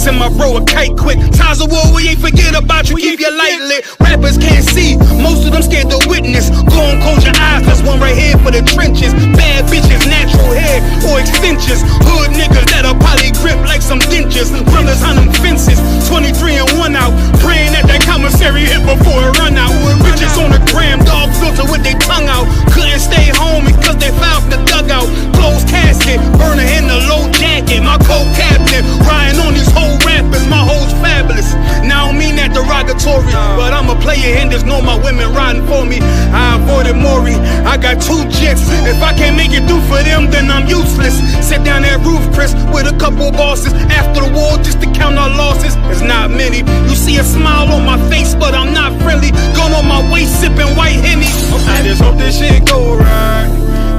Send my bro a kite quick. Times of war, we ain't forget about you. Keep your light lit. Rappers can't see, most of them scared to witness. Go and close your eyes, there's one right here for the trenches. Bad bitches, natural hair or extensions. Hood niggas that'll probably grip like some dentures. Brothers on them fences, 23 and 1 out. Praying that that commissary hit before it run out. Bitches on the gram, dog filter with their tongue out. Couldn't stay home because they found the dugout. Closed casket, burner in the low jacket. My co-captain, riding on these whole rappers. My hoes fabulous. Now I don't mean that derogatory, but I'm a player and there's no my women riding for me. I avoided Maury, I got 2 jets. If I can't make it through for them, then I'm useless. Sit down that roof, Chris, with a couple bosses. After the war, just to count our losses. There's not many. You see a smile on my face, but I'm not friendly. Gun on my waist, sipping white Henny. I just hope this shit go right.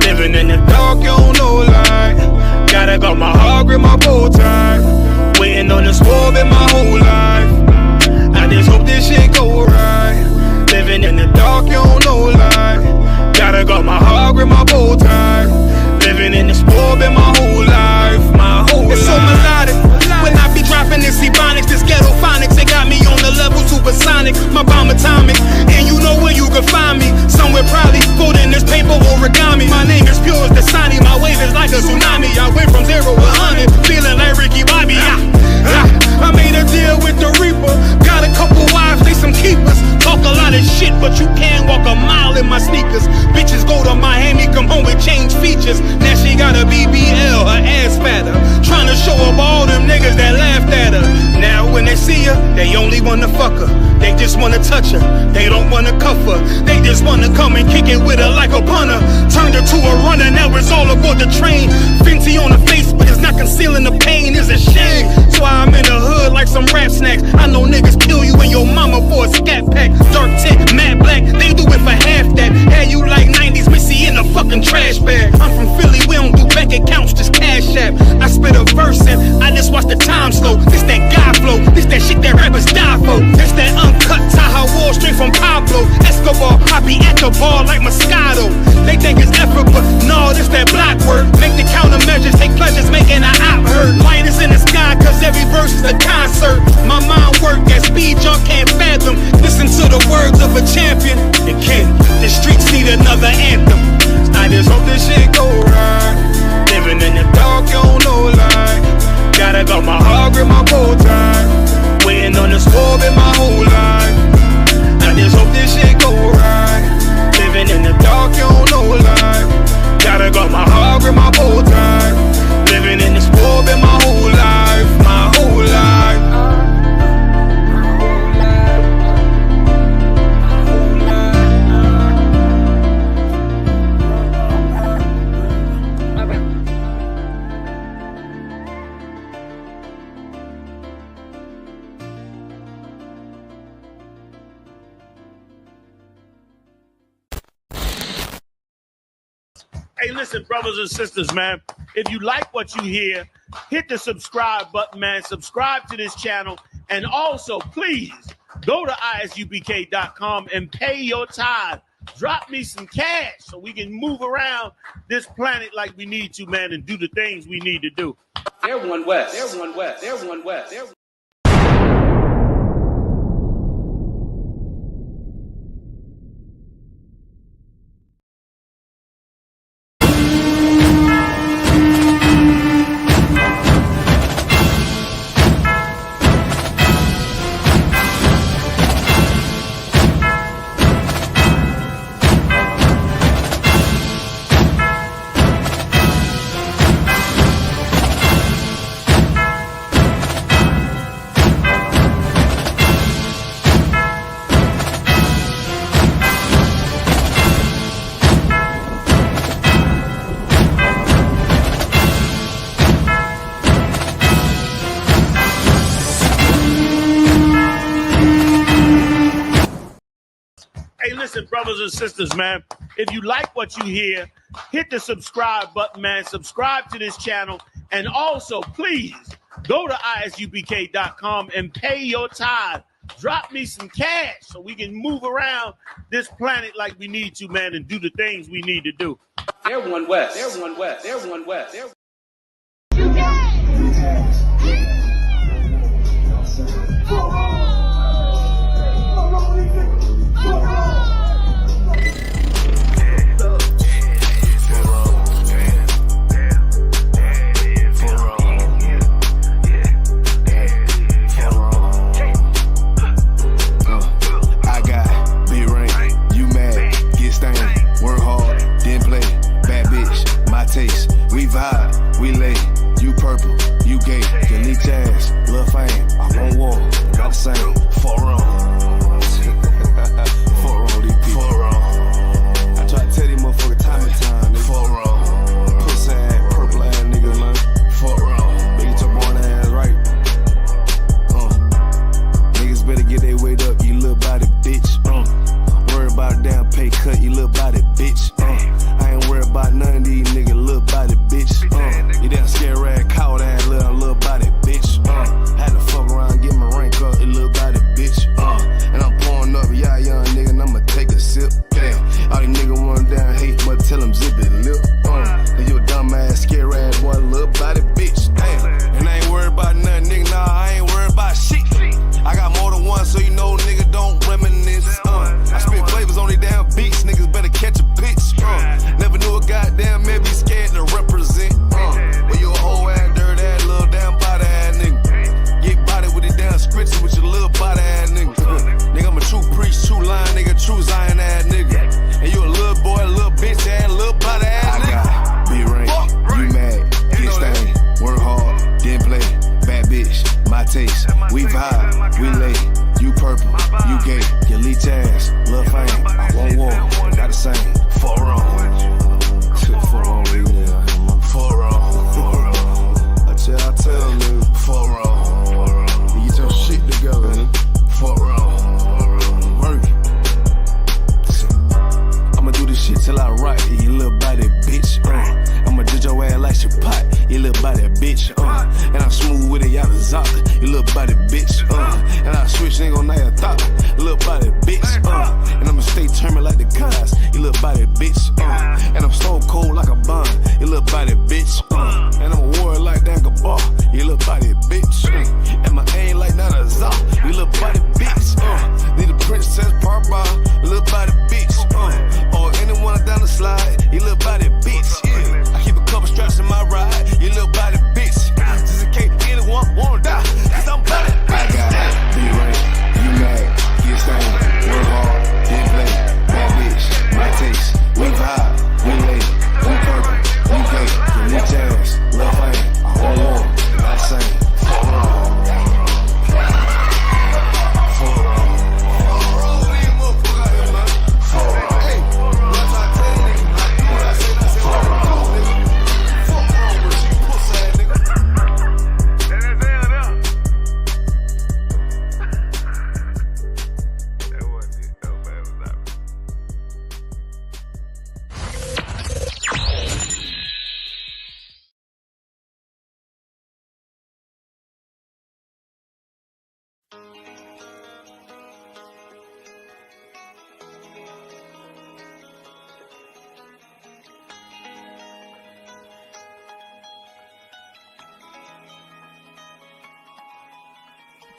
Living in the dark, you don't know light. Gotta got my heart, grip my bow tie. Waiting on the squab in my whole life. I just hope this shit go right. Living in the dark, you don't know light. Gotta got my heart, grip my bow tie. Living in the squab in my whole life. My whole life. It's so melodic. When I be dropping this ebonics, this ghetto phonics, it got me on the level supersonic. My bomb atomic, and you know where you can find me. Somewhere probably folding this paper origami. My name is pure as the Dasani, my wave is like a tsunami. I went from 0 to 100, feeling like Ricky Bobby. I made a deal with the Reaper. Got a couple wives, they some keepers. Talk a lot of shit, but you can't walk a mile in my sneakers. Bitches go to Miami, come home with change features. Now she got a BBL, her ass fatter. Trying to show up all them niggas that laughed at her. Now when they see her, they only wanna fuck her. They just wanna touch her, they don't wanna cuff her. They just wanna come and kick it with her like a punter. Turned her to a runner, now it's all aboard the train. Fenty on her face, but it's not concealing the pain, it's a shame. So I'm in the hood like some rap snacks. I know niggas kill you and your mama for a scat pack. Dark tint, matte black, they do it for half that. Had you like 90s Missy in a fucking trash bag. I'm from Philly, we don't do bank accounts, just cash app. I spit a verse and I just watch the time slow. This that guy flow, this that shit that rappers die for. This that uncut Taha Wall straight from Pablo Escobar. I be at the bar like Moscato. They think it's effort, but no, this that block work. Make the countermeasures, take pleasures, making an op hurt. Lighters in the sky, cause every verse is a concert. My mind work at speed y'all can't fathom. Listen to the words of a champion. The king, the streets need another anthem. I just hope this shit go right. Living in the dark, you don't know light. Gotta got my heart, grip my bow tie. Waiting on the squab in my whole life. I just hope this shit go right. Living in the dark, you don't know light. Gotta got my heart, grip my bow tie. Living in the squab in my whole life. My whole life. Hey, listen, brothers and sisters, man. If you like what you hear, hit the subscribe button, man. Subscribe to this channel. And also, please, go to isubk.com and pay your tithe. Drop me some cash so we can move around this planet like we need to, man, and do the things we need to do. They're one West. They're one West. They're one West. They're Listen, brothers and sisters, man, if you like what you hear, hit the subscribe button, man. Subscribe to this channel. And also, please, go to isubk.com and pay your tithe. Drop me some cash so we can move around this planet like we need to, man, and do the things we need to do. They're one West. They're one West. They're one West. They're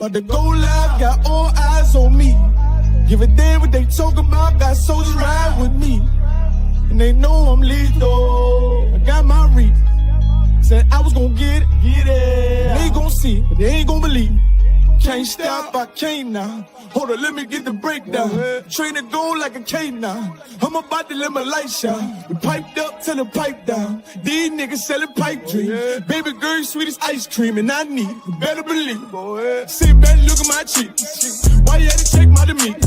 But the go live got all eyes on me. Give a damn what they talk about, got soldiers ride with me. And they know I'm lethal. I got my reach. Said I was gonna get it. They gon' see, but they ain't gon' believe. Can't stop, I can't now. Hold on, let me get the breakdown. Train to go like a K9. I'm about to let my light shine. We piped up till the pipe down. These niggas selling pipe dreams. Baby girl, you sweet as ice cream, and I need, you better believe. Sit back and look at my cheeks. Why you had to check my demeanor?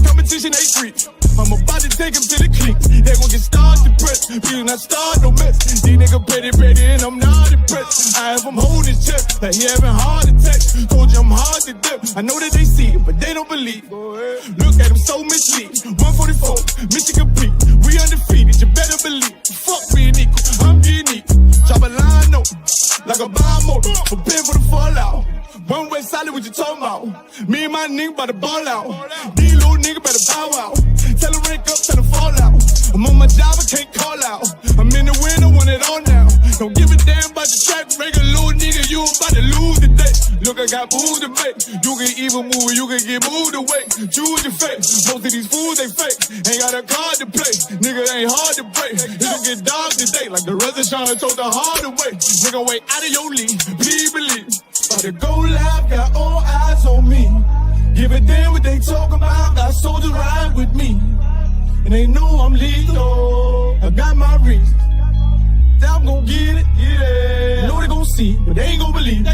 Competition ain't free. I'm about to take him to the cleats. They gon' get started depressed. Please not start no mess. These niggas petty and I'm not impressed. I have him holding his chest like he having heart attacks. Told you I'm hard to death. I know that they see it, but they don't believe. Look at him so misleading. 144, Michigan Peak. We undefeated, you better believe. Fuck being equal, I'm being equal. Drop a line note like a bomb motor. Prepare for the fallout. One way solid, what you talking about? Me and my nigga bout to ball out. These little nigga better bow out. Tell him rank up, tell him fall out. I'm on my job, I can't call out. I'm in the wind, I want it all now. Don't give a damn about the track record, little nigga, you about to lose today. Look, I I got moves to make. You can even move, you can get moved away. Choose your fate. Most of these fools, they fake. Ain't got a card to play. Nigga, ain't hard to break. It don't get dark today, like the rest of China told the harder way. Nigga, wait out of your league, please believe. About to go live, got all eyes on me. Give a damn what they talk about. Got soldiers ride with me. And they know I'm lethal. I got my reasons. I'm gon' get it, yeah. Know they gon' see, but they ain't gon' believe.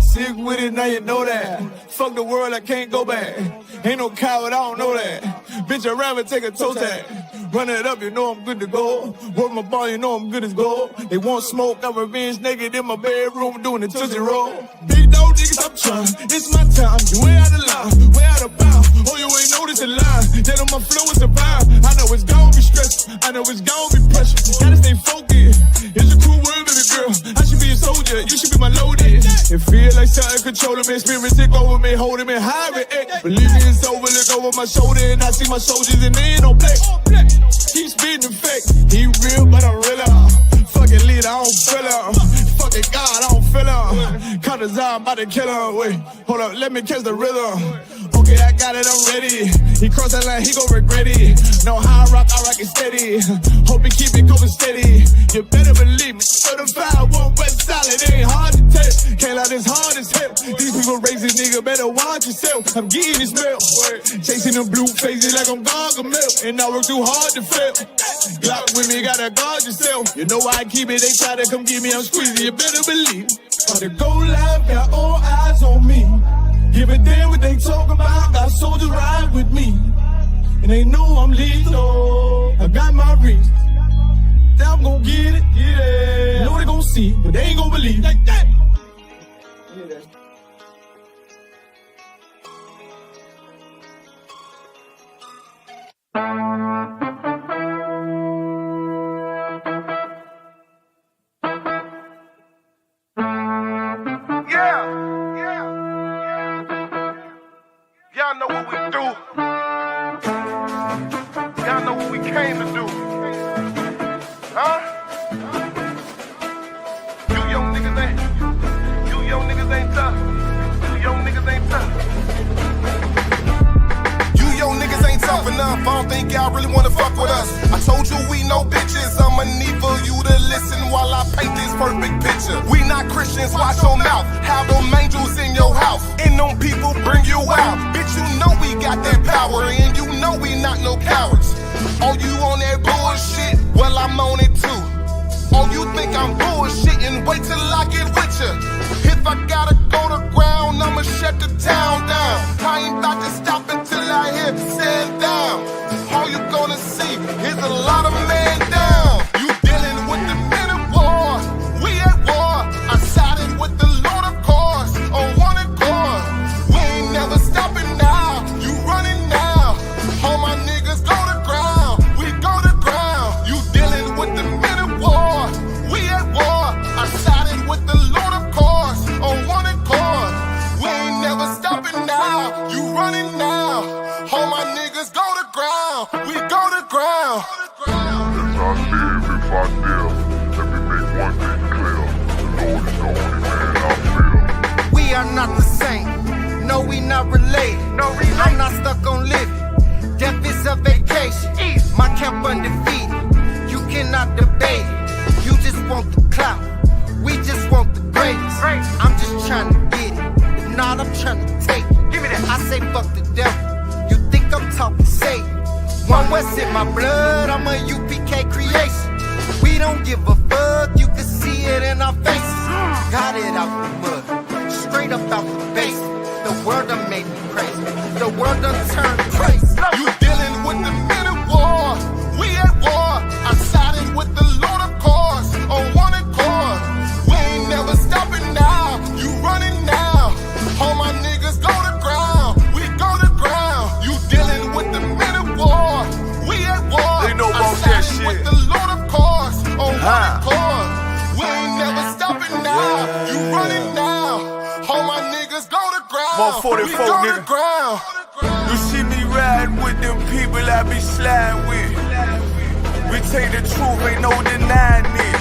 Sick with it, now you know that. Fuck the world, I can't go back. Ain't no coward, I don't know that. Bitch, I'd rather take a toe tag. Run it up, you know I'm good to go. Work my ball, you know I'm good as gold. They want smoke, got revenge naked in my bedroom doing the Tootsie Roll. Big dog niggas, I'm trying. It's my time. You way out of line, way out of bounds. Oh, you ain't noticed a line. That on my flow is a vibe. I know it's gon' be stressful. I know it's gon' be pressure. Gotta stay focused. It's a cool word, baby girl. I should be a soldier. You should be my loaded. It feel like something controlling me. Spirit take over me, holding me high. Believe me, it's over. Look over my shoulder and I see my soldiers and they ain't no play. Keep spitting the fake. He real, but I'm realer. Fucking leader, I don't feel him. Fucking God, I don't feel him. Cut his eye, I'm about to kill him. Wait, hold up, let me catch the rhythm. Okay, I got it, I'm ready. He cross that line, he gon' regret it. No high rock, I rock it steady. Hope he keep it going steady. You better believe me. Certified, one west solid, it ain't hard to tell. Can't let this hard as hell. These people racist, nigga, better watch yourself. I'm getting this smell. Chasing them blue faces like I'm Gargamel. And I work too hard to fail. Glock with me, gotta guard yourself. You know why I keep it, they try to come get me, I'm squeezing, you better believe. About to go live, got all eyes on me. Give a damn what they talk about, got soldiers ride with me. And they know I'm lethal, I got my reasons. I'm gon' get it, yeah. Know they gon' see, but they ain't gon' believe. Like that. Y'all know what we do. Y'all know what we came to do. Huh? You young niggas ain't tough. You young niggas ain't tough. You young niggas ain't tough enough. I don't think y'all really wanna fuck with us. I told you we no bitches. I'ma need for you to listen while I paint this perfect picture. We not Christians, watch your mouth. Have them angels in your house. And them people bring you out. Bitch, you know we got that power. And you know we not no cowards. Oh, you on that bullshit? Well, I'm on it too. Oh, you think I'm bullshitting? Wait till I get with ya. If I gotta go to ground, I'ma shut the town down. I ain't about to stop until I hear stand down. All you gonna see is a lot of man down. You dealing with the men of war. We at war. I sided with the Lord, of course, on one accord. We ain't never stopping now. You running now. All my niggas go to ground. We go to ground. You dealing with the men of war. We at war. I sided with the Lord, of course, on one accord. We ain't never stopping now. You running now. All my niggas go to ground. We go to ground. As I live, if I live, let me make one thing clear. The Lord is the only man I fear. We are not the same. No, we not related. I'm not stuck on living. Death is a vacation. My camp undefeated. You cannot debate it. You just want the clout. We just want the greatest. I'm just trying to get it. If not, I'm trying to take it. Give me that. I say fuck the devil. You think I'm talking Satan? One West in my blood. I'm a UPK creation. We don't give a fuck. You can see it in our faces. Got it out the mud. Straight up out the basement. The world done made me crazy. The world done turned crazy. You dealing with the men of war. We at war. I sided with the Lord, of course, on one accord. We ain't never stopping now. You running now. All my niggas go to ground. We go to ground. You dealing with the men of war. We at war. They know about I that sided shit. with the Lord, of course, on one accord. We ain't never stopping now. You running now. All my niggas go to ground. 144, we go nigga. to ground. You see me riding with them people I be sliding with. We take the truth, ain't no denying it.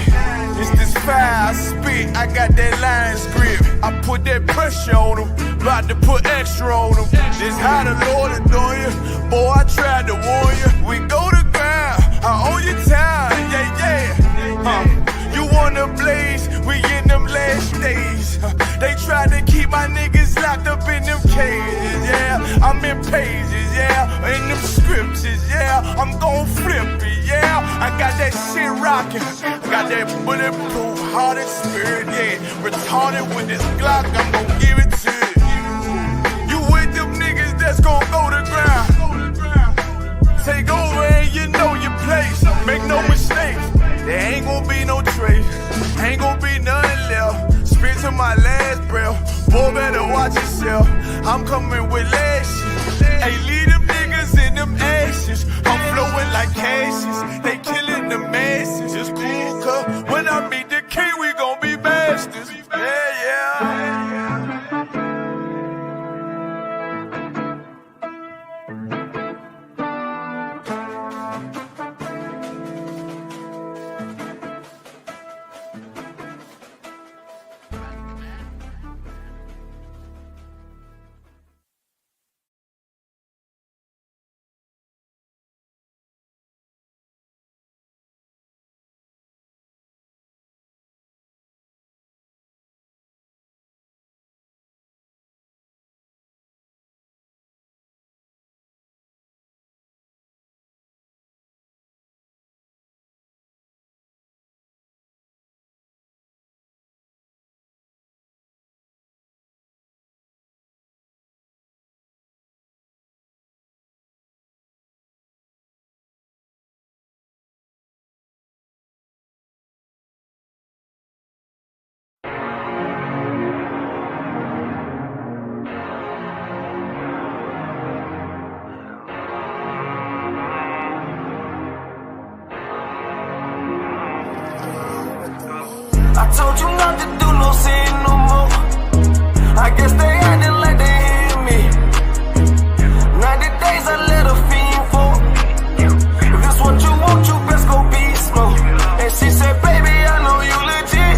It's this fire I spit, I got that lion's grip. I put that pressure on them, about to put extra on them. This how the Lord is doing you. Boy, I tried to warn you. We go to ground, I owe you time, yeah. You wanna blaze, we in them last days. They tried to keep my niggas locked up in them cages, yeah. I'm in pages, yeah, in them scriptures, yeah. I'm gon' flip it, yeah. I got that shit rockin', got that bulletproof hearted spirit, yeah. Retarded with this Glock, I'm gon' give it to you. You with them niggas that's gon' go to ground. Take over and you know your place. Make no mistakes, there ain't gon' be no trace. Ain't gon' be nothing left. Spit to my last breath. Boy, better watch yourself. I'm coming with lashes. Hey, leave them niggas in them ashes. I'm flowing like Cassius. They killing the masses. It's cool, cuz when I meet the king, we gon' be masters. Yeah. I told you not to do no sin no more. I guess they acting like they hear me. 90 days I let a fiend for. If this what you want, you best go beast mode. And she said, baby, I know you legit.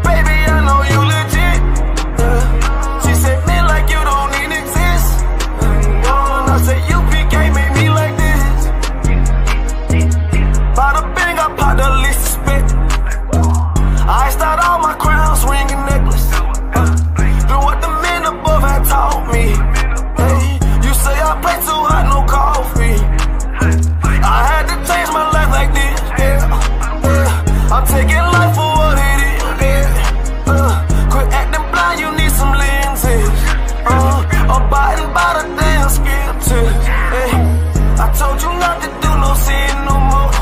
Baby, I know you legit. She said, man, like you don't even exist. And I said, you can't make me like this. Bada bing, I popped the least suspect. I start all my crowns, ring and necklace. Do what the men above had taught me. Hey, you say I play too hot, no coffee. I had to change my life like this, yeah. I'm taking life for what it is, yeah. Quit acting blind, you need some lenses. Abiding by the damn scriptures, hey. I told you not to do no sin no more.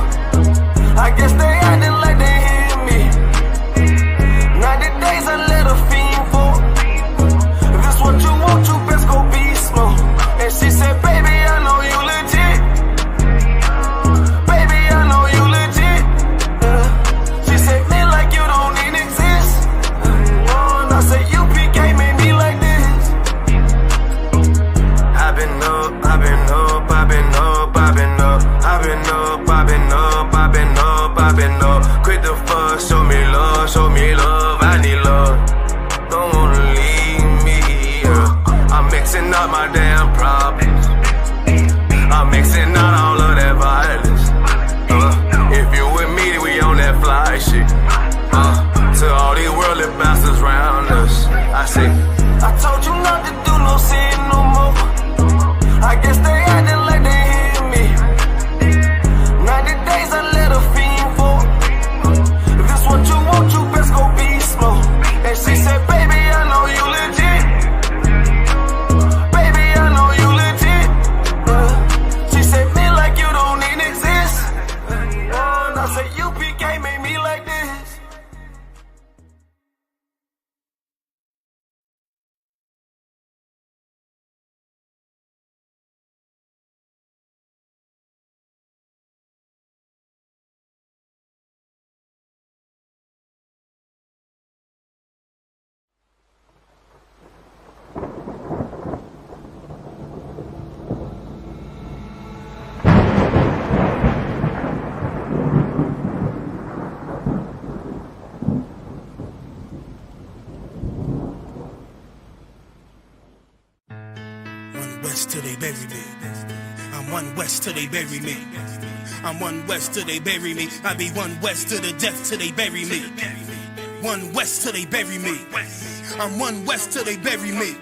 I guess they acting like they hear me. 90 days I let a fiend for. If this what you want, you best go beast mode. And she said, baby, I know you legit. Baby, I know you legit. She said, man, like you don't even exist. And I said, you can't make me like this. I've been up, I've been up, I've been up, I've been up. I've been up, I've been up, I've been up, I've been up. Quit the fuss, show me love, show me love. I need love, don't wanna leave me, yeah. I'm mixing up my damn problems. I'm mixing out all of that violence. If you with me, we on that fly shit. To all these worldly bastards round us, I say, I told you not to do no sin no more. I guess they acting like they hear me. 90 days I let a fiend for. west till they bury me. I'm one west till they bury me. I'm one west till they bury me. I be one west to the death till they bury me. One west till they bury me. I'm one west till they bury me.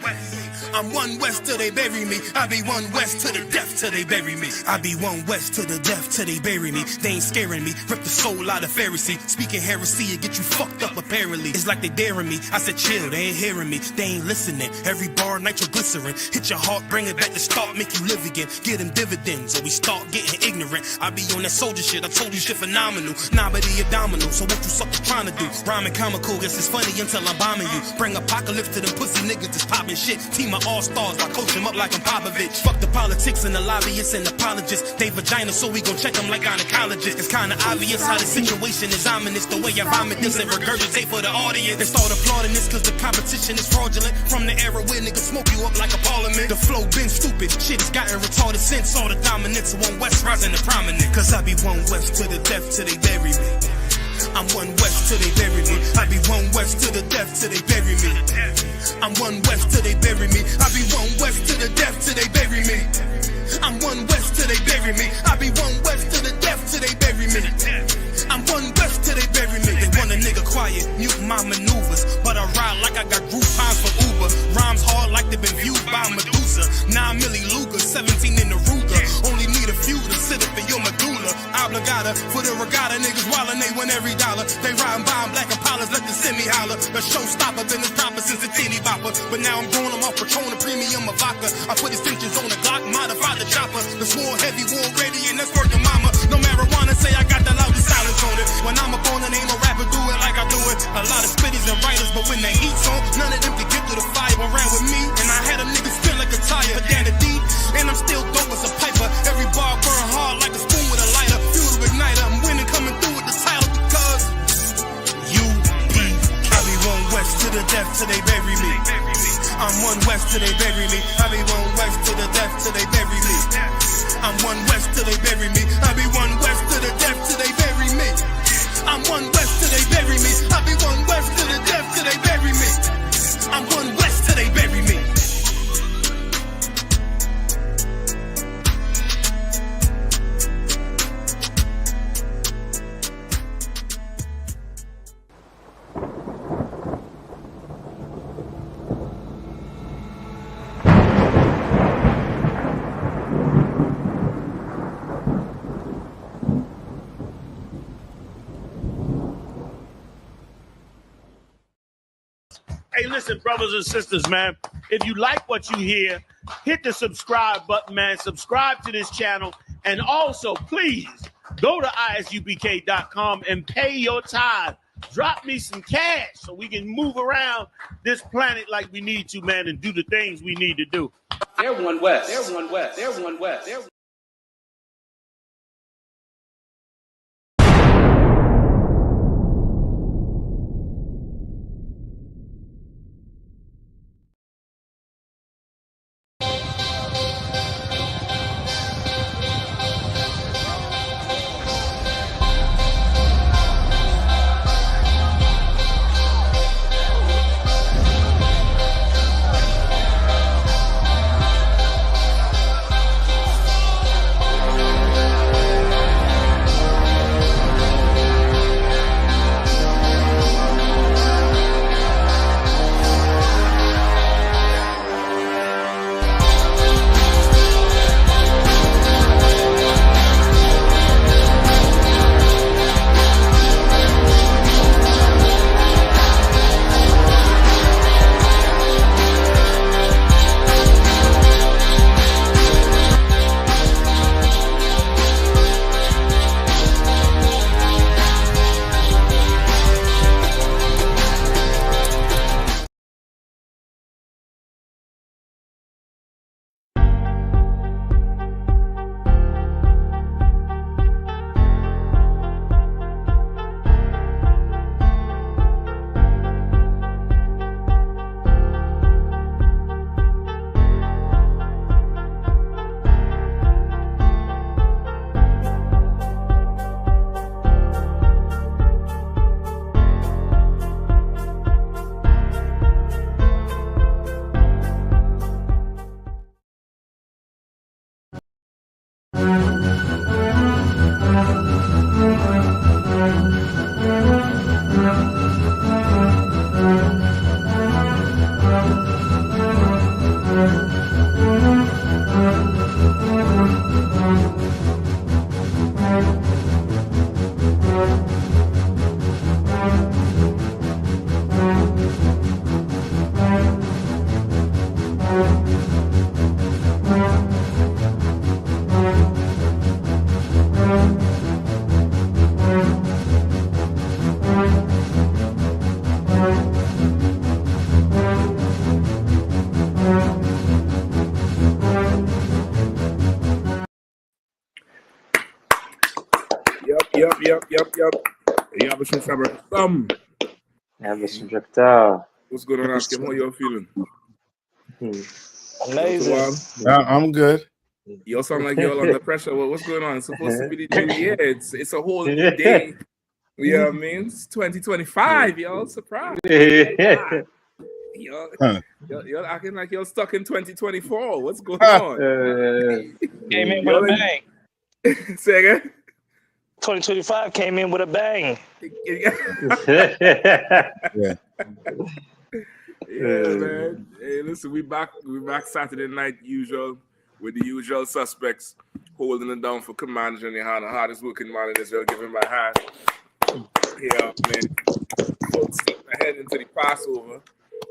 I'm one west till they bury me. I be one west to the death till they bury me. I be one west to the death till they bury me. They ain't scaring me. Rip the soul out of Pharisee. Speaking heresy, it get you fucked up apparently. It's like they daring me. I said chill, they ain't hearing me. They ain't listening. Every bar nitroglycerin. Hit your heart, bring it back to start, make you live again. Get them dividends or we start getting ignorant. I be on that soldier shit. I told you shit phenomenal. Nah, but he a domino. So what you suckers trying to do? Rhyming comical, guess it's funny until I'm bombing you. Bring apocalypse to them pussy niggas that's popping shit. Team of all-stars, I coach them up like I'm Popovich. Fuck the politics and the lobbyists and apologists. They vagina, so we gon' check them like gynecologists. It's kinda obvious how the situation is ominous. The way I vomit this and regurgitate for the audience. They start applauding this cause the competition is fraudulent. From the era where niggas smoke you up like a parliament. The flow been stupid, shit has gotten retarded since. All the dominance of one west rising to prominent. Cause I be one west to the death till they bury me. I'm one west till they bury me. I be one west to the death till they bury me. I'm one west till they bury me. I be one west to the death till they bury me. I'm one west till they bury me. I be one west to the death till they bury me. I'm one west till they bury me. They want a nigga quiet, mute my maneuvers, but I ride like I got Groupons for Uber. Rhymes hard like they've been viewed by Medusa. 9 milli Luger, 17 in the Ruger. Only need a few to sit up in your medulla. Obligata for the regatta, niggas wildin', they win every dollar. They riding by in black Impalas, let the semi holler. A showstopper, been this proper since a teeny bopper. But now I'm growing them off Patron, a premium of vodka. I put extensions on the Glock, modify the chopper. The swore heavy, war ready, and that's working mama. No marijuana, say I got the loudest silence on it. When I'm up on it, ain't no rapper do it like I do it. A lot of spitties and writers, but when the heat's on, none of them can get through the fire around with me. And I had a nigga spin like a tire, down the deep. And I'm still dope as a piper. Every bar burn hard like a spoon with a lighter. Fuel to igniter, I'm winning, coming through with the title because UP. I be one west to the death till they bury me. I'm one west till they bury me. I be one west to the death till they bury me. I'm one west till they bury me. I be one west to the death till they bury me. I'm one west till they bury me. I be one west to the death till they bury me. I'm one west till they bury me. Hey, listen, brothers and sisters, man. If you like what you hear, hit the subscribe button, man. Subscribe to this channel. And also, please, go to isubk.com and pay your tithe. Drop me some cash so we can move around this planet like we need to, man, and do the things we need to do. They're one west. They're one west. They're one west. They're What's going on, Akim? How you feeling? Amazing. I'm good. You all sound like you're under pressure. What's going on? It's supposed to be the new year. It's a whole new day. You know what I mean? It's 2025, y'all. Surprise. You're acting like you're stuck in 2024. What's going on? Came in with a bang. Say again? 2025 came in with a bang. Yeah, man. Hey, listen, we back Saturday night usual with the usual suspects holding it down for Carnage and Yahanna, hardest working man in Israel. Give him my hand. Yeah, man. Full steam ahead into the Passover.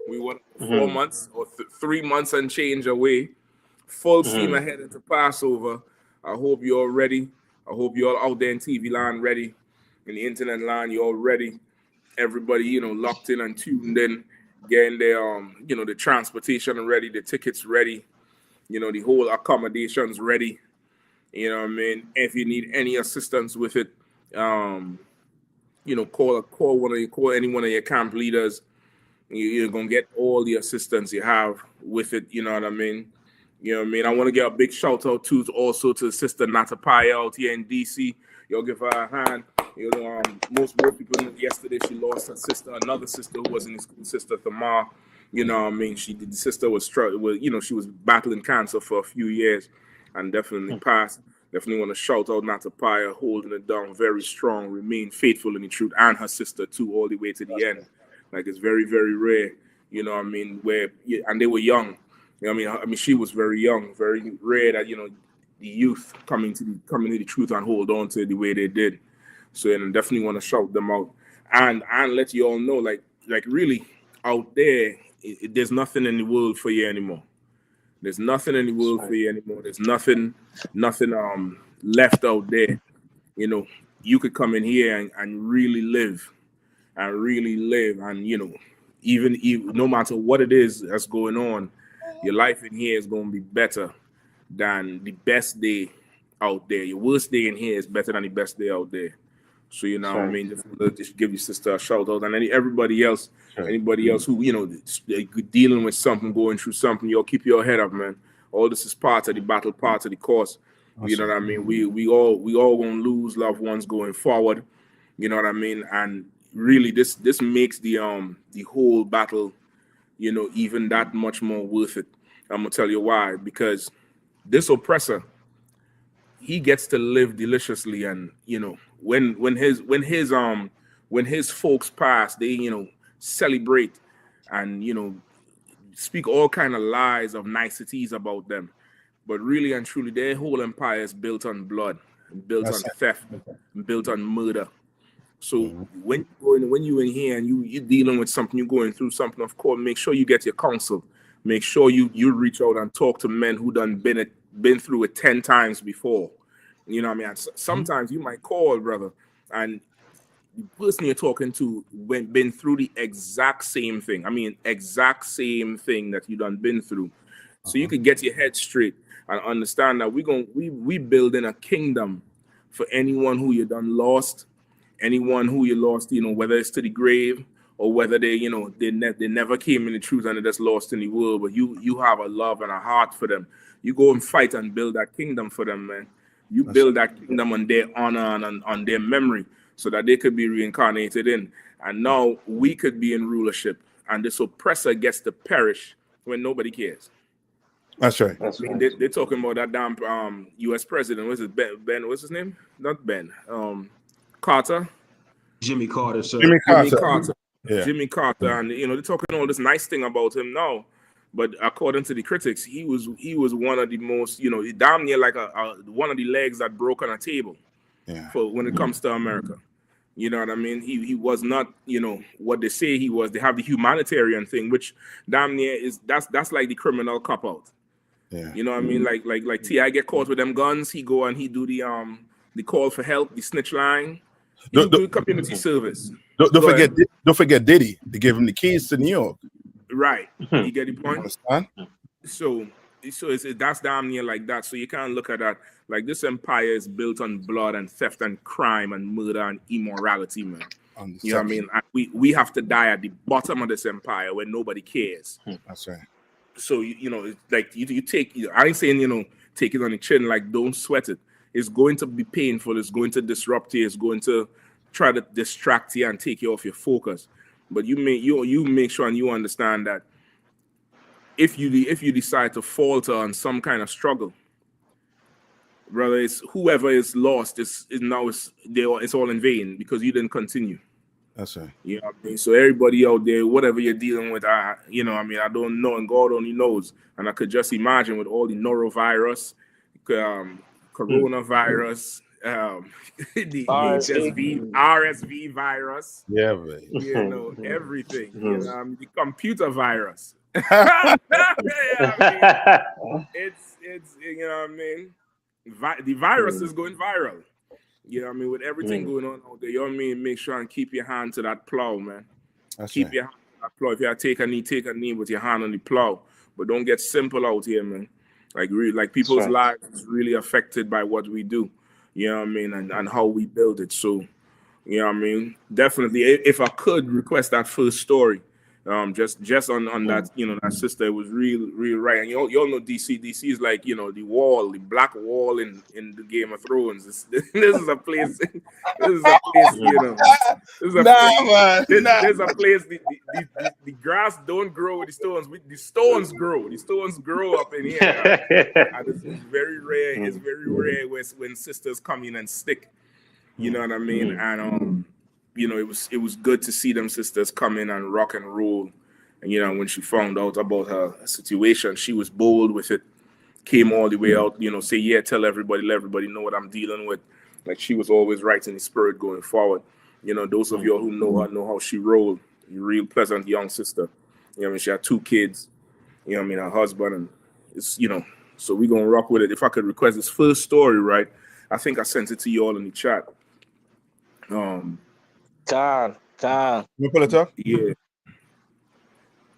We were 4 months or 3 months and change away. Full steam ahead into Passover. I hope you're all ready. I hope you're all out there in TV land ready. In the internet line, you're all ready. Everybody, locked in and tuned in, getting their, the transportation ready, the tickets ready, the whole accommodations ready. You know what I mean? If you need any assistance with it, call any one of your camp leaders. You're gonna get all the assistance you have with it. You know what I mean? You know what I mean? I want to get a big shout out also to Sister Natapaya out here in DC. Y'all give her a hand. Most people yesterday she lost her sister, another sister who was in the school, Sister Thamar. You know what I mean? The sister was she was battling cancer for a few years and definitely passed. Definitely want to shout out Natapaya, holding it down very strong, remain faithful in the truth, and her sister too, all the way to the end. Like it's very, very rare, you know what I mean, and they were young. You know what I mean? She was very young, very rare that, the youth coming to the truth and hold on to it the way they did. So I definitely want to shout them out and let you all know, like really out there, there's nothing in the world for you anymore. There's nothing in the world for you anymore. There's nothing left out there. You could come in here and really live and even no matter what it is that's going on, your life in here is going to be better than the best day out there. Your worst day in here is better than the best day out there. So what I mean, just give your sister a shout out, and anybody else who dealing with something, going through something, y'all keep your head up, man. All this is part of the battle, part of the course. Awesome. You know what I mean? We all gonna lose loved ones going forward. You know what I mean? And really, this makes the whole battle, even that much more worth it. I'm gonna tell you why. Because this oppressor, he gets to live deliciously, and when his folks pass, they celebrate and speak all kind of lies of niceties about them, but really and truly their whole empire is built on blood, built on theft, built on murder. So when you're in here and you're dealing with something, you're going through something, of course, make sure you get your counsel. Make sure you reach out and talk to men who done been through it 10 times before. You know what I mean? Sometimes you might call, brother, and the person you're talking to been through the exact same thing. I mean, exact same thing that you done been through. So you can get your head straight and understand that we building a kingdom for anyone who you done lost, anyone who you lost, whether it's to the grave or whether they never came in the truth and they just lost in the world. But you have a love and a heart for them. You go and fight and build that kingdom for them, man. You build that kingdom on their honor and on their memory so that they could be reincarnated in. And now we could be in rulership. And this oppressor gets to perish when nobody cares. That's right. They're talking about that damn U.S. president. What's it? Ben? What's his name? Not Ben. Carter. Jimmy Carter, sir. Jimmy Carter. Yeah. Jimmy Carter. And, they're talking all this nice thing about him now. But according to the critics, he was one of the most, damn near like one of the legs that broke on a table for when it comes to America. You know what I mean? He was not, what they say he was. They have the humanitarian thing, which damn near that's like the criminal cop out. Yeah. You know what I mean? Like T.I. get caught with them guns, he go and he do the call for help, the snitch line. He do community service. Don't forget Diddy. They gave him the keys to New York. Right. You get the point? Understand? So that's damn near like that. So you can't look at that. Like this empire is built on blood and theft and crime and murder and immorality, man. You know what I mean? We have to die at the bottom of this empire where nobody cares. That's right. So you know, it's like you take. I ain't saying take it on the chin. Like don't sweat it. It's going to be painful. It's going to disrupt you. It's going to try to distract you and take you off your focus. But you make sure and you understand that if you decide to falter on some kind of struggle, brother, it's whoever is lost is now it's all in vain because you didn't continue. That's right. You know what I mean? So everybody out there, whatever you're dealing with, I don't know, and God only knows. And I could just imagine with all the norovirus, coronavirus, the RSV virus, everything. You know, the computer virus. It's you know what I mean. The virus is going viral. You know what I mean? With everything going on out there, you know what I mean? Make sure and keep your hand to that plow, man. Keep your hand to that plow. If you have to take a knee with your hand on the plow. But don't get simple out here, man. Like people's lives is really affected by what we do. You know what I mean? And how we build it. So, you know what I mean? Definitely, if I could request that first story, just on that, that sister was real right. And you all know DC. DC is like, the wall, the black wall in the Game of Thrones. This is a place. There's a place. The grass don't grow with the stones. The stones grow. The stones grow up in here. And it's very rare. It's very rare when sisters come in and stick. You know what I mean? And it was good to see them sisters come in and rock and roll. And when she found out about her situation, she was bold with it. Came all the way out. Say tell everybody, let everybody know what I'm dealing with. Like she was always right in the spirit going forward. Those of y'all who know her know how she rolled. A real pleasant young sister. She had 2 kids. Her husband, and it's So we're gonna rock with it. If I could request this first story, right? I think I sent it to you all in the chat. Con. You pull it up?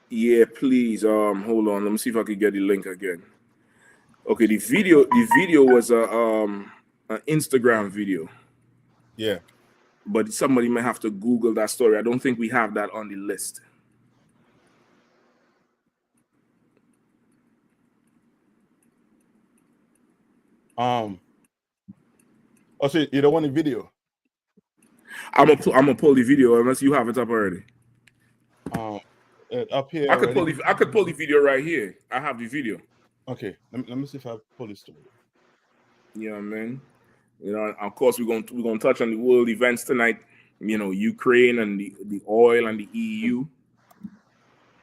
Yeah, please. Hold on. Let me see if I can get the link again. Okay, the video was an Instagram video. Yeah. But somebody may have to Google that story. I don't think we have that on the list. So you don't want the video? I'm gonna pull the video unless you have it up already. Up here. I could pull the video right here. I have the video. Okay, let me see if I pull this story. Yeah, man. Of course we're gonna touch on the world events tonight. Ukraine and the oil and the EU.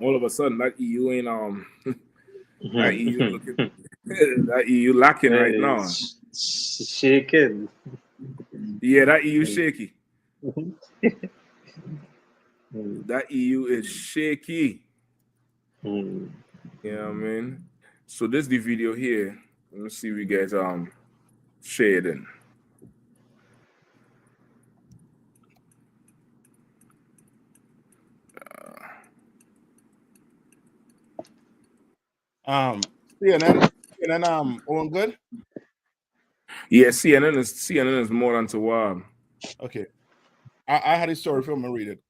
All of a sudden, that EU ain't that EU looking, that EU lacking right now. Shaking. Yeah, that EU shaky. That EU is shaky. You know what I mean? So this is the video here. Let me see if we get shading. CNN, all good? Yeah, CNN is more than to Okay. I had a story for him to read it.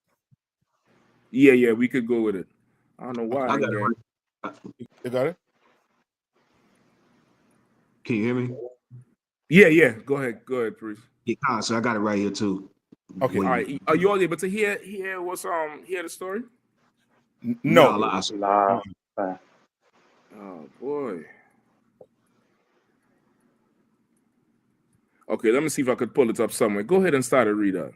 Yeah, we could go with it. I don't know why. I got it right. You got it? Can you hear me? Yeah. Go ahead, Priest. Yeah, so I got it right here too. Okay. All right. Are you all able to hear the story? No. Oh boy. Okay, let me see if I could pull it up somewhere. Go ahead and start a read out.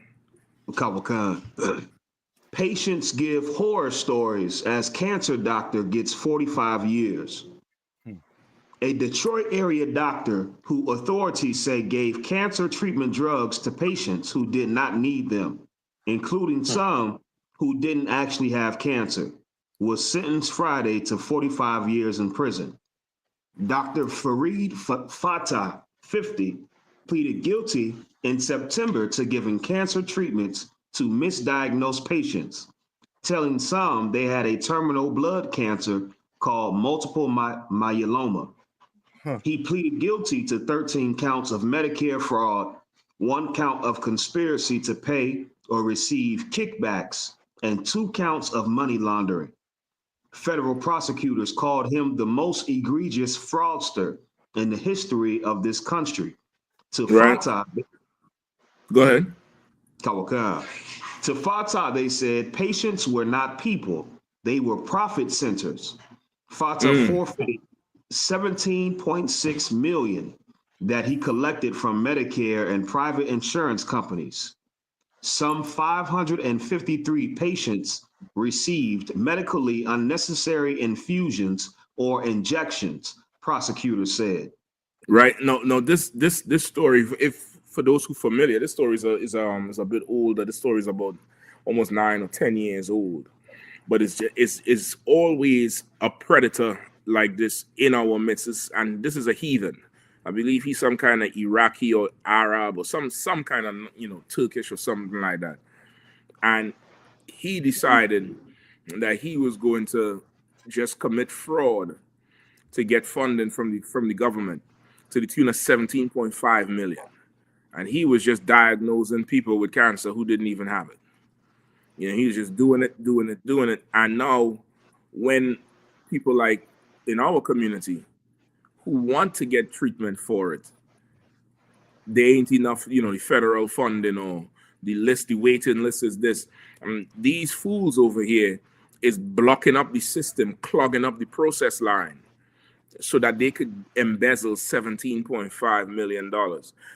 Patients give horror stories as cancer doctor gets 45 years. A Detroit area doctor who authorities say gave cancer treatment drugs to patients who did not need them, including some who didn't actually have cancer, was sentenced Friday to 45 years in prison. Dr. Fareed Fatah, 50, pleaded guilty in September to giving cancer treatments to misdiagnosed patients, telling some they had a terminal blood cancer called multiple myeloma. He pleaded guilty to 13 counts of Medicare fraud 1 count of conspiracy to pay or receive kickbacks, and 2 counts of money laundering. Federal prosecutors called him the most egregious fraudster in the history of this country. To Right. Fatah, Go ahead. To Fatah, they said patients were not people, they were profit centers. Fatah forfeited $17.6 million that he collected from Medicare and private insurance companies. Some 553 patients received medically unnecessary infusions or injections, prosecutors said. Right. No. This story, if for those who familiar, this story is a bit older. The story is about almost 9 or 10 years old, but it's always a predator like this in our midst, and this is a heathen. I believe he's some kind of Iraqi or Arab or some kind of Turkish or something like that, and he decided that he was going to just commit fraud to get funding from the government to the tune of 17.5 million, and he was just diagnosing people with cancer who didn't even have it. He was just doing it, and now when people like in our community who want to get treatment for it, there ain't enough, the federal funding or the waiting list is this. These fools over here is blocking up the system, clogging up the process line so that they could embezzle $17.5 million.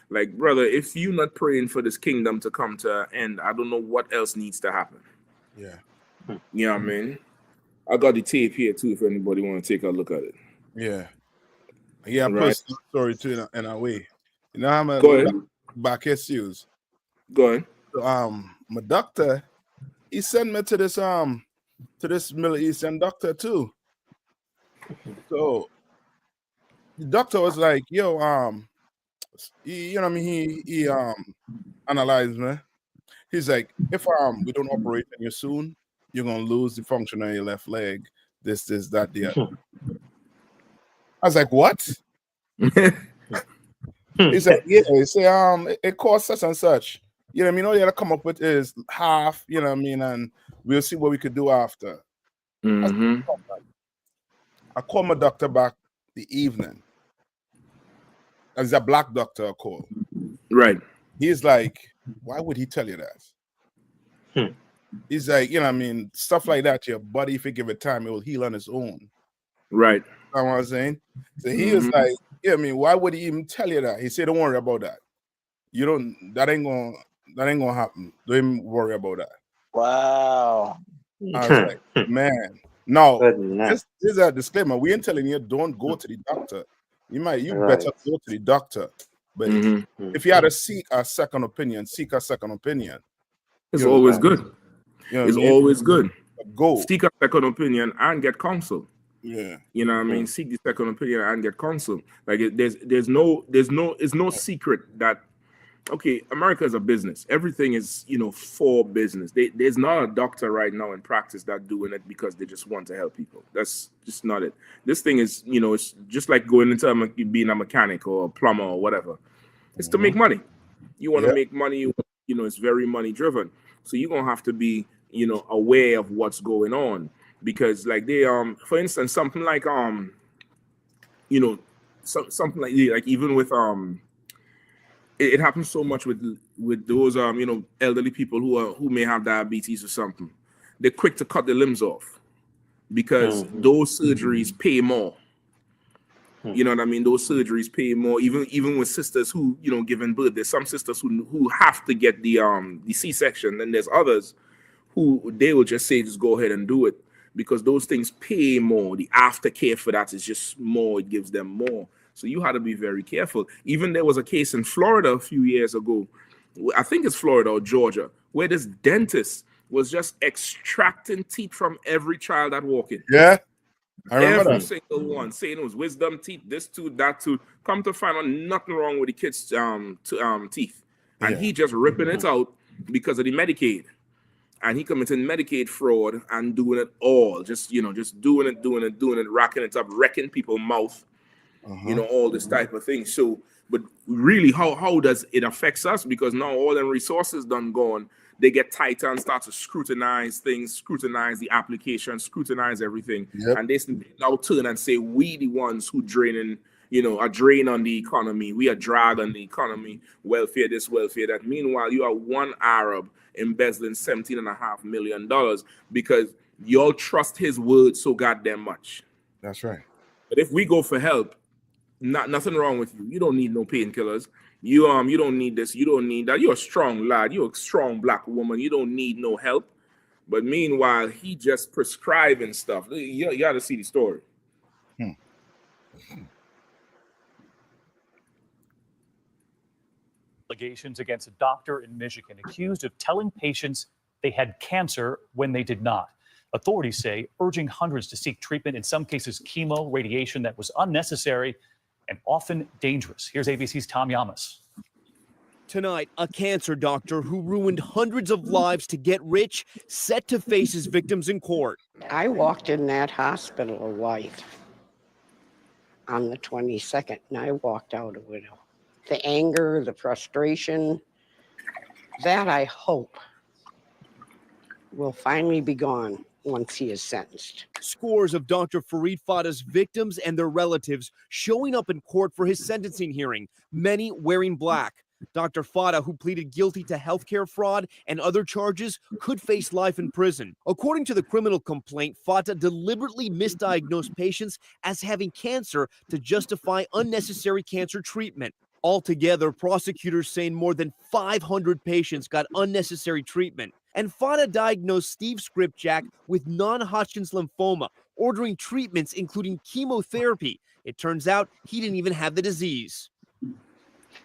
Like, brother, if you're not praying for this kingdom to come to an end, I don't know what else needs to happen. Yeah. You know what I mean? I got the tape here too if anybody want to take a look at it. Yeah. Yeah, I Right. put some story too in a way. You know how I'm Go ahead. back issues. Go ahead. So, my doctor, he sent me to this Middle Eastern doctor too. So the doctor was like, yo, he analyzed me. He's like, if we don't operate on you soon, you're gonna lose the function of your left leg. This, that, the other. I was like, what? He said, yeah. He said, it costs such and such. You know what I mean? All you gotta come up with is half, you know what I mean, and we'll see what we could do after. Mm-hmm. I called my doctor back the evening. As a black doctor, I called. Right. He's like, why would he tell you that? He's like, you know what I mean, stuff like that, your body, if you give it time, it will heal on its own. Right. You know what I'm saying? So he was like, yeah, I mean, why would he even tell you that? He said, don't worry about that. That ain't gonna happen. Don't even worry about that. Wow. I was like, man. No, this is a disclaimer. We ain't telling you don't go to the doctor. You better go to the doctor. But if you had to seek a second opinion, It's always good. It's always good. Go seek a second opinion and get counsel. Yeah. You know what I mean? Seek the second opinion and get counsel. Like there's no secret that okay, America is a business. Everything is, for business. There's not a doctor right now in practice that doing it because they just want to help people. That's just not it. This thing is, it's just like going into being a mechanic or a plumber or whatever. It's to make money. You want to make money, it's very money driven. So you're going to have to be, aware of what's going on because like they, for instance, something like, something like even with, it happens so much with those elderly people who may have diabetes or something. They're quick to cut their limbs off because those surgeries pay more. You know what I mean? Those surgeries pay more. Even with sisters who giving birth, there's some sisters who have to get the C-section, and there's others who they will just say just go ahead and do it because those things pay more. The aftercare for that is just more. It gives them more. So you had to be very careful. Even there was a case in Florida a few years ago, I think it's Florida or Georgia, where this dentist was just extracting teeth from every child that walked in. Yeah, I remember every single one, saying it was wisdom teeth, this tooth, that tooth. Come to find out nothing wrong with the kids' teeth. And he just ripping it out because of the Medicaid. And he committing Medicaid fraud and doing it all. Just doing it, racking it up, wrecking people's mouth. you know, all this type of thing. So, but really, how does it affects us? Because now all them resources done gone, they get tighter and start to scrutinize things, scrutinize the application, scrutinize everything, and they now turn and say we the ones who draining, you know, a drain on the economy. We are drag on the economy, welfare this, welfare that. Meanwhile, you are one Arab embezzling $17.5 million because y'all trust his word so goddamn much. That's right. But if we go for help, nothing wrong with you. You don't need no painkillers. You don't need this. You don't need that. You're a strong lad. You're a strong black woman. You don't need no help. But meanwhile, he just prescribing stuff. You got to see the story. Allegations against a doctor in Michigan accused of telling patients they had cancer when they did not. Authorities say urging hundreds to seek treatment, in some cases chemo, radiation that was unnecessary and often dangerous. Here's ABC's Tom Yamas. Tonight, a cancer doctor who ruined hundreds of lives to get rich, set to face his victims in court. I walked in that hospital a wife on the 22nd, and I walked out a widow. The anger, the frustration, that I hope will finally be gone once he is sentenced. Scores of Dr. Farid Fada's victims and their relatives showing up in court for his sentencing hearing, many wearing black. Dr. Fada, who pleaded guilty to healthcare fraud and other charges, could face life in prison. According to the criminal complaint, Fada deliberately misdiagnosed patients as having cancer to justify unnecessary cancer treatment. Altogether, prosecutors saying more than 500 patients got unnecessary treatment. And Fada diagnosed Steve Skripjack with non-Hodgkin's lymphoma, ordering treatments including chemotherapy. It turns out he didn't even have the disease.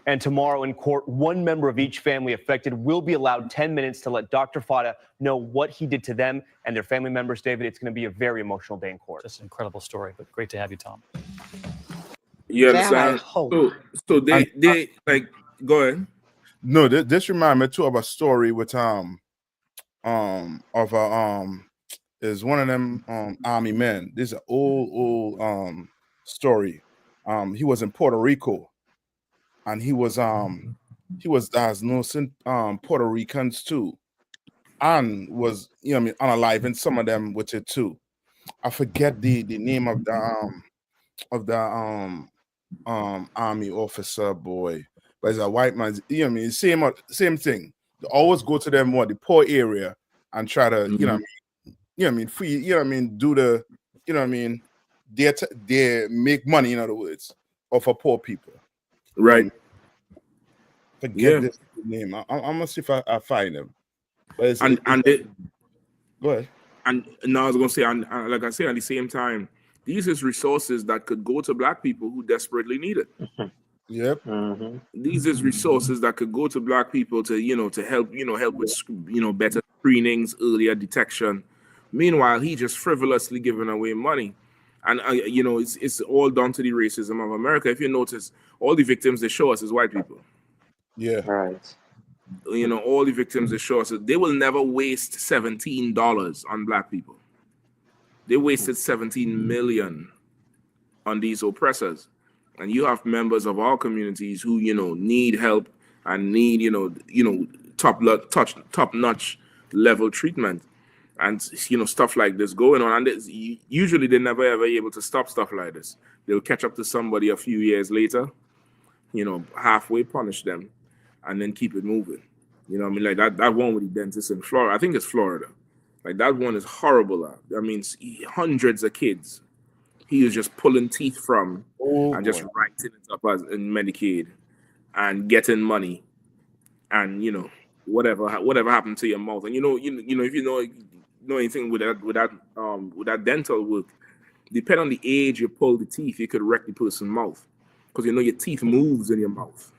And tomorrow in court, one member of each family affected will be allowed 10 minutes to let Dr. Fada know what he did to them and their family members. David, it's going to be a very emotional day in court. Just an incredible story, but great to have you, Tom. You understand? So they like, go ahead. No, this remind me too of a story with is one of them army men. This is an old story. He was in Puerto Rico, and he was diagnosing Puerto Ricans too, and was, you know, I mean, unaliving some of them with it too. I forget the name of the army officer boy, but it's a white man. You know, I mean, same thing. They always go to them the poor area and try to, free, do the, they make money, in other words, off of poor people. Right. Forget this name. I'm gonna see if I find him. But it's, go ahead. And now I was gonna say, and like I say, at the same time, these is resources that could go to black people who desperately need it. Yep. These is resources that could go to black people to, to help with, better screenings, earlier detection. Meanwhile, he just frivolously giving away money. And, it's all down to the racism of America. If you notice, all the victims they show us is white people. Yeah. Right. All the victims they show us, they will never waste $17 on black people. They wasted 17 million on these oppressors. And you have members of our communities who, need help and need, top-notch level treatment. And, stuff like this going on. And usually they're never, ever able to stop stuff like this. They'll catch up to somebody a few years later, halfway punish them, and then keep it moving. Like that one with the dentist in Florida. I think it's Florida. Like, that one is horrible. I mean, hundreds of kids he was just pulling teeth from and just writing it up as in Medicaid and getting money and, whatever happened to your mouth. And, if you know anything with that dental work, depending on the age you pull the teeth, you could wreck the person's mouth. Because, your teeth moves in your mouth.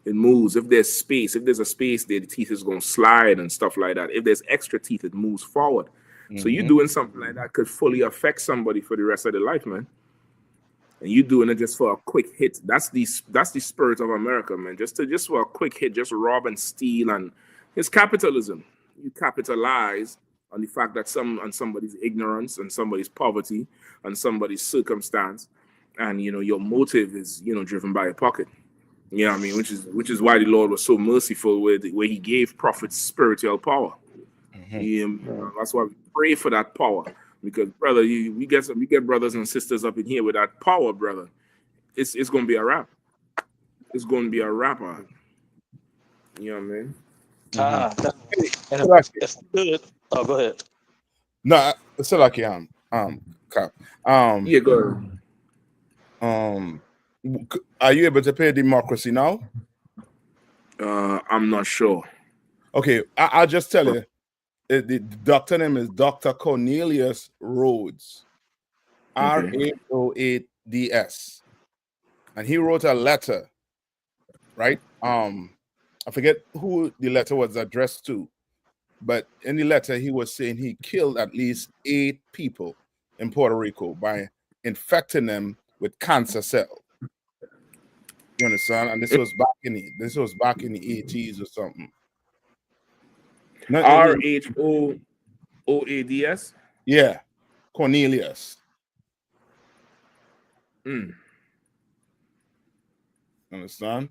It moves. If there's a space there, the teeth is going to slide and stuff like that. If there's extra teeth, it moves forward. Mm-hmm. So you doing something like that could fully affect somebody for the rest of their life, man. And you doing it just for a quick hit. That's the spirit of America, man. Just for a quick hit, just rob and steal, and it's capitalism. You capitalize on the fact that somebody's ignorance and somebody's poverty and somebody's circumstance, and your motive is driven by your pocket. You know what I mean? Which is why the Lord was so merciful where He gave prophets spiritual power. That's why we pray for that power, because brother, we get brothers and sisters up in here with that power, brother. It's gonna be a wrap. It's gonna be a wrapper. You know what I mean? That's good. Oh, go ahead. No, it's like Cap. Yeah, go ahead. Are you able to pay democracy now? I'm not sure. Okay, I'll just tell you. The doctor name is Dr. Cornelius Rhodes, Rhoads, and he wrote a letter, right? I forget who the letter was addressed to, but in the letter he was saying he killed at least 8 people in Puerto Rico by infecting them with cancer cells. You understand? And this was back in the 80s or something. Rhoads. Yeah, Cornelius. Understand?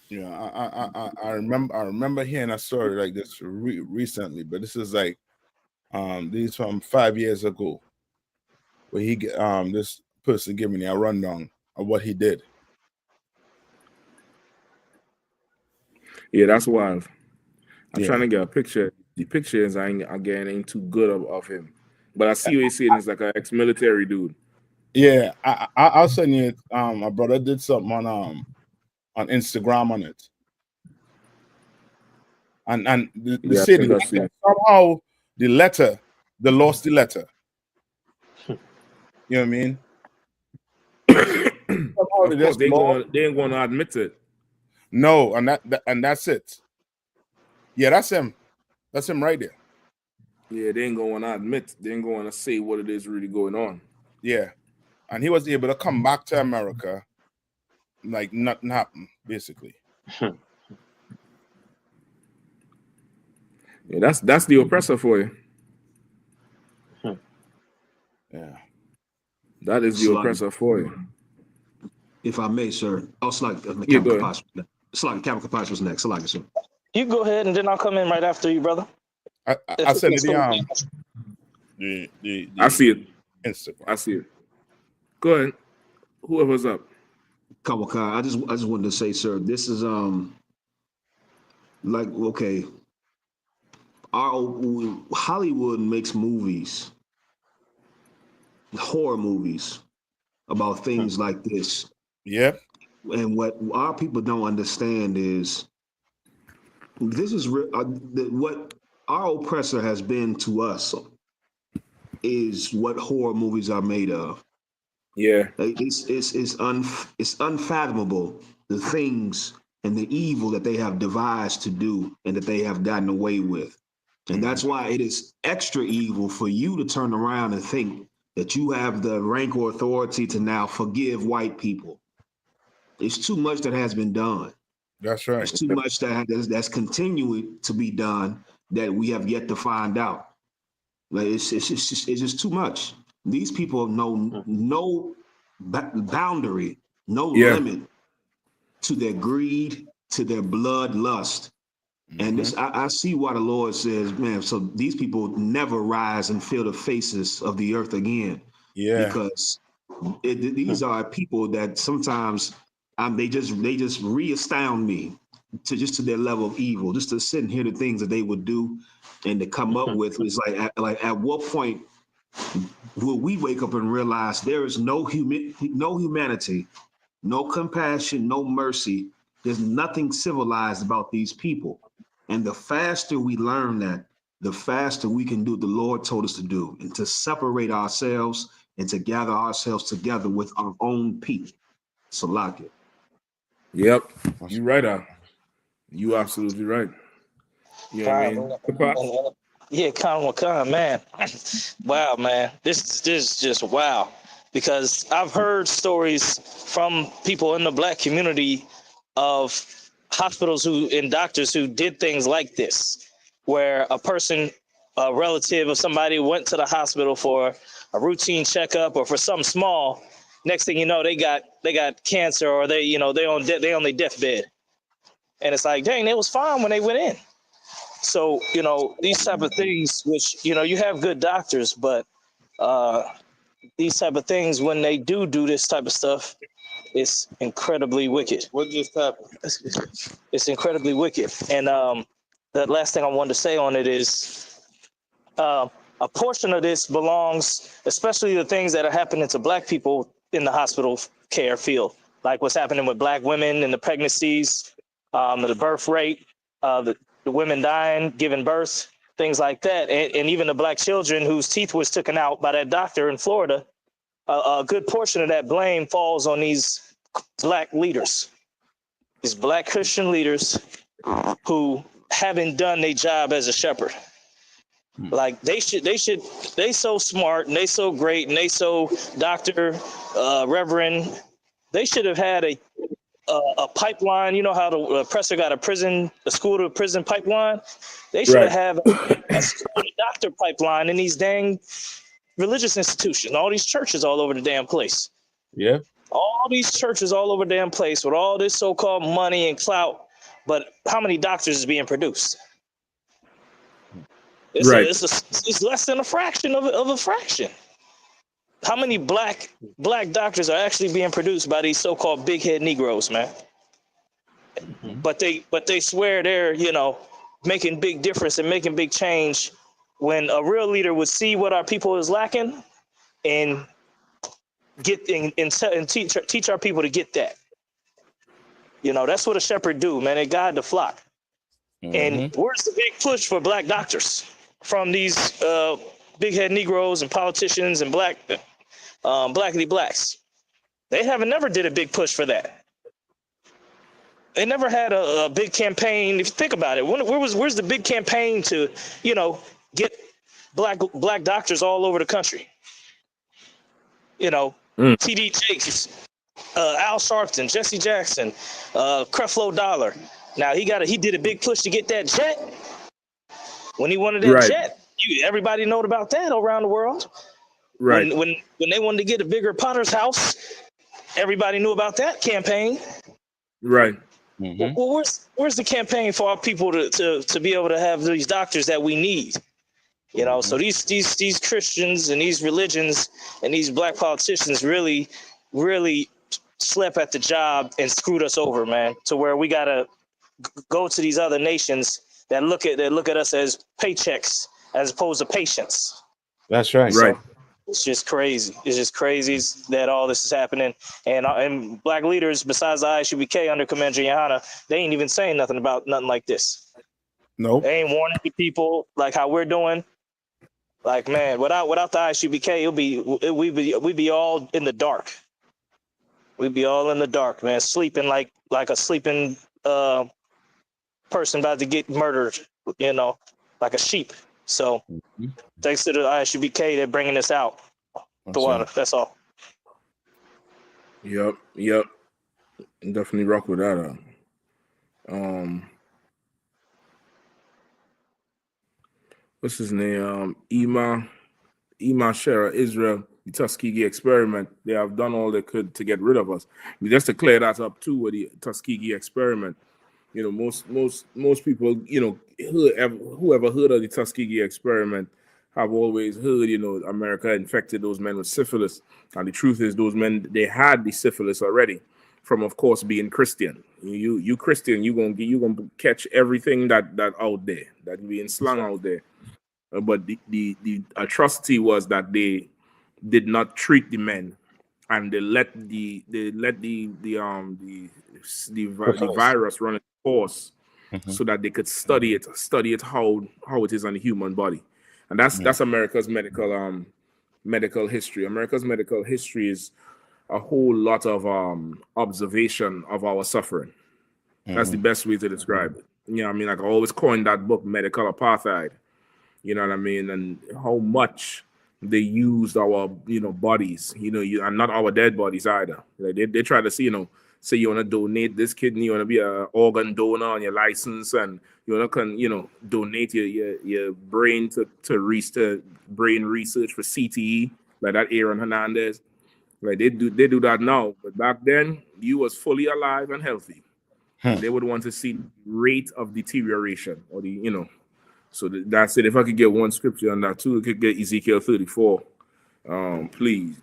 Yeah, I remember hearing a story like this recently, but this is like these from 5 years ago, where this person gave me a rundown of what he did. Yeah, that's wild. I'm trying to get a picture. The pictures again ain't too good of him, but I see what he's saying. It's like an ex-military dude. Yeah, I'll send you it. My brother did something on Instagram on it, and the city somehow the letter, they lost the letter. You know what I mean? Of course, they ain't going to admit it. No, and that's it. Yeah, that's him. That's him right there. Yeah, they ain't going to admit. They ain't going to say what it is really going on. Yeah, and he was able to come back to America like nothing happened, basically. Yeah, that's the oppressor for you. Yeah, that is the oppressor for you. If I may, sir. It's like Capital Capash was next. I like it, sir. You go ahead, and then I'll come in right after you, brother. I sent it I see it. Instagram. I see it. Go ahead. Whoever's up. Kawaka, I just wanted to say, sir, this is like, okay, Hollywood makes movies, horror movies about things like this. Yeah. And what our people don't understand is this is what our oppressor has been to us is what horror movies are made of. Yeah. It's unfathomable the things and the evil that they have devised to do and that they have gotten away with. And that's why it is extra evil for you to turn around and think that you have the rank or authority to now forgive white people. It's too much that has been done. That's right. It's too much that's continuing to be done that we have yet to find out. Like it's just too much. These people know no boundary, no limit to their greed, to their bloodlust. And this, I see why the Lord says, man, so these people never rise and feel the faces of the earth again. Yeah. Because these are people that sometimes they just re-astound me to their level of evil, just to sit and hear the things that they would do and to come up with. It's like at what point will we wake up and realize there is no humanity, no compassion, no mercy. There's nothing civilized about these people. And the faster we learn that, the faster we can do what the Lord told us to do, and to separate ourselves and to gather ourselves together with our own people. Salakia. Yep. You right, you absolutely right. You know what I mean? Yeah, Khan, man. Wow, man. This is just wow. Because I've heard stories from people in the black community of hospitals and doctors who did things like this, where a person a relative of somebody went to the hospital for a routine checkup or for something small. Next thing you know, they got cancer, or they on their deathbed, and it's like, dang, they was fine when they went in. So these type of things, which you have good doctors, but these type of things, when they do this type of stuff, it's incredibly wicked. What just happened? It's incredibly wicked. And the last thing I wanted to say on it is a portion of this belongs, especially the things that are happening to Black people in the hospital care field, like what's happening with Black women and the pregnancies, the birth rate, the women dying, giving birth, things like that. And even the Black children whose teeth was taken out by that doctor in Florida. A good portion of that blame falls on these Black leaders, these Black Christian leaders who haven't done their job as a shepherd. Like they so smart and they so great and they so doctor, reverend. They should have had a pipeline. You know how the presser got a school to prison pipeline. They should have a school to doctor pipeline in these dang religious institutions, all these churches all over the damn place. Yeah. All these churches all over the damn place with all this so-called money and clout, but how many doctors is being produced? It's less than a fraction of a fraction. How many black doctors are actually being produced by these so-called big head Negroes, man? Mm-hmm. But they swear they're making big difference and making big change, when a real leader would see what our people is lacking and teach our people to get that. That's what a shepherd do, man. They guide the flock. Mm-hmm. And where's the big push for Black doctors from these big head Negroes and politicians and blackity blacks? They never did a big push for that. They never had a big campaign. If you think about it, where's the big campaign to get black doctors all over the country? T.D. Jakes, Al Sharpton, Jesse Jackson, Creflo Dollar. Now he did a big push to get that jet. When he wanted that jet, everybody know about that around the world. Right. When they wanted to get a bigger Potter's house, everybody knew about that campaign. Right. Mm-hmm. Well, where's the campaign for our people to be able to have these doctors that we need? So these Christians and these religions and these Black politicians really slept at the job and screwed us over, man, to where we gotta go to these other nations that look at us as paychecks as opposed to patients. That's right. So it's just crazy. It's just crazy that all this is happening. And Black leaders, besides the ISUBK under Commander Yahanna, they ain't even saying nothing about nothing like this. No. They ain't warning the people like how we're doing. Like, man, without the ISUBK, we'd be all in the dark. We'd be all in the dark, man, sleeping like a sleeping person about to get murdered, like a sheep. So thanks to the ISUBK, they're bringing this out. The water. That's all. Yep. Definitely rock with that. What's his name? Ima Shera, Israel, the Tuskegee experiment. They have done all they could to get rid of us. Just to clear that up too, with the Tuskegee experiment. Most people, whoever heard of the Tuskegee experiment have always heard, America infected those men with syphilis. And the truth is, those men, they had the syphilis already from, of course, being Christian. You Christian, you gonna catch everything that out there, that being slung out there. But the atrocity was that they did not treat the men, and they let the virus run its course, so that they could study it how it is on the human body. And that's America's medical history. America's medical history is a whole lot of observation of our suffering. That's the best way to describe it. Like I always coined that book, Medical Apartheid. You know what I mean? And how much they used our, bodies, and not our dead bodies either. Like they try to see, say you want to donate this kidney, you want to be an organ donor on your license, and you want to donate your brain to brain research for CTE, like that Aaron Hernandez. Like they do that now, but back then you was fully alive and healthy, and they would want to see the rate of deterioration or So that's it. If I could get one scripture on that too, I could get Ezekiel 34, please.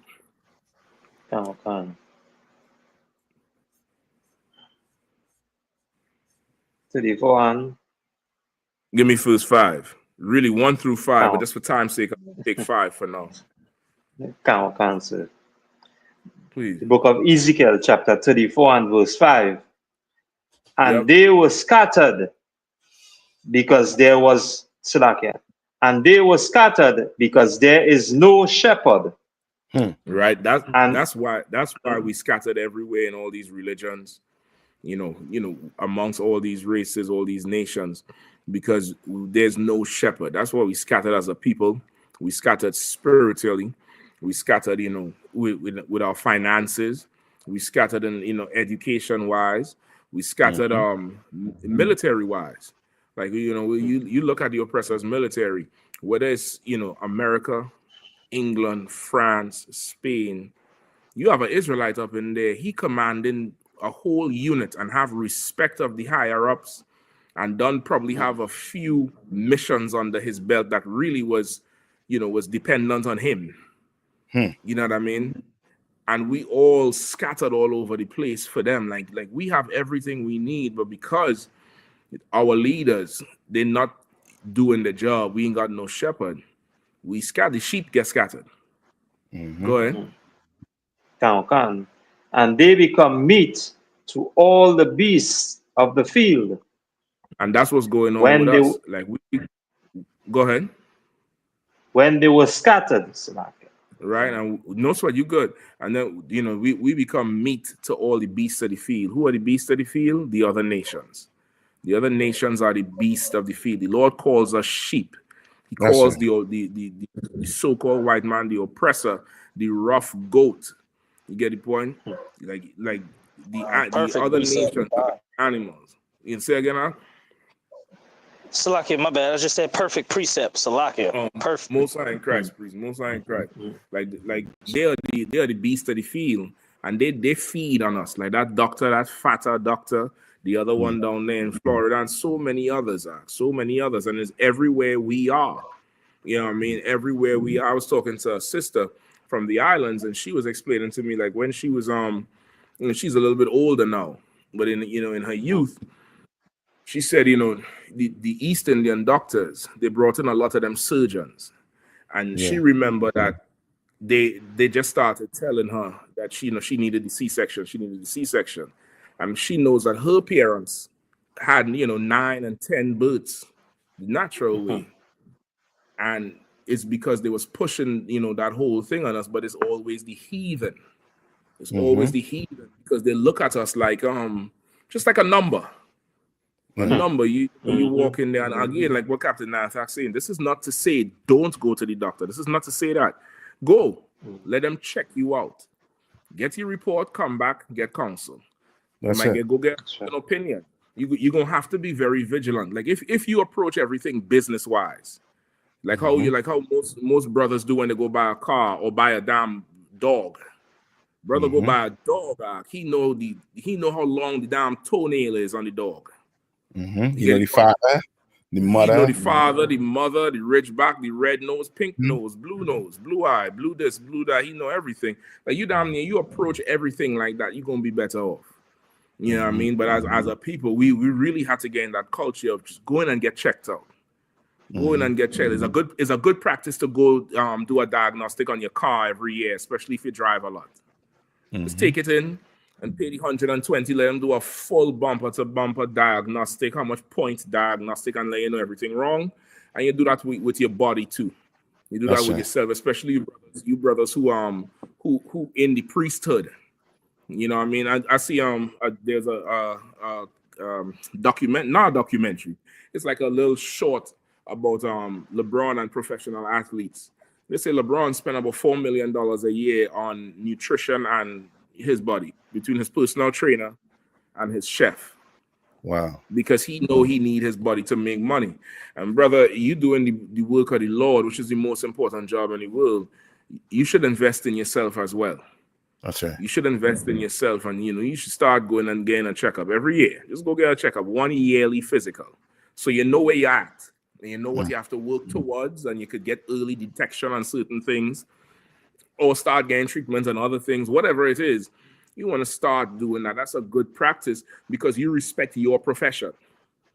Come. 34 and Give me first 5. Really 1 through 5, but just for time's sake, I'll take 5 for now. Count, sir. Please. The book of Ezekiel, chapter 34 and verse 5. And they were scattered because there was Salakia. And they were scattered because there is no shepherd. Right. That's why we scattered everywhere in all these religions, amongst all these races, all these nations, because there's no shepherd. That's why we scattered as a people. We scattered spiritually. We scattered, with our finances. We scattered in, education wise. We scattered military wise. Like, you look at the oppressors military, whether it's, America, England, France, Spain, you have an Israelite up in there. He commanding a whole unit and have respect of the higher ups, and probably have a few missions under his belt that really was dependent on him. You know what I mean? And we all scattered all over the place for them. Like we have everything we need, but because our leaders, they're not doing the job, we ain't got no shepherd. We scatter. The sheep get scattered. Go ahead. Count. And they become meat to all the beasts of the field. And that's what's going on with us. Like go ahead. When they were scattered, right? And no sweat, you good. And then we become meat to all the beasts of the field. Who are the beasts of the field? The other nations. The other nations are the beasts of the field. The Lord calls us sheep. He calls the so-called white man the oppressor, the rough goat. You get the point? Like the other nations are animals. You can say again, huh? Salakia, my bad. I just said perfect precept. Salakia. Perfect. Most High in Christ, please. Most High in Christ. Like they are the beast of the field, and they feed on us. Like that doctor, that fatter doctor, the other one down there in Florida, and so many others, and it's everywhere we are. You know what I mean? Everywhere we are. I was talking to a sister from the islands, and she was explaining to me like when she was she's a little bit older now, but in her youth. She said, the East Indian doctors, they brought in a lot of them surgeons. And she remembered that they just started telling her that she needed the C-section. She needed the C-section. And she knows that her parents had, 9 and 10 births the natural way. And it's because they was pushing, that whole thing on us, but it's always the heathen. It's always the heathen because they look at us like, just like a number. A number, you walk in there, and again, like what Captain Nathak's saying, this is not to say don't go to the doctor. This is not to say that. Go, let them check you out. Get your report, come back, get counsel. Go get an opinion. You're gonna have to be very vigilant. Like if you approach everything business wise, like how most brothers do when they go buy a car or buy a damn dog. Brother go buy a dog, he know how long the damn toenail is on the dog. The father, the mother. The father, the mother, the ridgeback, the red nose, pink nose, blue eye, blue this, blue that. He know everything. Like you down there, you approach everything like that, you're gonna be better off. You know what I mean? But as a people, we really have to get in that culture of just going and get checked out. Go in and get checked. It's a good practice to go do a diagnostic on your car every year, especially if you drive a lot. Just take it in and pay the 120, let them do a full bumper-to-bumper diagnostic, how much points diagnostic, and let you know everything wrong. And you do that with your body too. You do that with yourself, especially you brothers who in the priesthood. You know what I mean? I see there's a documentary. It's like a little short about LeBron and professional athletes. They say LeBron spent about $4 million a year on nutrition and his body, between his personal trainer and his chef. Wow. Because he know he need his body to make money. And brother, you doing the work of the Lord, which is the most important job in the world, you should invest in yourself as well. That's right. You should invest in yourself, and you should start going and getting a checkup every year. Just go get a checkup, 1 yearly physical. So you know where you're at, and you know what you have to work towards, and you could get early detection on certain things, or start getting treatments and other things, whatever it is. You want to start doing that. That's a good practice because you respect your profession.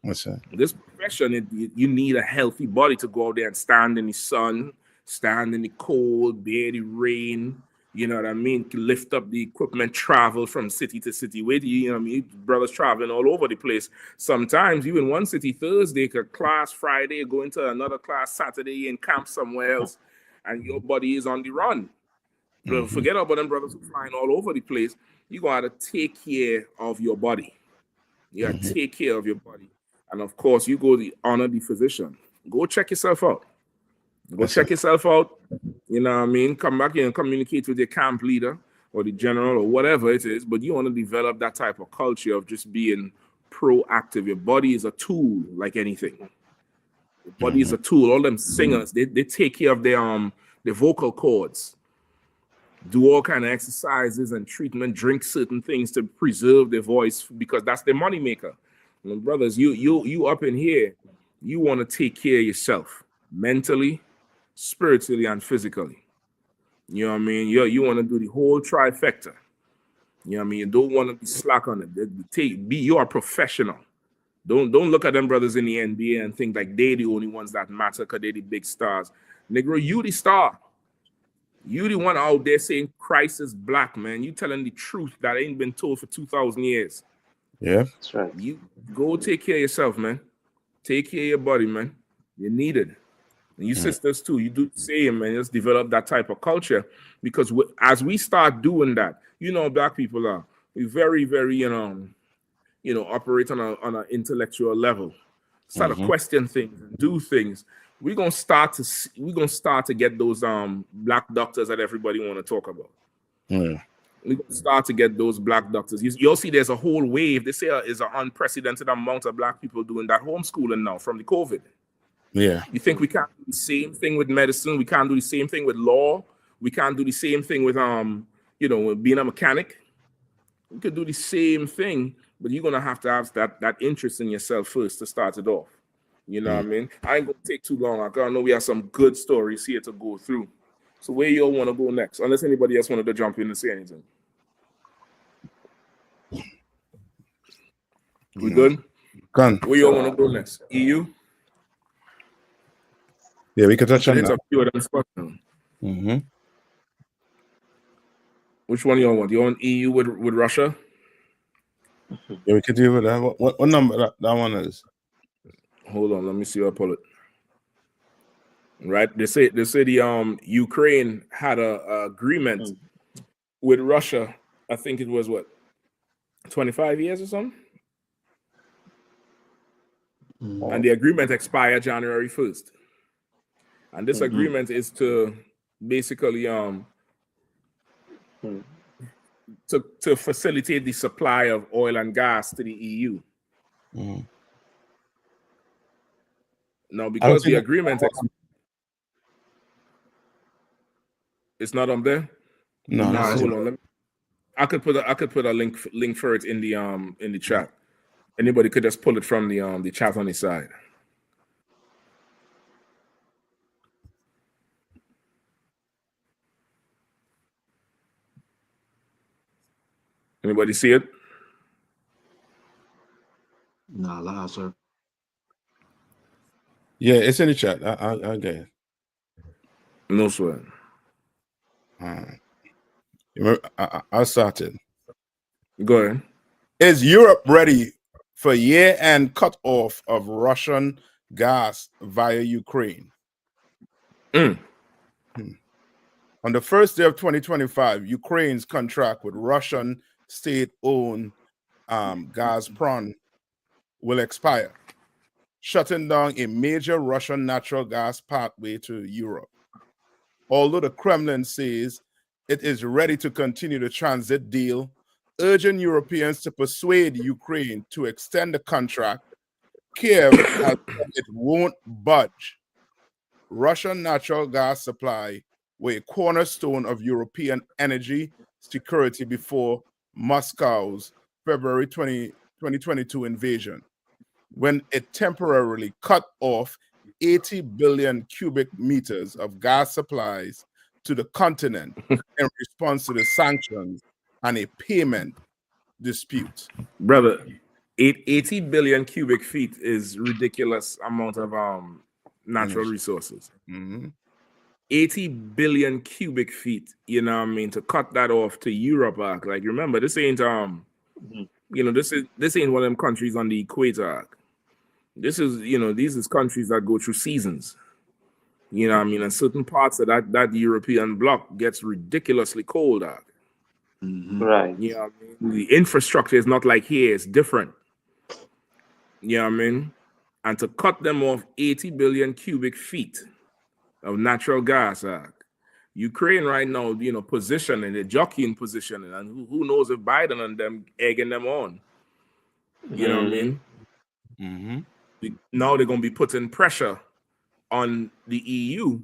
What's that? This profession, you need a healthy body to go out there and stand in the sun, stand in the cold, bear the rain. You know what I mean? Lift up the equipment, travel from city to city. Wait, you know what I mean? Brothers traveling all over the place. Sometimes you in one city Thursday, class Friday, going to another class Saturday in camp somewhere else, and your body is on the run. Forget about them brothers who flying all over the place. You gotta take care of your body. You gotta take care of your body. And of course, you go to honor the physician. Go check yourself out. Go check yourself out. You know what I mean? Come back here and communicate with your camp leader or the general or whatever it is. But you want to develop that type of culture of just being proactive. Your body is a tool like anything. Your body is a tool. All them singers, they take care of their vocal cords. Do all kind of exercises and treatment, drink certain things to preserve their voice because that's their money maker. And brothers, you up in here, you want to take care of yourself mentally, spiritually, and physically. You know what I mean? You want to do the whole trifecta. You know what I mean? You don't want to be slack on it. You are professional. Don't look at them brothers in the NBA and think like they're the only ones that matter because they're the big stars. Negro, you the star. You the one out there saying Christ is black, man. You telling the truth that ain't been told for 2,000 years. Yeah. That's right. You go take care of yourself, man. Take care of your body, man. You're needed. And you sisters too, you do the same, man. Just develop that type of culture because as we start doing that, black people are very, very, operate on an intellectual level. Start to question things and do things. We're gonna start to get those black doctors that everybody want to talk about. Yeah. We're gonna start to get those black doctors. You'll see there's a whole wave. They say is an unprecedented amount of black people doing that homeschooling now from the COVID. Yeah. You think we can't do the same thing with medicine? We can't do the same thing with law. We can't do the same thing with being a mechanic. We could do the same thing, but you're gonna have to have that interest in yourself first to start it off. You know what I mean? I ain't gonna take too long. I know we have some good stories here to go through. So where y'all want to go next? Unless anybody else wanted to jump in and say anything. We good? Gone. Where y'all want to go next? EU? Yeah, we could touch on Hit that. a few of them spots now. Which one y'all want? You want EU with Russia? Yeah, we could deal with that. What number that one is? Hold on, let me see if I pull it. Right, they say the Ukraine had a agreement with Russia. I think it was 25 years or something, and the agreement expired January 1st. And this agreement is to basically to facilitate the supply of oil and gas to the EU. Now, because the agreement it's not on there. No, hold on. I could put a link for it in the chat. Anybody could just pull it from the chat on the side. Anybody see it? Nah, sir. Yeah, it's in the chat. I get it. No sweat. I started. Go ahead. Is Europe ready for year-end cutoff of Russian gas via Ukraine? On the first day of 2025, Ukraine's contract with Russian state-owned Gazprom will expire, shutting down a major Russian natural gas pathway to Europe. Although the Kremlin says it is ready to continue the transit deal, urging Europeans to persuade Ukraine to extend the contract. Kiev has said it won't budge. Russian natural gas supply were a cornerstone of European energy security before Moscow's February 2022 invasion, when it temporarily cut off 80 billion cubic meters of gas supplies to the continent in response to the sanctions and a payment dispute. Brother, 80 billion cubic feet is ridiculous amount of natural resources. 80 billion cubic feet, you know what I mean, to cut that off to Europe. Like, remember, this ain't you know, this ain't one of them countries on the equator. This is, you know, these is countries that go through seasons. You know what I mean? And certain parts of that European bloc gets ridiculously cold. Right. You know what I mean? The infrastructure is not like here, it's different. You know what I mean? And to cut them off 80 billion cubic feet of natural gas, Ukraine right now, you know, positioning, they're jockeying positioning, and who knows if Biden and them egging them on. You know what I mean? Now they're going to be putting pressure on the EU.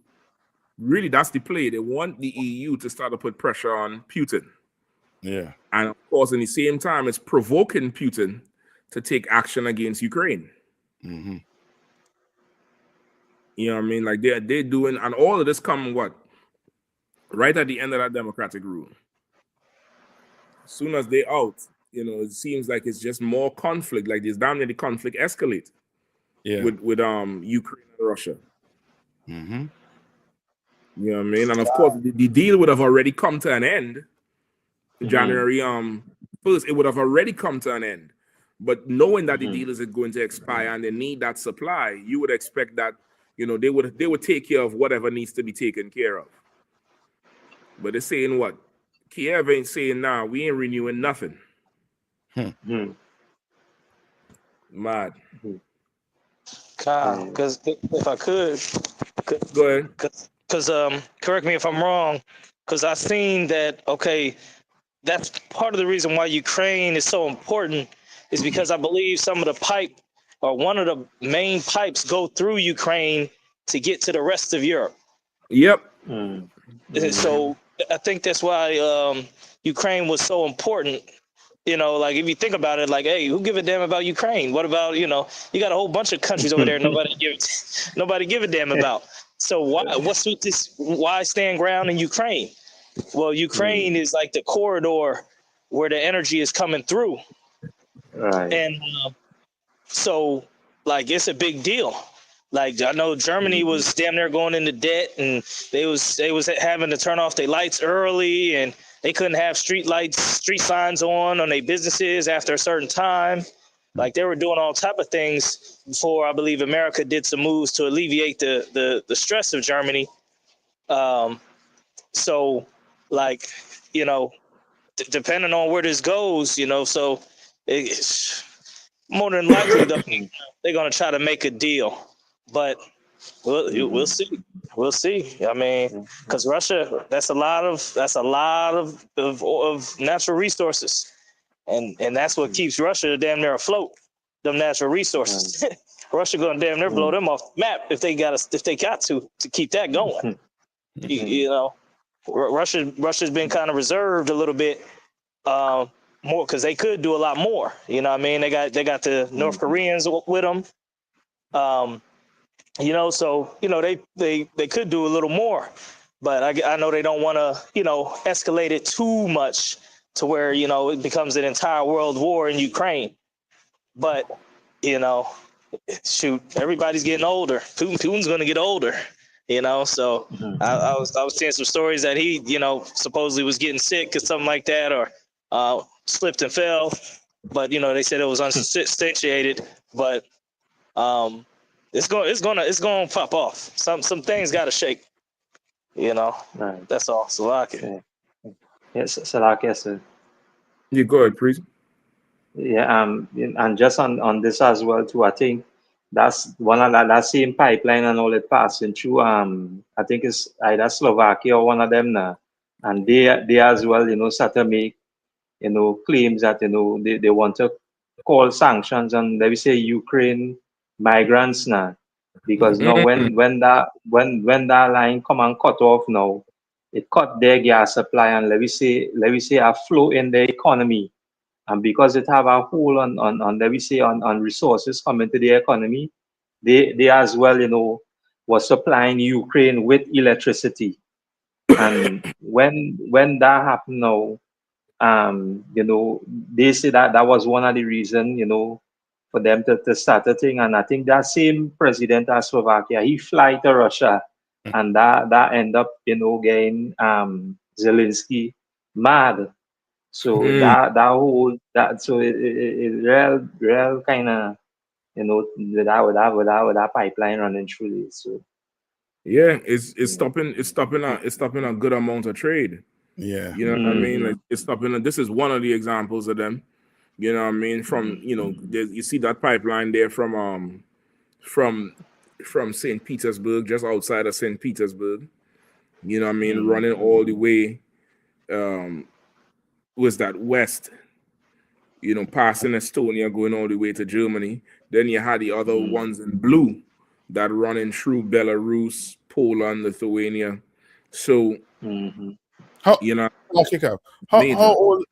Really, that's the play. They want the EU to start to put pressure on Putin. Yeah. And of course, in the same time, it's provoking Putin to take action against Ukraine. You know what I mean? Like they're doing, and all of this come what? Right at the end of that democratic rule. As soon as they out, you know, it seems like it's just more conflict. Like this damn near the conflict escalate. Yeah. With Ukraine and Russia. You know what I mean? And of course, the deal would have already come to an end. January 1st, it would have already come to an end. But knowing that the deal is going to expire and they need that supply, you would expect that, you know, they would take care of whatever needs to be taken care of. But they're saying what? Kiev ain't saying, nah, we ain't renewing nothing. Mad. Because if I could, go ahead. Because correct me if I'm wrong. Because I've seen that. Okay, that's part of the reason why Ukraine is so important is because I believe some of the pipe or one of the main pipes go through Ukraine to get to the rest of Europe. Yep. So I think that's why Ukraine was so important. You know, like if you think about it, like, hey, who give a damn about Ukraine? What about, you know, you got a whole bunch of countries over there nobody give a damn about. So what's with this? Why stand ground in Ukraine? Well, Ukraine is like the corridor where the energy is coming through. Right. And so, like, it's a big deal. Like, I know Germany was damn near going into debt, and they was having to turn off their lights early, and they couldn't have street signs on their businesses after a certain time. Like, they were doing all type of things before, I believe, America did some moves to alleviate the stress of Germany. So, like, you know, depending on where this goes, you know, so it's more than likely they're going to try to make a deal. But we'll see. We'll see. I mean, because Russia, that's a lot of natural resources, and that's what keeps Russia damn near afloat. Them natural resources. Russia gonna damn near blow them off the map if they got to keep that going. You know, Russia's been kind of reserved a little bit more because they could do a lot more. You know what I mean? They got the North Koreans with them. You know, so, you know, they could do a little more, but I know they don't want to, you know, escalate it too much to where, you know, it becomes an entire world war in Ukraine. But, you know, shoot, everybody's getting older. Putin's going to get older, you know, so I was seeing some stories that he, you know, supposedly was getting sick or something like that, or slipped and fell. But, you know, they said it was unsubstantiated, but it's going to pop off. Some things got to shake, you know. Right. That's all. Salaki. Yes, Salaki, sir. You go ahead, please. Yeah, and just on this as well too. I think that's one of that same pipeline and all it passing through. I think it's either Slovakia or one of them now. and they as well, start to make, claims that, they want to call sanctions on, let me say, Ukraine migrants now, because now when that line come and cut off now, it cut their gas supply, and let me say a flow in the economy, and because it have a hold on let me say on resources coming to the economy, they as well, was supplying Ukraine with electricity. And when that happened now, they say that was one of the reasons, for them to start a thing. And I think that same president of Slovakia, he fly to Russia, and that end up, getting Zelensky mad. So so it real kind of, with that pipeline running through it. So Yeah, it's stopping a good amount of trade. Yeah. You know what I mean? Like, it's stopping. This is one of the examples of them. You know what I mean? From you see that pipeline there from St. Petersburg, just outside of St. Petersburg. You know what I mean? Running all the way, was that west? Passing Estonia, going all the way to Germany. Then you had the other ones in blue that running through Belarus, Poland, Lithuania. So, How major. how old,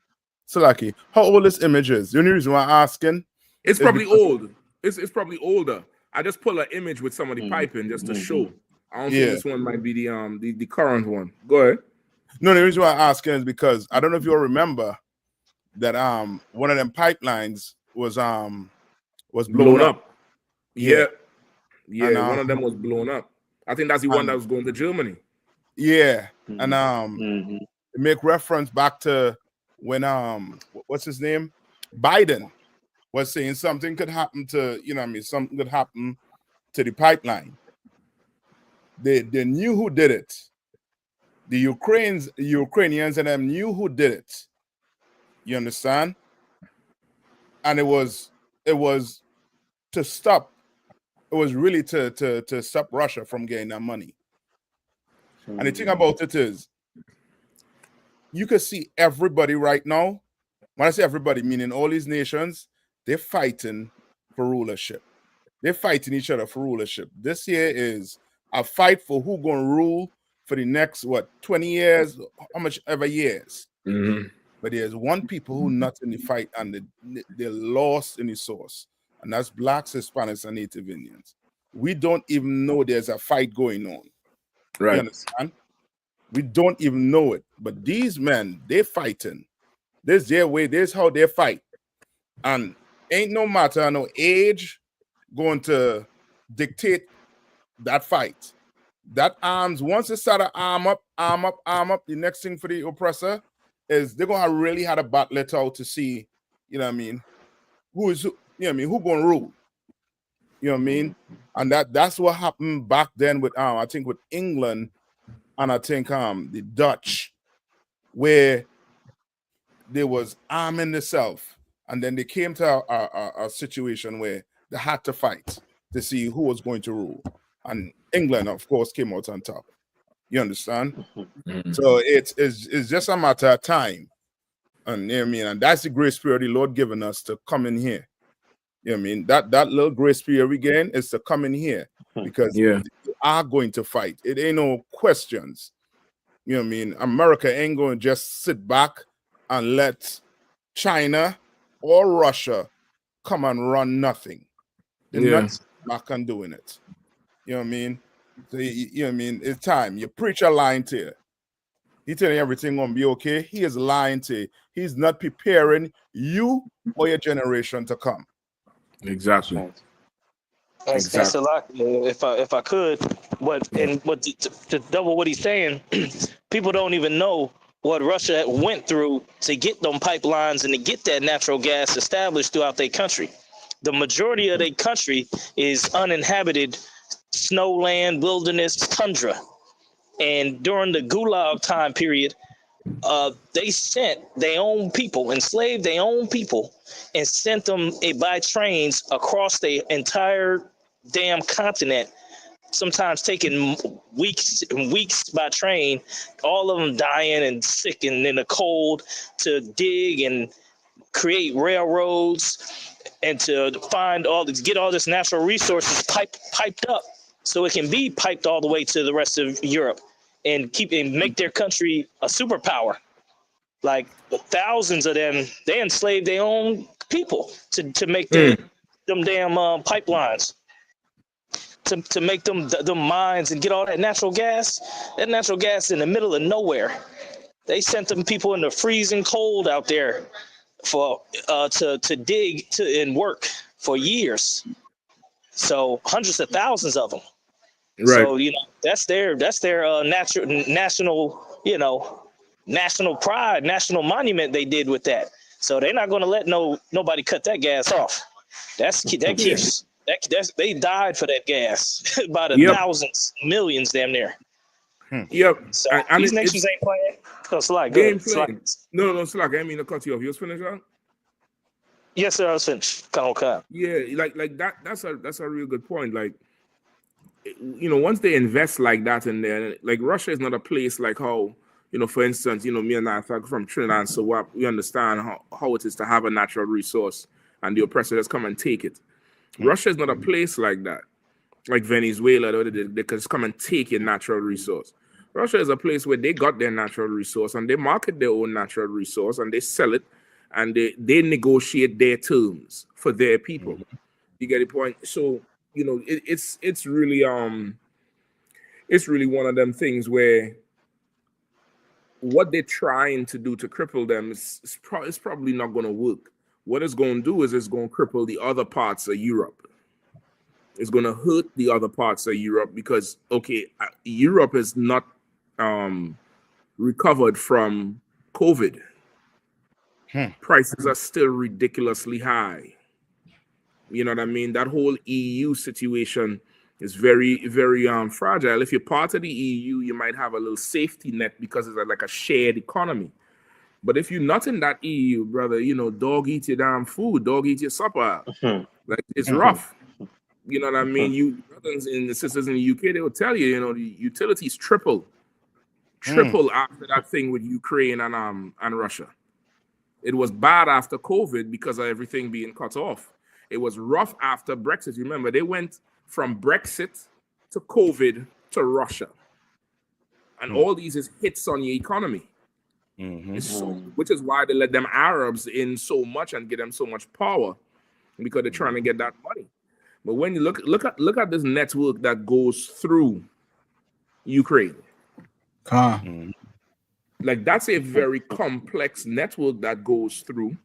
Salaki, how old this image is? The only reason why I'm asking It's is probably because, old. It's probably older. I just pull an image with some of the piping just to show. I don't think Yeah. this one might be the current one. Go ahead. No, the reason why I'm asking is because I don't know if you'll remember that one of them pipelines was blown up. Yeah. And One of them was blown up. I think that's the one that was going to Germany. yeah, and it make reference back to when what's his name, Biden was saying something could happen to, something could happen to the pipeline. They knew who did it. The Ukrainians and them knew who did it. You understand? And it was to stop. It was really to stop Russia from getting that money. And the thing about it is, you can see everybody right now. When I say everybody, meaning all these nations, they're fighting for rulership. They're fighting each other for rulership. This year is a fight for who gonna rule for the next 20 years, how much ever years. But there's one people who not in the fight, and they're lost in the source, and that's Blacks, Hispanics, and Native Indians. We don't even know there's a fight going on. Right. You understand? We don't even know it. But these men, they're fighting. This their way. This how they fight. And ain't no matter no age going to dictate that fight. That arms, once they start to arm up, the next thing for the oppressor is they're gonna really have a battle it out to see, who gonna rule. You know what I mean? And that's what happened back then with I think with England and I think the Dutch, where they was arming themselves, and then they came to a situation where they had to fight to see who was going to rule. And England, of course, came out on top. You understand? So it's just a matter of time. And you know what I mean? And that's the grace period the Lord given us to come in here. You know what I mean? That little grace period we gain is to come in here, because you are going to fight. It ain't no questions. You know what I mean? America ain't going to just sit back and let China or Russia come and run nothing. They're not back and doing it. You know what I mean? So you know what I mean? It's time. Your preacher lying to you. He telling you everything gonna be okay. He is lying to you. He's not preparing you or your generation to come. Exactly. And so, like, if I could, to double what he's saying, people don't even know what Russia went through to get them pipelines and to get that natural gas established throughout their country. The majority of their country is uninhabited snowland, wilderness, tundra. And during the Gulag time period, they sent their own people, enslaved their own people, and sent them by trains across the entire damn continent sometimes taking weeks and weeks by train, all of them dying and sick and in the cold, to dig and create railroads and to get all this natural resources piped up so it can be piped all the way to the rest of Europe and make their country a superpower. Like thousands of them, they enslaved their own people to make them damn pipelines, to make them mines and get all that natural gas in the middle of nowhere. They sent them people in the freezing cold out there for to dig and work for years. So hundreds of thousands of them. Right. So that's their national pride, national monument they did with that. So they're not going to let nobody cut that gas off. They died for that gas by the thousands, millions, damn near. Yep. So these nations ain't playing. So Slack, game good. Slack. No, Slack. I didn't mean to cut you off. You was finished, huh? Yes, sir. I was finished. Yeah, like that. That's a real good point. Like, once they invest like that in there, like Russia is not a place like how, for instance, me and I from Trinidad, so we understand how it is to have a natural resource and the oppressor just come and take it. Russia is not a place like that, like Venezuela. They can just come and take your natural resource. Russia is a place where they got their natural resource and they market their own natural resource and they sell it and they negotiate their terms for their people. You get the point? So, it's really one of them things where what they're trying to do to cripple them is probably not going to work. What it's going to do is it's going to cripple the other parts of Europe. It's going to hurt the other parts of Europe because, Europe is not recovered from COVID. Prices are still ridiculously high. You know what I mean? That whole EU situation is very, very fragile. If you're part of the EU, you might have a little safety net because it's like a shared economy. But if you're not in that EU, brother, dog eat your damn food, dog eat your supper. Like it's rough. You know what I mean? You brothers and the sisters in the UK, they will tell you, the utilities triple after that thing with Ukraine and Russia. It was bad after COVID because of everything being cut off. It was rough after Brexit. Remember, they went from Brexit to COVID to Russia. And all these is hits on your economy. Which is why they let them Arabs in so much and get them so much power because they're trying to get that money. But when you look at this network that goes through Ukraine, like that's a very complex network that goes through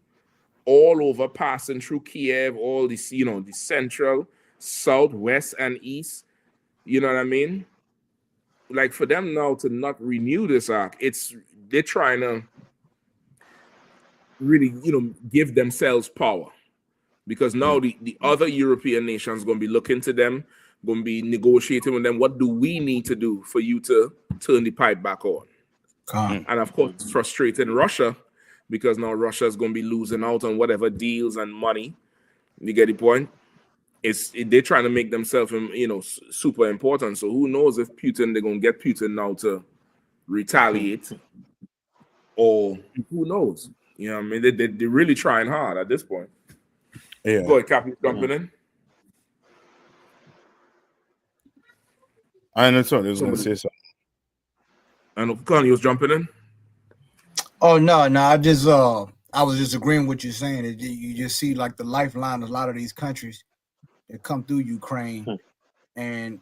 all over, passing through Kiev, all this, the central, south, west, and east. You know what I mean? Like for them now to not renew this arc, they're trying to really, give themselves power. Because now the other European nations going to be looking to them, going to be negotiating with them. What do we need to do for you to turn the pipe back on? And of course, it's frustrating Russia because now Russia is going to be losing out on whatever deals and money. You get the point? They're trying to make themselves, super important. So who knows if they're going to get Putin now to retaliate, or who knows? You know what I mean? They're really trying hard at this point. Yeah. Go ahead, Captain, jumping in. I know something. I was going to say something. I know Connie was jumping in. Oh no! I was just agreeing with you saying that you just see like the lifeline of a lot of these countries that come through Ukraine, and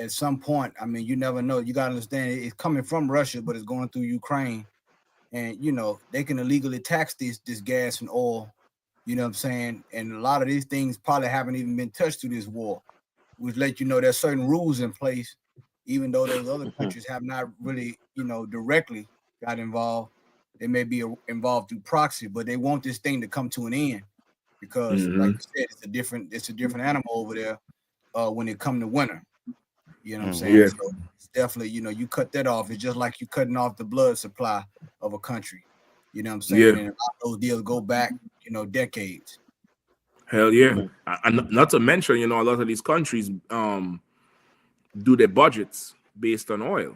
at some point, I mean, you never know. You gotta understand it's coming from Russia, but it's going through Ukraine, and they can illegally tax this gas and oil. You know what I'm saying? And a lot of these things probably haven't even been touched through this war, which let you know there's certain rules in place, even though those other countries have not really, directly got involved. They may be involved through proxy, but they want this thing to come to an end because, like you said, it's a different animal over there when it come to winter. You know what I'm saying? Yeah. So it's definitely, you cut that off. It's just like you cutting off the blood supply of a country. You know what I'm saying? Yeah. And a lot of those deals go back, decades. Hell yeah. And not to mention, a lot of these countries, do their budgets based on oil.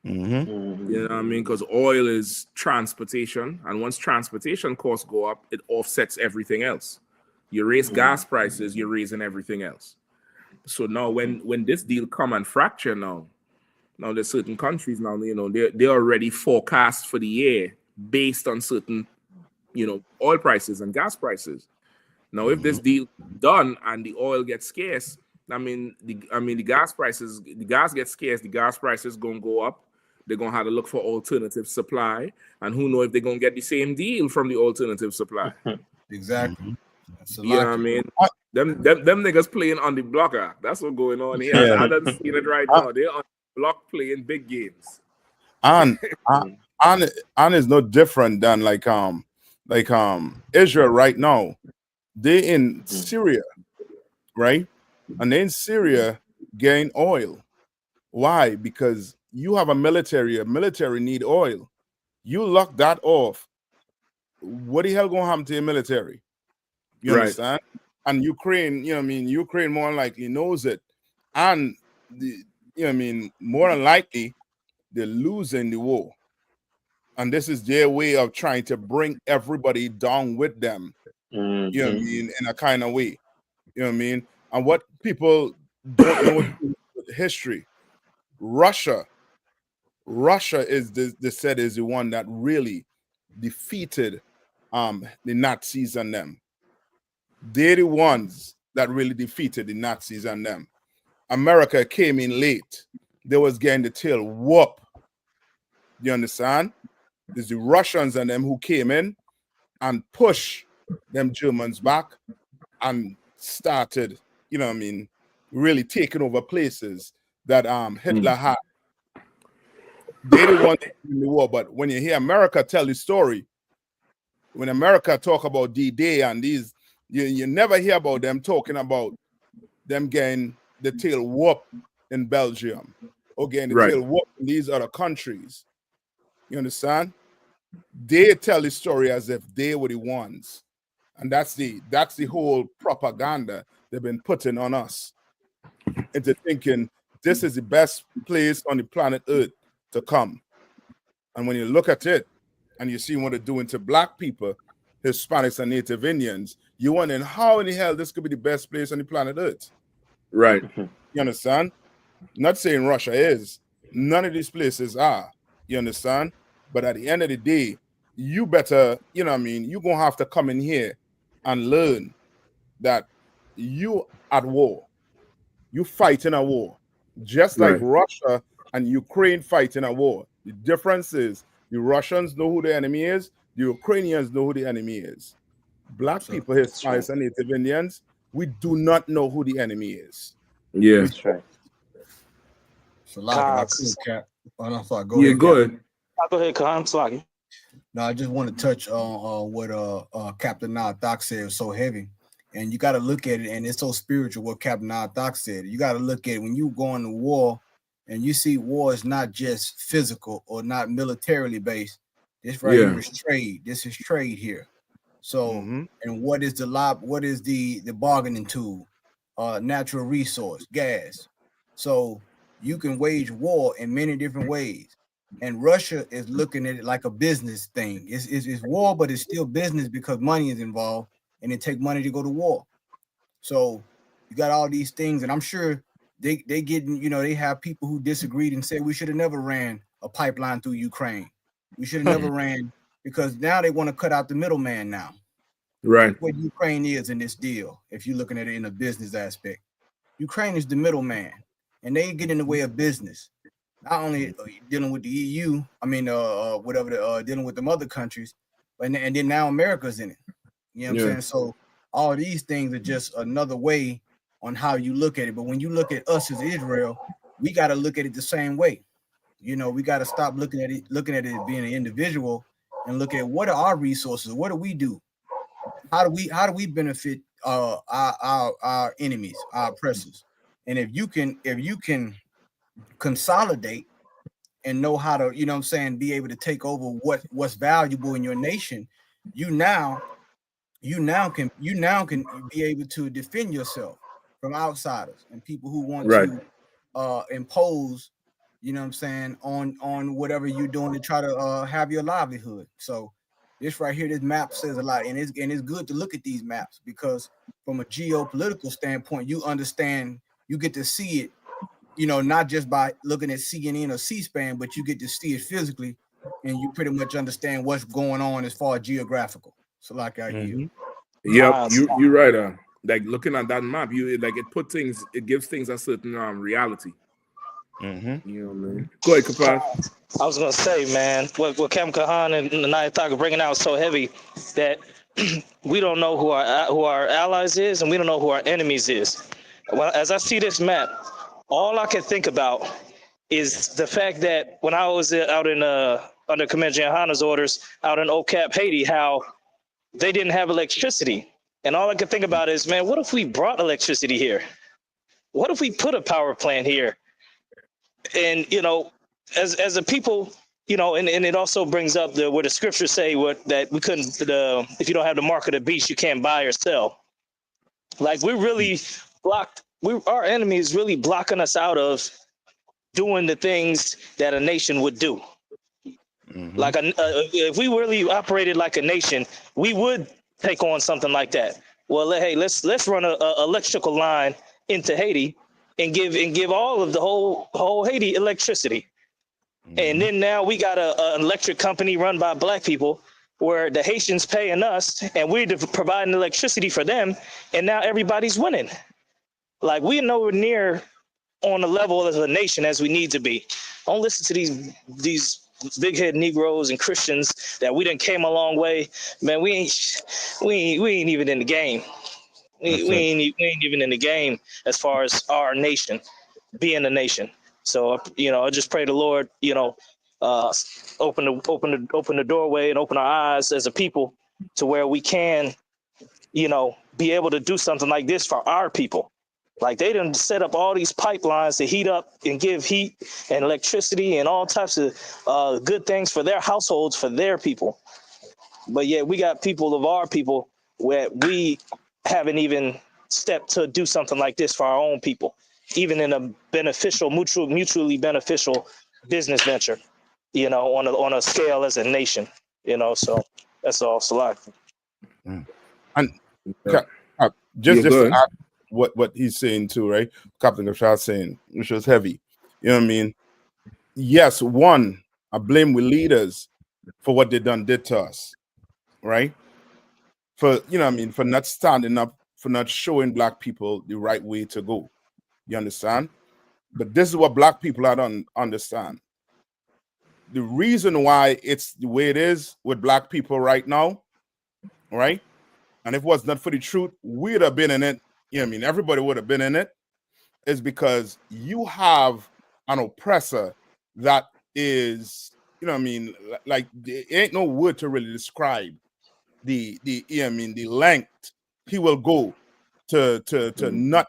Mm-hmm. You know what I mean? Because oil is transportation, and once transportation costs go up, it offsets everything else. You raise gas prices, you're raising everything else. So now, when this deal come and fracture now there's certain countries now, you know, they already forecast for the year based on certain, you know, oil prices and gas prices. Now, if this deal done and the oil gets scarce, the gas prices, the gas gets scarce, the gas prices gonna go up. They're gonna have to look for alternative supply, and who knows if they're gonna get the same deal from the alternative supply. Exactly. You know what I mean? Them niggas playing on the blocker. That's what's going on here. Yeah. I don't see it right now. They're on the block playing big games. And is no different than like Israel right now. They in Syria, right? And they in Syria gain oil. Why? Because you have a military need oil. You lock that off. What the hell gonna happen to your military? You understand? And Ukraine, you know what I mean? Ukraine more likely knows it. And more than likely, they're losing the war. And this is their way of trying to bring everybody down with them. You know what I mean? In a kind of way. You know what I mean? And what people don't know with history, Russia is is the one that really defeated the Nazis and them. They're the ones that really defeated the Nazis and them. America came in late. They was getting the tail whoop. You understand? It's the Russians and them who came in and pushed them Germans back and started, you know what I mean, really taking over places that Hitler had. They didn't want to win the war, but when you hear America tell the story, when America talk about D-Day and these, you never hear about them talking about them getting the tail whoop in Belgium or getting the tail whoop in these other countries. You understand? They tell the story as if they were the ones. And that's the whole propaganda they've been putting on us into thinking this is the best place on the planet Earth to come. And when you look at it and you see what they're doing to black people, Hispanics and Native Indians, you're wondering how in the hell this could be the best place on the planet Earth. Right. You understand? Not saying Russia is. None of these places are. You understand? But at the end of the day, you better, you know what I mean, you're going to have to come in here and learn that you at war. You fighting a war. Just like Russia and Ukraine fighting a war. The difference is the Russians know who the enemy is. The Ukrainians know who the enemy is. Black people, Hispanics, and Native Indians, we do not know who the enemy is. Yeah. That's right. So, go ahead. Go ahead, Khan. Sloggy. No, I just want to touch on what Captain Doc said was so heavy. And you got to look at it, and it's so spiritual what Captain Doc said. You got to look at it when you go into war, and you see war is not just physical or not militarily based. This here is trade. This is trade here. So, and what is the bargaining tool? Natural resource, gas. So you can wage war in many different ways. And Russia is looking at it like a business thing. It's war, but it's still business because money is involved, and it takes money to go to war. So you got all these things, and I'm sure they getting, they have people who disagreed and said we should have never ran a pipeline through Ukraine. We should have never ran, because now they want to cut out the middleman now. Right. What Ukraine is in this deal, if you're looking at it in a business aspect. Ukraine is the middleman, and they get in the way of business. Not only dealing with the EU, dealing with them other countries, and then now America's in it. You know what I'm saying? So all these things are just another way on how you look at it. But when you look at us as Israel, we got to look at it the same way. We got to stop looking at it as being an individual and look at what are our resources? What do we do? How do we benefit our enemies, our oppressors? And if you can consolidate and know how to, be able to take over what's valuable in your nation, you now can be able to defend yourself from outsiders and people who want to impose, you know what I'm saying, on whatever you're doing to try to have your livelihood. So this right here, this map says a lot, and it's good to look at these maps because from a geopolitical standpoint, you understand, you get to see it, you know, not just by looking at CNN or C-SPAN, but you get to see it physically, and you pretty much understand what's going on as far as geographical. So like I hear. Yep, you're right. Like looking at that map, it gives things a certain reality. You know, man. Go ahead, Kapash. I was gonna say, man, what Cam Kahan and Nayataka are bringing out is so heavy that we don't know who our allies is, and we don't know who our enemies is. Well, as I see this map, all I can think about is the fact that when I was out in under Commander Yahanna's orders out in Old Cap, Haiti, how they didn't have electricity. And all I can think about is, man, what if we brought electricity here? What if we put a power plant here? And, you know, as a people, you know, and it also brings up where the scriptures say that we couldn't, if you don't have the mark of the beast, you can't buy or sell. Like we're really blocked. Our enemy is really blocking us out of doing the things that a nation would do. Like if we really operated like a nation, we would take on something like that. Well, hey, let's run a electrical line into Haiti and give all of the whole Haiti electricity. And then now we got an electric company run by black people where the Haitians paying us and we're providing electricity for them. And now everybody's winning. Like we're nowhere near on the level as a nation as we need to be. Don't listen to these big head Negroes and Christians that we done came a long way. Man, we ain't even in the game. We ain't even in the game as far as our nation being a nation. So you know, I just pray the Lord, you know, open the doorway and open our eyes as a people to where we can, you know, be able to do something like this for our people. Like they done set up all these pipelines to heat up and give heat and electricity and all types of good things for their households, for their people. But yet we got people of our people where we haven't even stepped to do something like this for our own people, even in a beneficial, mutually beneficial business venture, you know, on a scale as a nation, you know. So that's all. Salat. And just to add what he's saying too, right? Captain Gashad saying, which was heavy. You know what I mean? Yes, one, I blame we leaders for what they did to us, right? For, you know what I mean, for not standing up, for not showing black people the right way to go. You understand? But this is what black people don't understand. The reason why it's the way it is with black people right now, right? And if it was not for the truth, we'd have been in it. You know what I mean? Everybody would have been in it. Is because you have an oppressor that is, you know what I mean, like there ain't no word to really describe the you know what I mean, the length he will go to not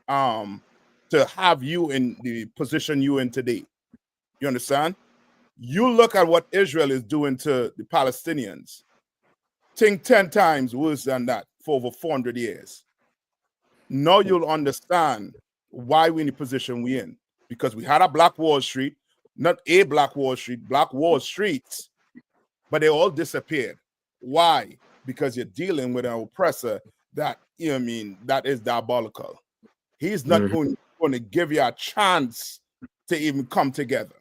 to have you in the position you in today. You understand? You look at what Israel is doing to the Palestinians. Think 10 times worse than that for over 400 years. Now you'll understand why we're in the position we're in. Because we had a Black Wall Street, not a Black Wall Street, Black Wall Streets, but they all disappeared. Why? Because you're dealing with an oppressor that, you know what I mean, that is diabolical. He's not going to give you a chance to even come together.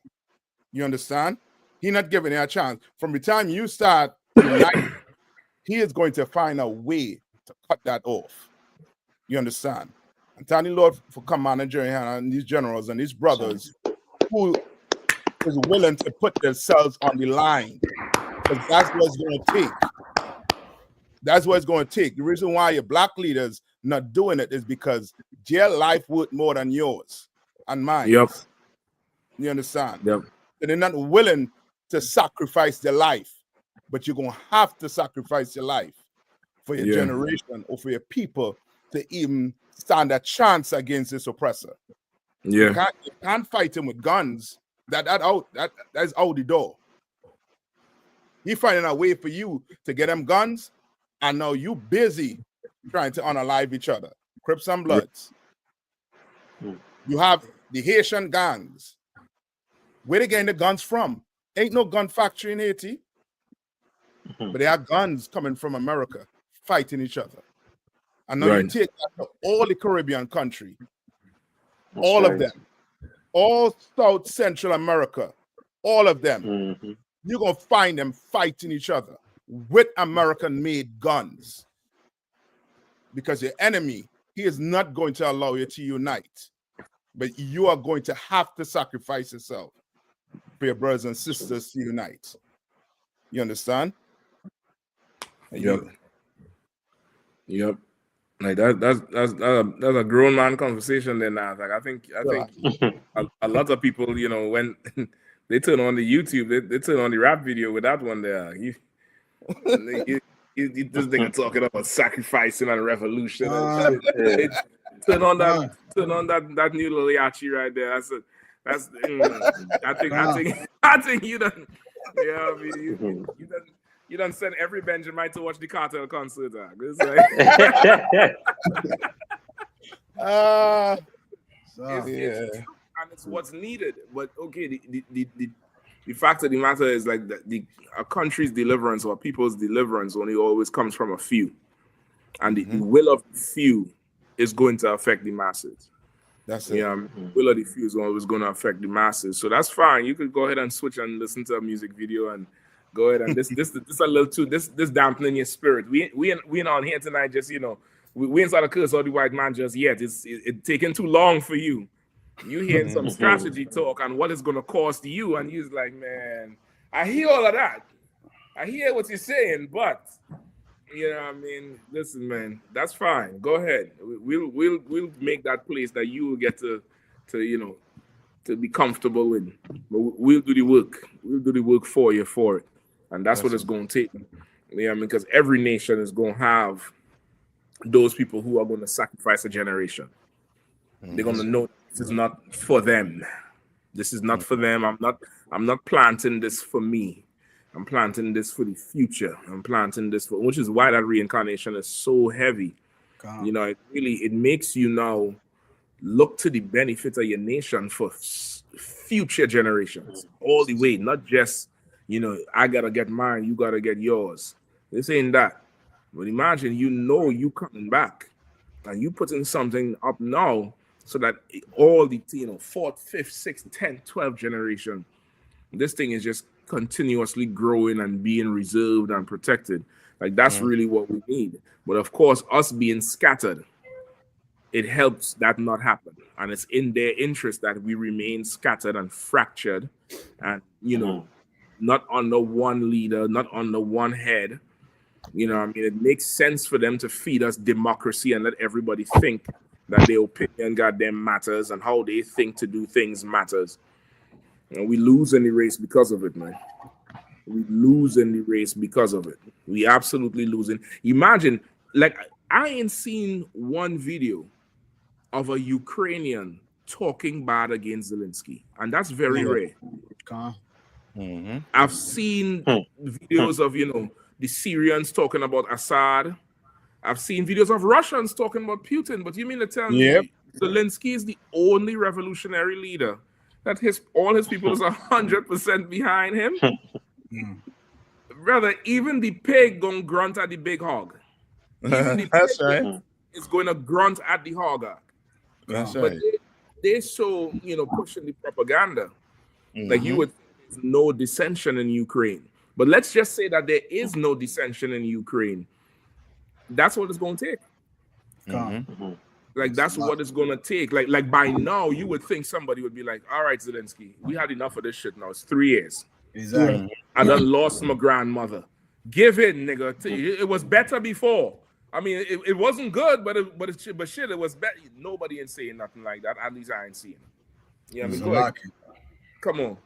You understand? He's not giving you a chance. From the time you start uniting, he is going to find a way to cut that off. You understand? And thank the Lord for Commander Yahanna and these generals and these brothers who is willing to put themselves on the line. Because that's what it's going to take. That's what it's going to take. The reason why your black leaders not doing it is because their life worth more than yours and mine. Yep. You understand? Yep. And they're not willing to sacrifice their life, but you're going to have to sacrifice your life for your generation or for your people to even stand a chance against this oppressor. Yeah. You can't fight him with guns. That's out the door. He finding a way for you to get them guns, and now you busy trying to unalive each other. Crips and Bloods. You have the Haitian gangs. Where they getting the guns from? Ain't no gun factory in Haiti. But there are guns coming from America fighting each other. And now you take that to all the Caribbean country, all of them, all South Central America, all of them. You're going to find them fighting each other with American-made guns. Because your enemy, he is not going to allow you to unite. But you are going to have to sacrifice yourself for your brothers and sisters to unite. You understand? Yep. Like that's a grown man conversation then now. Like I think a lot of people, you know, when they turn on the YouTube, they turn on the rap video with that one there. This nigga talking about sacrificing and revolution and shit. Turn on that new little yachi right there. I think you done. Yeah, I mean, you done send every Benjamin to watch the Cartel concert. It's and it's what's needed. But okay, the fact of the matter is like a country's deliverance or people's deliverance only always comes from a few, and the will of the few is going to affect the masses. That's it. Yeah, will of the few is always going to affect the masses. So that's fine. You could go ahead and switch and listen to a music video and go ahead and this a little too this dampening your spirit. We ain't on here tonight. Just we ain't trying to curse all the white man just yet. It's taking too long for you. You hearing some strategy talk and what it's gonna cost you, and you're like, man, I hear all of that. I hear what you're saying, but you know what I mean. Listen, man, that's fine. Go ahead. We'll make that place that you will get to be comfortable in. But we'll do the work. We'll do the work for you for it. And that's what it's going to take. Yeah, I mean, because every nation is going to have those people who are going to sacrifice a generation. They're going to know this is not for them. This is not for them. I'm not planting this for me. I'm planting this for the future. I'm planting this for, which is why that reincarnation is so heavy. God. You know, it makes you now look to the benefit of your nation for future generations all the way, not just, I got to get mine, you got to get yours. This ain't that. But imagine, you coming back and you putting something up now so that all the, 4th, 5th, 6th, 10th, 12th generation, this thing is just continuously growing and being reserved and protected. Like that's really what we need. But of course, us being scattered, it helps that not happen. And it's in their interest that we remain scattered and fractured and, not under one leader, not under one head. You know what I mean? It makes sense for them to feed us democracy and let everybody think that their opinion goddamn matters and how they think to do things matters. And we lose in the race because of it, man. We lose in the race because of it. We absolutely losing. Imagine, like, I ain't seen one video of a Ukrainian talking bad against Zelensky, and that's very rare. I've seen videos of, the Syrians talking about Assad. I've seen videos of Russians talking about Putin, but you mean to tell me Zelensky is the only revolutionary leader that all his people is 100% behind him? Brother, even the pig gonna grunt at the big hog. Even the That's pig right. is going to grunt at the hog. That's but right. They so pushing the propaganda. Like you would think there's no dissension in Ukraine. But let's just say that there is no dissension in Ukraine. That's what it's going to take. Like that's what it's going to take. Like by now, you would think somebody would be like, all right, Zelensky, we had enough of this shit now. It's 3 years. Exactly. I done lost my grandmother. Give in, nigga. It was better before. I mean, it wasn't good, but shit, it was better. Nobody ain't saying nothing like that. At least I ain't seeing it. Yeah, I mean, go ahead. Come on.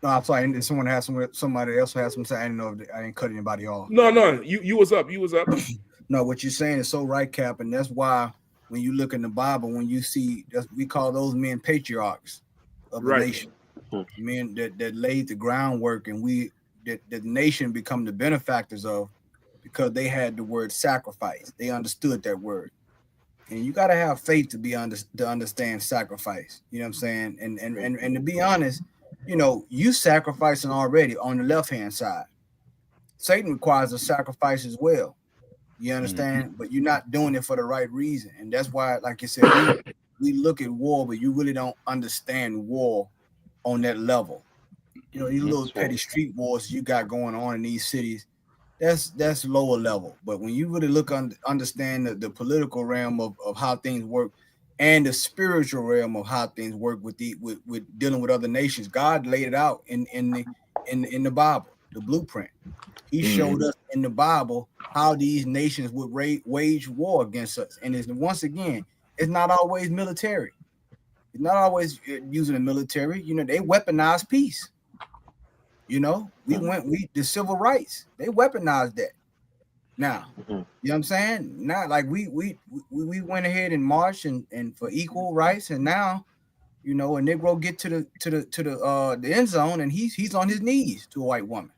No, I'm sorry. And somebody else has some say. I didn't know if I didn't cut anybody off. No. You was up. You was up. No, what you're saying is so right, Cap, and that's why when you look in the Bible, when you see, we call those men patriarchs of the nation, men that laid the groundwork, and that the nation become the benefactors of, because they had the word sacrifice. They understood that word. And you got to have faith to to understand sacrifice. You know what I'm saying? And to be honest, you know, you sacrificing already on the left-hand side. Satan requires a sacrifice as well. You understand? But you're not doing it for the right reason. And that's why, like I said, we look at war, but you really don't understand war on that level. You know, these little petty street wars you got going on in these cities, that's lower level. But when you really understand the political realm of how things work and the spiritual realm of how things work with dealing with other nations, God laid it out in the Bible, the blueprint. He showed us in the Bible how these nations would wage war against us. And once again, it's not always military. It's not always using the military. You know, they weaponize peace. You know, the civil rights, they weaponized that. Now, you know what I'm saying? Now, like we went ahead and marched and for equal rights, and now, you know, a Negro get to the end zone and he's on his knees to a white woman.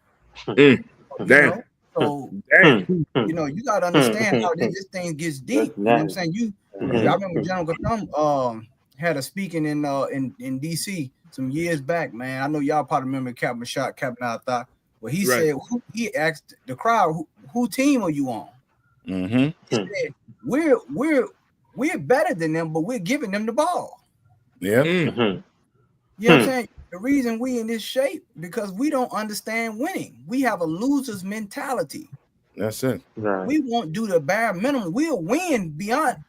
Damn. So, you know, you gotta understand how this thing gets deep. You know what I'm saying? I remember General Gatham had a speaking in DC some years back, man. I know y'all probably remember Captain Shot, Captain Arthur. Well, he said, he asked the crowd, who team are you on? He said, we're better than them, but we're giving them the ball. Yeah. You know what I'm saying? The reason we in this shape because we don't understand winning. We have a loser's mentality. That's it. Right. We won't do the bare minimum. We'll win beyond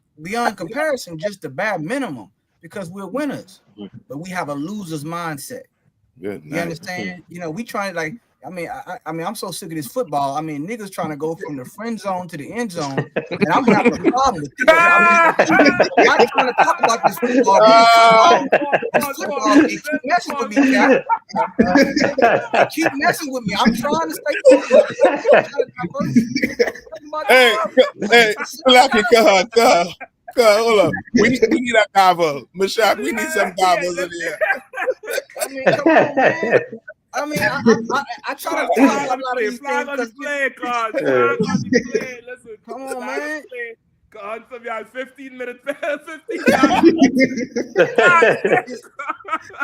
comparison, just the bare minimum because we're winners. But we have a loser's mindset. Good. You understand? You know, we trying to like. I mean, I'm so sick of this football. I mean, niggas trying to go from the friend zone to the end zone, and I'm having a problem with this. I'm trying to talk about this football. This football, they keep messing with me, Cap. They keep messing with me. I'm trying to stay. Hey, Lucky, hold up. We need a gobble. Mashak, we need some gobbles in here. I mean, come on, man. I mean, I try to talk about a lot of these flag on the things. play, card. Flag on the play. Listen, come on, man. God, some y'all 15 minutes. 15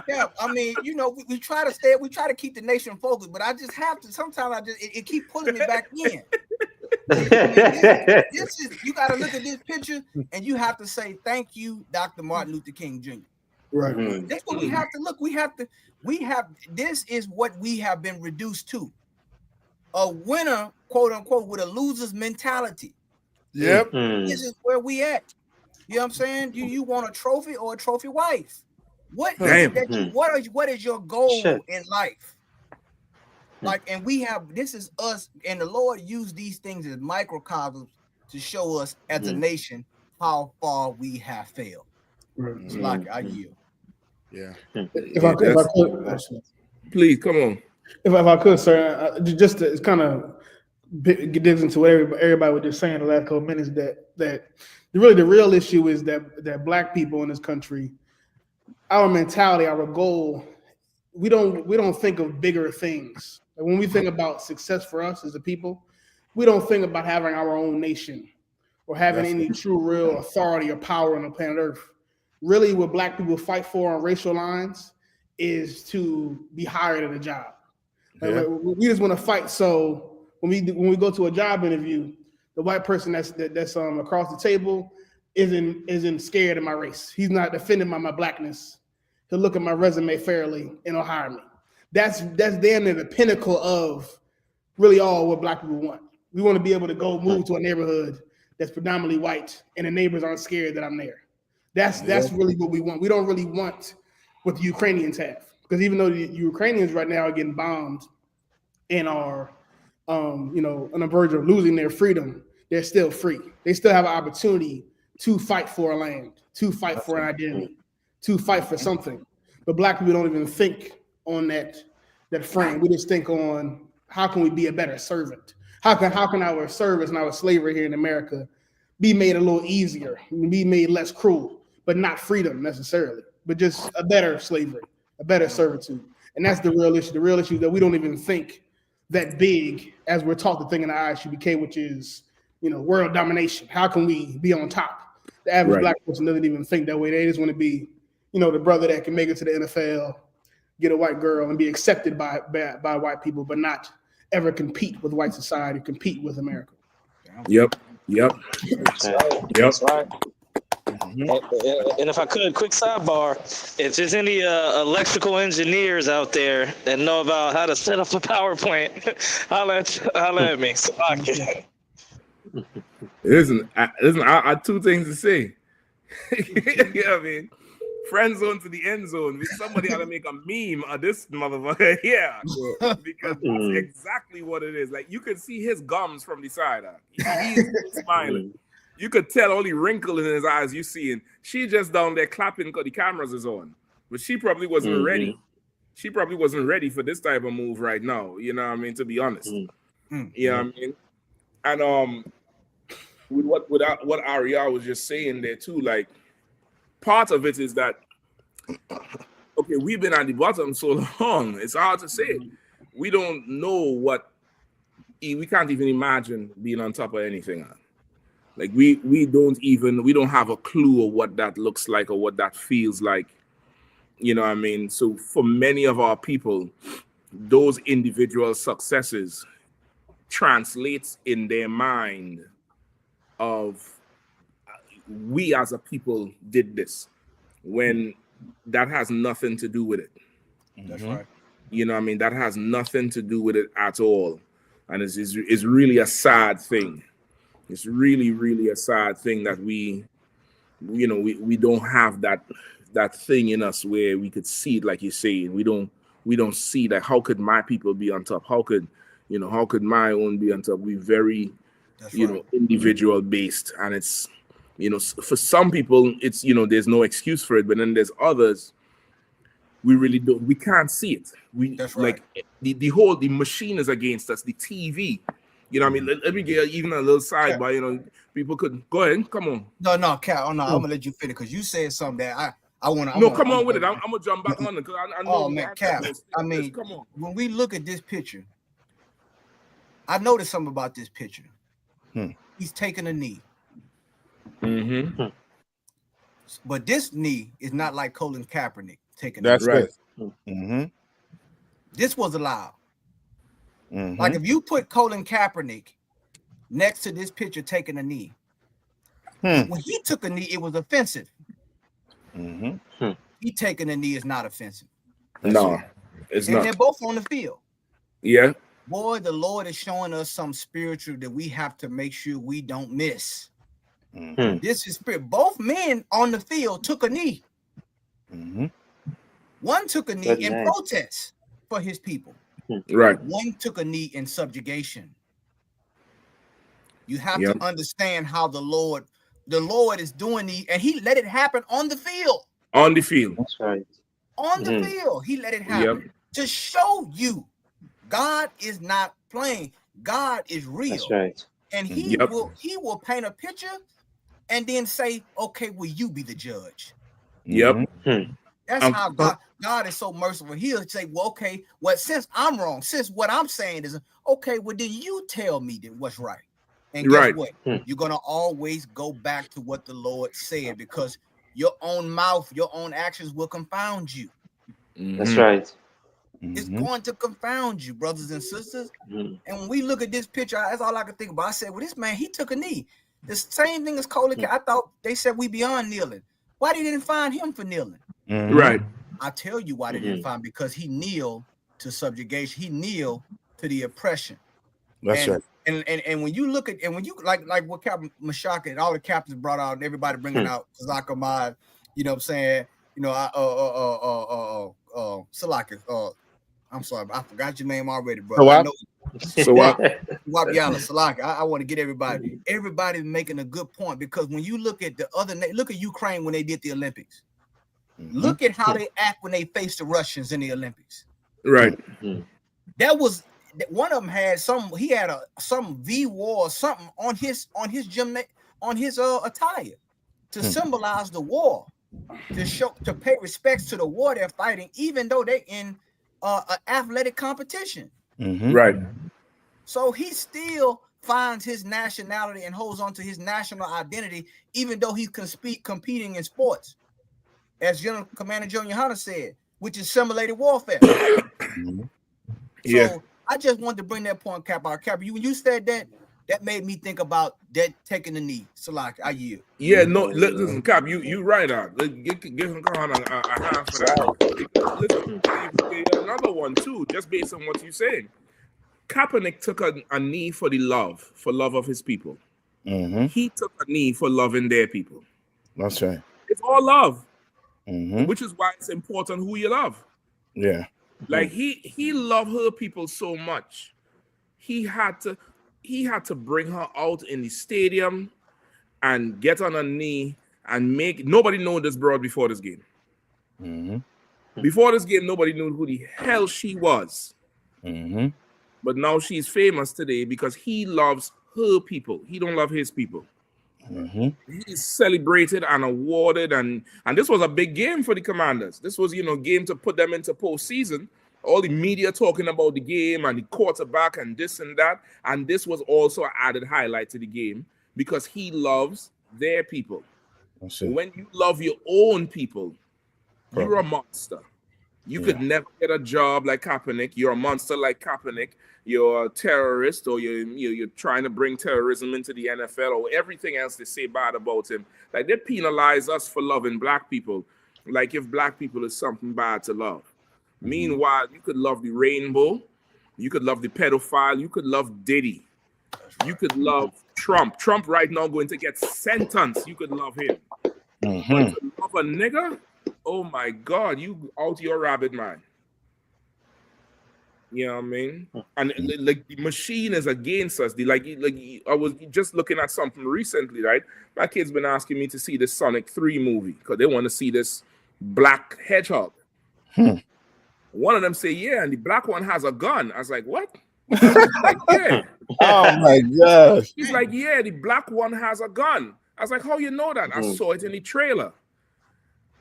Yeah, I mean, you know, we try to keep the nation focused, but I just have to. Sometimes it keep pulling me back in. This is you got to look at this picture and you have to say thank you, Dr. Martin Luther King Jr. Right. That's what we have to look. This is what we have been reduced to. A winner, quote unquote, with a loser's mentality. Yep. This is where we at. You know what I'm saying? You want a trophy or a trophy wife? What is your goal in life? Like, and this is us, and the Lord used these things as microcosms to show us as a nation how far we have failed. It's like I yield. Yeah. If I could, please come on. If I could, sir, just to kind of digs into what everybody was just saying the last couple of minutes. That really the real issue is that Black people in this country, our mentality, our goal, we don't think of bigger things. Like when we think about success for us as a people, we don't think about having our own nation or having any true real authority or power on the planet Earth. Really, what Black people fight for on racial lines is to be hired at a job. Like, we just want to fight. So when we go to a job interview, the white person that's across the table isn't scared of my race. He's not offended by my Blackness. He'll look at my resume fairly and he'll hire me. That's damn near the pinnacle of really all what Black people want. We want to be able to go move to a neighborhood that's predominantly white and the neighbors aren't scared that I'm there. That's really what we want. We don't really want what the Ukrainians have, because even though the Ukrainians right now are getting bombed and are, on the verge of losing their freedom, they're still free. They still have an opportunity to fight for a land, to fight for an identity, to fight for something. But Black people don't even think on that frame. We just think on how can we be a better servant? How can our service and our slavery here in America be made a little easier, be made less cruel, but not freedom necessarily, but just a better slavery, a better servitude. And that's the real issue. The real issue is that we don't even think that big as we're taught to think in the ISUBK, which is, world domination. How can we be on top? The average Right. black person doesn't even think that way. They just want to be, you know, the brother that can make it to the NFL, get a white girl, and be accepted by white people, but not ever compete with white society, compete with America. Yep. That's right. And if I could, quick sidebar, if there's any electrical engineers out there that know about how to set up a power plant, holla at me. Listen, I two things to say. You know what I mean? Friend zone to the end zone. Somebody ought to make a meme of this motherfucker here. Because that's exactly what it is. Like, you could see his gums from the side. He's smiling. You could tell only wrinkle in his eyes you see. And she just down there clapping because the cameras is on. But she probably wasn't ready. She probably wasn't ready for this type of move right now. You know what I mean? To be honest. You know what I mean? And with what Ariel was just saying there too, like, part of it is that, okay, we've been at the bottom so long, it's hard to say. We don't know we can't even imagine being on top of anything. Like, we don't have a clue of what that looks like or what that feels like. You know what I mean? So for many of our people, those individual successes translates in their mind of, we as a people did this, when that has nothing to do with it. That's right. You know what I mean? That has nothing to do with it at all. And it's really a sad thing. It's really, really a sad thing that we don't have that thing in us where we could see it, like you're saying. We don't see that. How could my people be on top? How could my own be on top? We very, individual based. And it's, for some people, it's, there's no excuse for it, but then there's others, we can't see it. Like, the machine is against us, the TV, you know what I mean? Let me get even a little side by, people could go ahead, come on. No, Cal, I'm gonna let you finish because you said something that I want to. No, come on with it. I'm gonna jump back on it because I know. Oh man, Cal, I mean, come on. When we look at this picture, I noticed something about this picture. He's taking a knee. But this knee is not like Colin Kaepernick taking. That's right. This was allowed. Like, if you put Colin Kaepernick next to this picture taking a knee, when he took a knee, it was offensive. He taking a knee is not offensive. No, it's not. And they're both on the field. Yeah. Boy, the Lord is showing us some spiritual that we have to make sure we don't miss. This is spirit. Both men on the field took a knee. One took a knee in protest for his people. Right. One took a knee in subjugation. You have to understand how the Lord is doing these, and he let it happen on the field. On the field. That's right. On the field, he let it happen to show you God is not playing. God is real. That's right. And he will paint a picture and then say, okay, will you be the judge? That's how God is so merciful. He'll say, well, okay, since I'm wrong, since what I'm saying is okay, well, then you tell me that what's right. And guess what? You're gonna always go back to what the Lord said, because your own mouth, your own actions will confound you. That's right. It's going to confound you, brothers and sisters. And when we look at this picture, that's all I could think about. I said, well, this man, he took a knee. The same thing as Colin. I thought they said we beyond kneeling. Why they didn't find him for kneeling? Right. I'll tell you why they didn't find him, because he kneeled to subjugation. He kneeled to the oppression. That's right. And when you look at, and when you like what Captain Mashaka and all the captains brought out, and everybody bringing out Zach Ahmad, you know what I'm saying? You know, Salaka, I'm sorry, I forgot your name already, brother. Salaka. I want to get everybody's making a good point, because when you look at look at Ukraine when they did the Olympics. Look at how they act when they face the Russians in the Olympics. Right. That was one of them had some V war or something on his attire to symbolize the war, to pay respects to the war they're fighting, even though they're in an athletic competition. Right. So he still finds his nationality and holds on to his national identity, even though he's competing in sports, as General Commander Joe Yahanna said, which is simulated warfare. Yeah. So I just wanted to bring that point, Cap. When you said that, that made me think about that taking the knee. Salak, I yield. Yeah, no, listen, Cap, you right on. Give him a half for that. Listen, another one too, just based on what you're saying. Kaepernick took a knee for love of his people. He took a knee for loving their people. That's right. It's all love, which is why it's important who you love. Yeah. Like he loved her people so much, he had to bring her out in the stadium and get on a knee and make nobody know this broad before this game. Before this game, nobody knew who the hell she was. But now she's famous today because he loves her people. He don't love his people. He's celebrated and awarded, and this was a big game for the Commanders. This was, game to put them into postseason. All the media talking about the game and the quarterback and this and that. And this was also an added highlight to the game because he loves their people. When you love your own people, you're a monster. You could never get a job like Kaepernick. You're a monster like Kaepernick. You're a terrorist, or you're trying to bring terrorism into the NFL, or everything else they say bad about him. Like, they penalize us for loving black people, like if black people is something bad to love. Meanwhile, you could love the rainbow, you could love the pedophile, you could love Diddy, you could love Trump. Trump right now going to get sentenced. You could love him. But to love a nigga, oh my God, you out your rabbit mind. You know what I mean? And like the machine is against us. I was just looking at something recently, right? My kid's been asking me to see the Sonic 3 movie because they want to see this black hedgehog. One of them say, yeah, and the black one has a gun. I was like, what? Like, yeah. Oh my gosh. He's like, yeah, the black one has a gun. I was like, how you know that? I saw it in the trailer.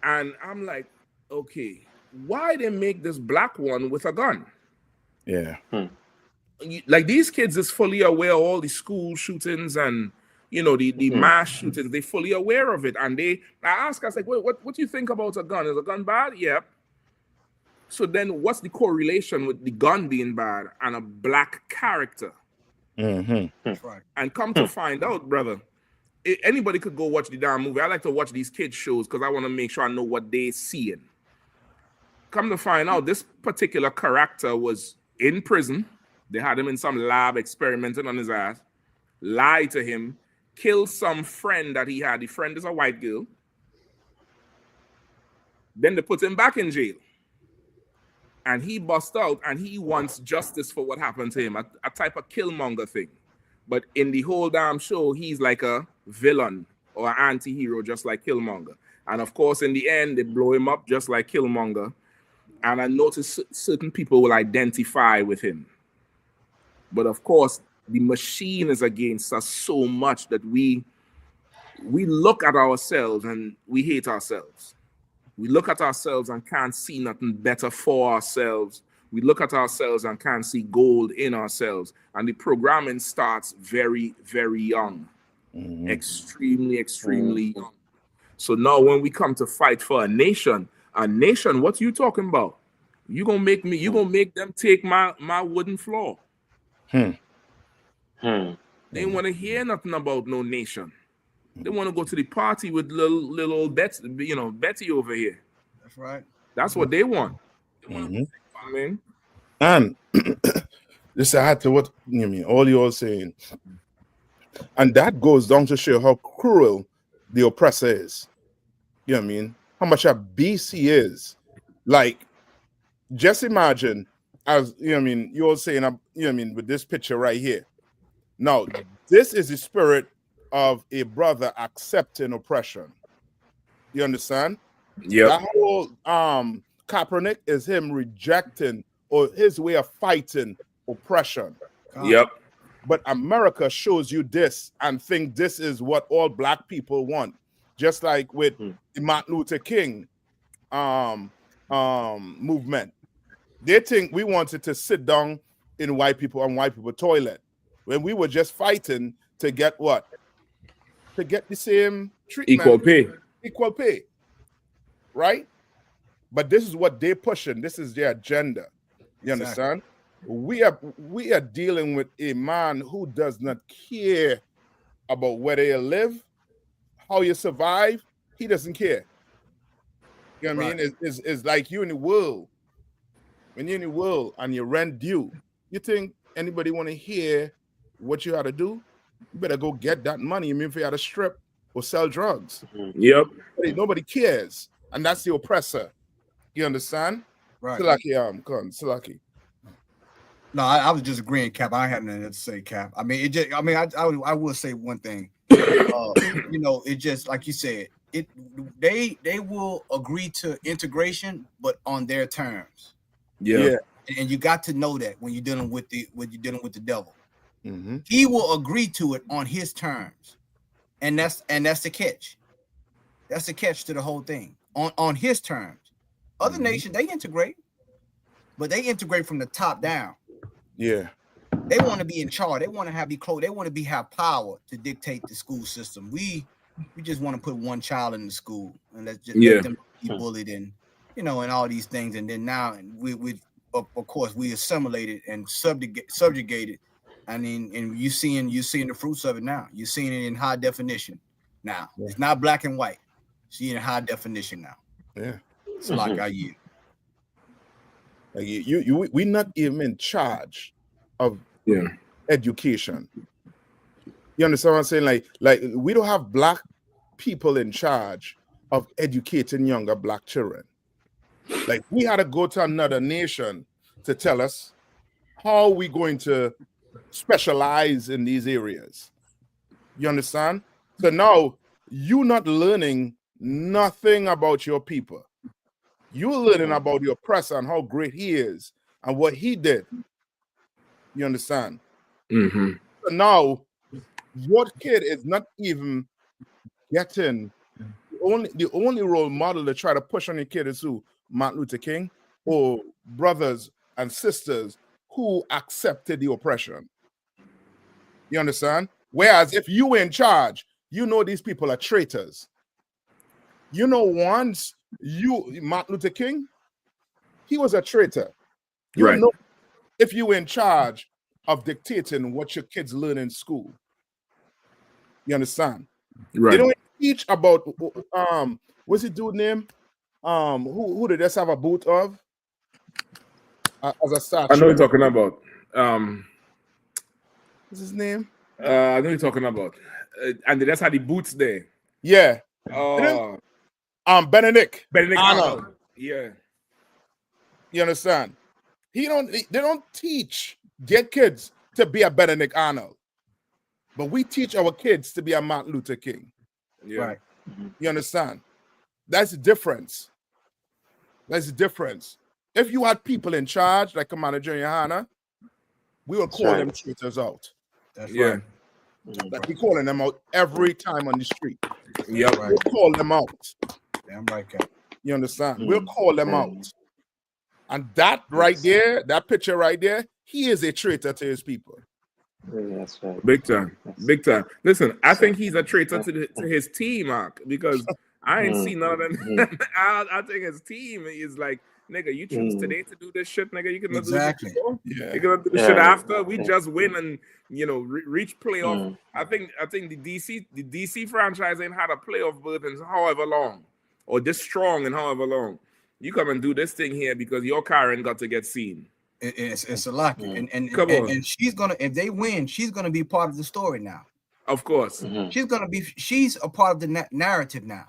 And I'm like, okay, why they make this black one with a gun? Yeah. Like, these kids is fully aware of all the school shootings and, the mass shootings. They're fully aware of it. And I ask, I was like, what do you think about a gun? Is a gun bad? Yeah. So then what's the correlation with the gun being bad and a black character? That's right. And come to find out, brother, anybody could go watch the damn movie. I like to watch these kids shows because I want to make sure I know what they're seeing. Come to find out, this particular character was in prison. They had him in some lab experimenting on his ass, lied to him, killed some friend that he had. The friend is a white girl. Then they put him back in jail. And he bust out and he wants justice for what happened to him, a type of Killmonger thing. But in the whole damn show, he's like a villain or an anti-hero, just like Killmonger. And of course, in the end, they blow him up just like Killmonger. And I noticed certain people will identify with him. But of course, the machine is against us so much that we look at ourselves and we hate ourselves. We look at ourselves and can't see nothing better for ourselves. We look at ourselves and can't see gold in ourselves. And the programming starts very, very young. Extremely, extremely young. So now when we come to fight for a nation, what you talking about? You gonna make them take my wooden floor. They ain't want to hear nothing about no nation. They want to go to the party with little Betsy, Betty over here. That's right. That's what they want. They want to and this I had to what you mean, all you're saying. And that goes down to show how cruel the oppressor is. You know what I mean? How much a beast he is. Like, just imagine, as you know what I mean, you're saying, you know what I mean, with this picture right here. Now, this is the spirit of a brother accepting oppression. You understand? Yeah. That whole Kaepernick is him rejecting or his way of fighting oppression. Yep. But America shows you this and think this is what all black people want. Just like with the Martin Luther King movement. They think we wanted to sit down in white people toilet. when we were just fighting to get what? To get the same treatment. Equal pay. Right? But this is what they're pushing. This is their agenda. You understand? We are dealing with a man who does not care about whether you live, how you survive. He doesn't care. You know what I mean? It's like you in the world. When you're in the world and your rent due, you think anybody want to hear what you had to do? You better go get that money. You mean if you had to strip or sell drugs? Yep. Nobody cares. And that's the oppressor. You understand? Right. Silaki. No, I was just agreeing, Cap. I had nothing to say, Cap. I mean, I will say one thing. You know, it just like you said, they will agree to integration, but on their terms. Yeah. And you got to know that when you're dealing with the devil. Mm-hmm. He will agree to it on his terms. And that's the catch. That's the catch to the whole thing. On his terms. Other nations, they integrate, but they integrate from the top down. Yeah. They want to be in charge. They want to be close. They want to have power to dictate the school system. We just want to put one child in the school and let them be bullied and and all these things. And then now we of course we assimilated and subjugated. I mean, and you're seeing the fruits of it now. You're seeing it in high definition now. Yeah. It's not black and white. Seeing high definition now. Yeah. It's like I yield. We're not even in charge of education. You understand what I'm saying? Like we don't have black people in charge of educating younger black children. Like we had to go to another nation to tell us how we going to specialize in these areas. You understand? So now you're not learning nothing about your people. You're learning about the oppressor and how great he is and what he did. You understand? Mm-hmm. So now, your kid is not even getting the only role model to try to push on your kid is who? Martin Luther King or brothers and sisters who accepted the oppression. You understand? Whereas if you were in charge, you know these people are traitors. You know, once Martin Luther King, he was a traitor. You know, if you were in charge of dictating what your kids learn in school. You understand? Right. They don't teach about what's the dude name? Who did this have a boot of? As a statue. I know you're talking about. What's his name? I know you're talking about. And that's how the boots there. Yeah. Benedict Arnold. Yeah. You understand? They don't teach their kids to be a Benedict Arnold. But we teach our kids to be a Martin Luther King. Yeah. Right. You understand? That's the difference. That's the difference. If you had people in charge, like Commander General Yahanna, we will call them traitors out. That's right. Like we calling them out every time on the street. Yeah, right. We'll call them out. Damn right, Cap. You understand? We'll call them out. And that right there, that picture right there, he is a traitor to his people. That's right. Big time. Big time. Listen, I think he's a traitor to his team, Mark, because I ain't seen none of them. I think his team is like, nigga, you choose today to do this shit, nigga. You can do this shit before. You're gonna do this shit after. We just win and reach playoff. I think the DC franchise ain't had a playoff berth in however long, or this strong in however long. You come and do this thing here because your Karen got to get seen. It's a lot, and she's gonna, if they win, she's gonna be part of the story now. Of course, she's a part of the narrative now.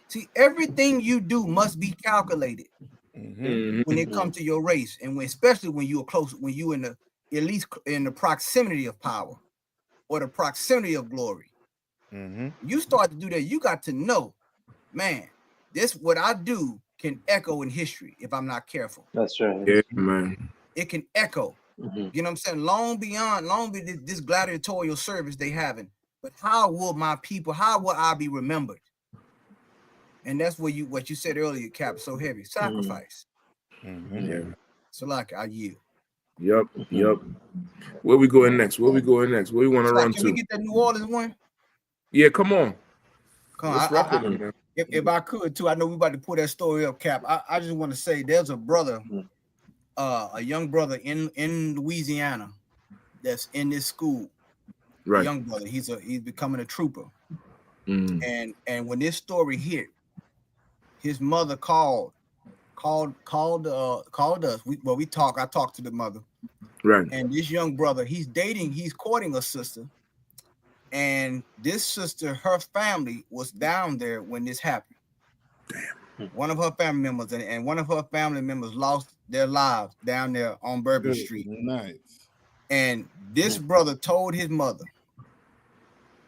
See, everything you do must be calculated when it comes to your race, and especially when you're close, when you at least in the proximity of power or the proximity of glory. You start to do that, you got to know, man, this what I do can echo in history if I'm not careful. That's right. Yeah, man. It can echo. You know what I'm saying? Long beyond this gladiatorial service they having. But how will my people? How will I be remembered? And that's what you said earlier, Cap. So heavy sacrifice. Yeah. So like I yield. Yep. Where we going next? Where we want to run Can to? we get that New Orleans one? Yeah, come on. Come Let's on. rock with them, man. If I could too, I know we about to pull that story up, Cap. I just want to say there's a brother, a young brother in Louisiana that's in this school. Right. A young brother. He's becoming a trooper. Mm. And when this story hit, his mother called us. I talked to the mother. Right. And this young brother, he's courting a sister. And this sister, her family was down there when this happened. Damn. One of her family members and one of her family members lost their lives down there on Bourbon Street. Nice. And this brother told his mother,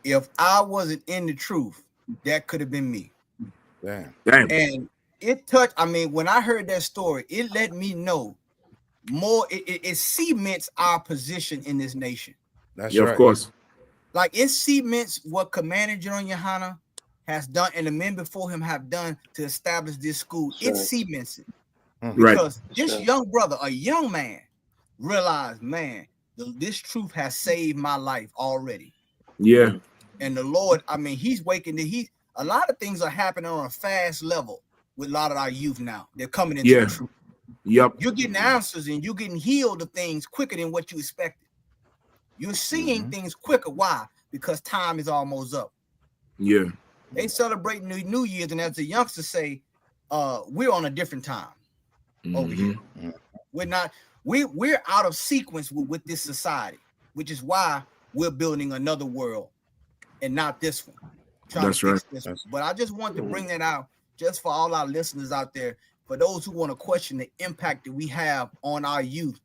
if I wasn't in the truth, that could have been me. Damn. And it touched, when I heard that story, it let me know more. It cements our position in this nation. That's right. Of course. Like it cements what Commander General Yahanna has done and the men before him have done to establish this school. It cements it. Because this young brother, a young man, realized, man, this truth has saved my life already. Yeah. And the Lord, he's waking. A lot of things are happening on a fast level with a lot of our youth now. They're coming into the truth. Yep. You're getting answers and you're getting healed of things quicker than what you expected. You're seeing things quicker. Why? Because time is almost up. Yeah. They celebrate New Year's, and as the youngsters say, we're on a different time over here. We're not. We're out of sequence with this society, which is why we're building another world and not this one. That's right. But I just want to bring that out just for all our listeners out there, for those who want to question the impact that we have on our youth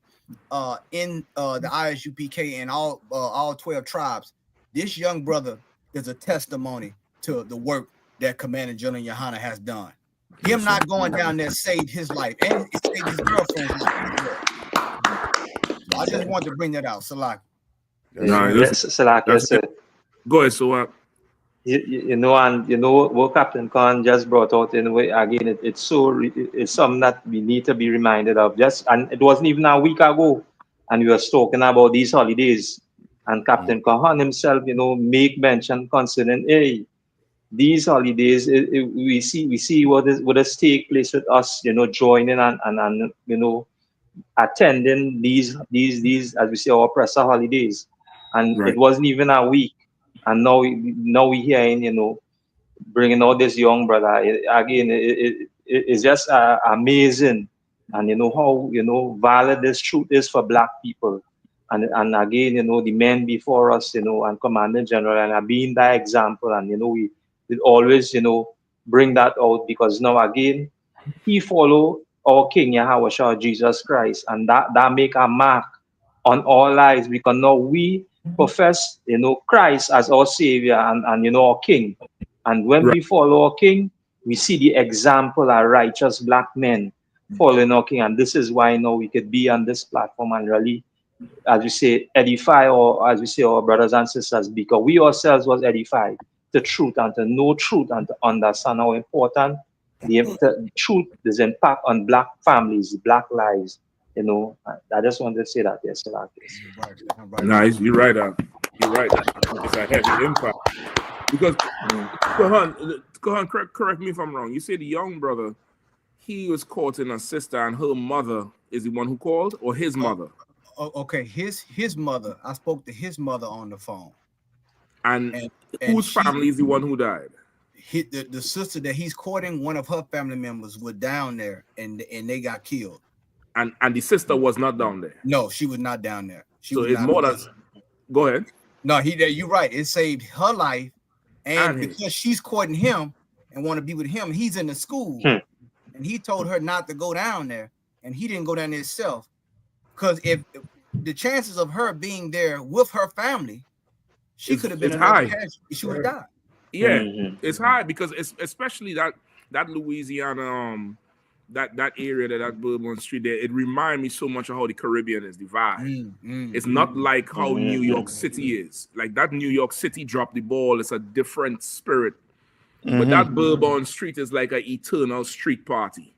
in the ISUPK and all 12 tribes. This young brother is a testimony to the work that Commander General Yahanna has done. Him not going down there saved his life and it saved his girlfriend's life. So I just want to bring that out. Salaki. Go ahead, so what? You know what Captain Khan just brought out in a way again. It's something that we need to be reminded of. And it wasn't even a week ago, and we were talking about these holidays. And Captain Khan himself, make mention concerning these holidays. We see what has taken place with us, joining and attending these as we say our presser holidays, and it wasn't even a week. And now we hearing, bringing out this young brother again. It's just amazing, and how valid this truth is for Black people, and again, the men before us, and Commander General, and being that example, and we always bring that out because now again he follow our King Yahweh Jesus Christ, and that make a mark on our lives because now we profess, Christ as our Savior and our King. And when we follow our King, we see the example of righteous Black men following our King. And this is why now we could be on this platform and really, as we say, edify, or as we say, our brothers and sisters, because we ourselves was edified to truth and to know truth and to understand how important the truth is impact on Black families, Black lives. I just wanted to say that. Yes, Nice, you're right. You're right. It's a heavy impact because Kahan, correct me if I'm wrong. You say the young brother, he was courting a sister, and her mother is the one who called, or his mother? Okay, his mother. I spoke to his mother on the phone. And whose family is the one who died? The sister that he's courting, one of her family members were down there, and they got killed. And the sister was not down there. No, she was not down there. So it's more than. Go ahead. No, you're right. It saved her life, and because she's courting him and want to be with him, he's in the school, and he told her not to go down there, and he didn't go down there himself, because if the chances of her being there with her family, she could have been high. She would have died. Yeah, it's high because it's especially that Louisiana. That area, that Bourbon Street there, it reminds me so much of how the Caribbean is divided. It's not like how New York City is. Like that New York City dropped the ball. It's a different spirit. But that Bourbon Street is like an eternal street party.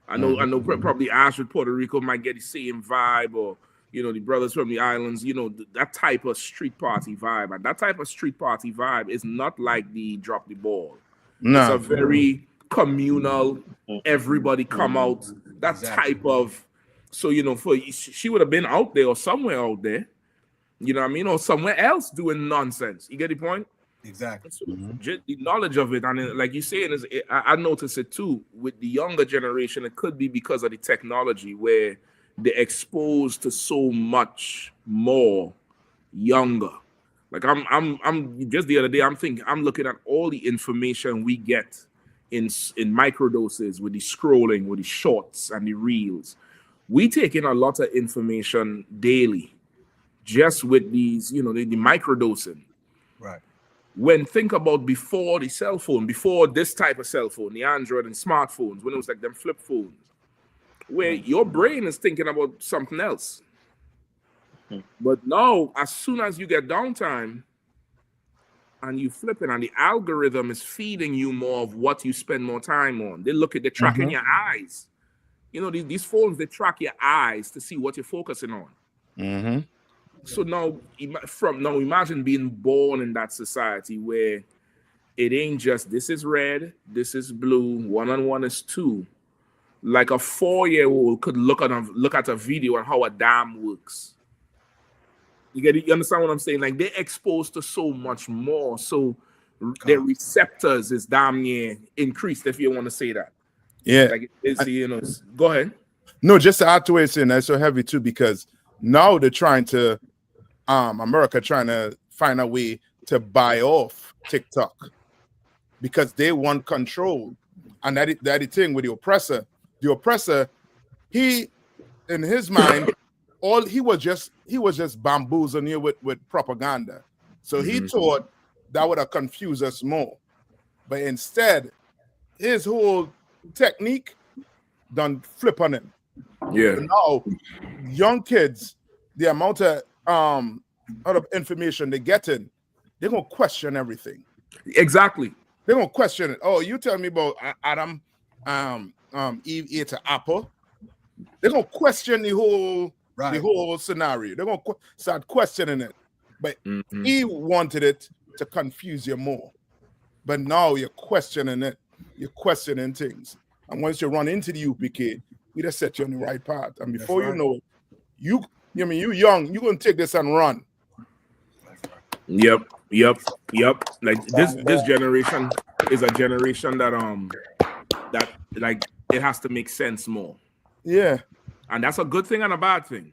I know probably Ash with Puerto Rico might get the same vibe, or you know, the brothers from the islands, you know, that type of street party vibe. And that type of street party vibe is not like the drop the ball. It's a very communal, everybody come out, that type of, so, you know, she would have been out there or somewhere out there, you know what I mean, or somewhere else doing nonsense. You get the point? Exactly. So just the knowledge of it, and like you're saying, I notice it too with the younger generation. It could be because of the technology where they're exposed to so much more younger. Like I'm just the other day, I'm looking at all the information we get in microdoses with the scrolling, with the shorts and the reels. We take in a lot of information daily, just with these, you know, the microdosing. Right. When think about before the cell phone, before this type of cell phone, the Android and smartphones, when it was like them flip phones, where your brain is thinking about something else. But now, as soon as you get downtime and you flip it, and the algorithm is feeding you more of what you spend more time on. They're tracking your eyes. You know, these phones, they track your eyes to see what you're focusing on. So now imagine being born in that society where it ain't just this is red, this is blue, 1 and 1 is 2. Like a 4-year-old could look at a video on how a dam works. You understand what I'm saying? Like they're exposed to so much more. So their receptors is damn near increased, if you want to say that. Yeah. Like it's, you know, go ahead. No, just to add to it, saying that's so heavy too, because now they're trying to America trying to find a way to buy off TikTok because they want control. And that the thing with the oppressor. The oppressor, he in his mind, he was just bamboozling you with propaganda. So he thought that would have confused us more. But instead, his whole technique done flip on him. Yeah. So now, young kids, the amount of information they get in, they're gonna question everything. Exactly. They're gonna question it. Oh, you tell me about Adam, Eve ate an apple. They're gonna question the whole scenario. They're gonna start questioning it. But he wanted it to confuse you more. But now you're questioning it. You're questioning things. And once you run into the UPK, we just set you on the right path. And before you know it, you young, you're gonna take this and run. Yep. Like this generation is a generation that like it has to make sense more. Yeah. And that's a good thing and a bad thing.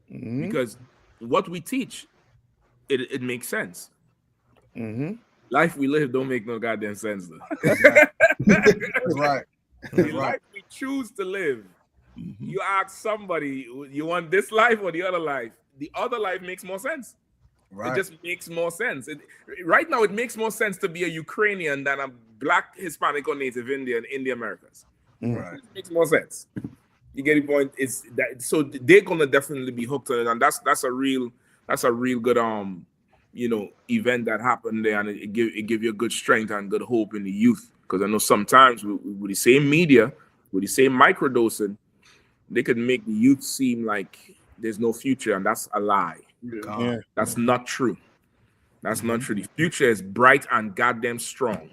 Because what we teach, it makes sense. Life we live don't make no goddamn sense though. That's right. The life we choose to live. You ask somebody, you want this life or the other life? The other life makes more sense. Right. It just makes more sense. Right now, it makes more sense to be a Ukrainian than a Black, Hispanic, or Native Indian in the Americas. Right. It makes more sense. You get the point? It's that, so they're gonna definitely be hooked on it, and that's a real good you know, event that happened there, and it give you a good strength and good hope in the youth. Because I know sometimes with the same media, with the same microdosing, they could make the youth seem like there's no future, and that's a lie. Yeah. That's not true. That's not true. The future is bright and goddamn strong.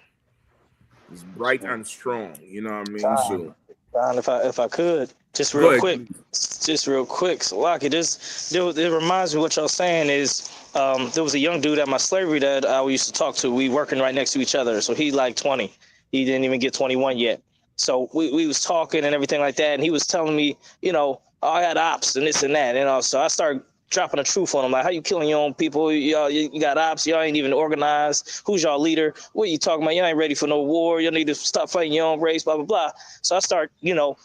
It's bright and strong. You know what I mean? So, Don, if I could, just real quick, so Lockie, it reminds me what y'all saying is there was a young dude at my slavery that I used to talk to. We working right next to each other, so he like 20. He didn't even get 21 yet. So we was talking and everything like that, and he was telling me, you know, I had ops and this and that, you know. So I started dropping the truth on him, like, how you killing your own people? Y'all, you got ops, y'all ain't even organized. Who's y'all leader? What are you talking about? You ain't ready for no war. You need to stop fighting your own race, blah, blah, blah. So I start, you know,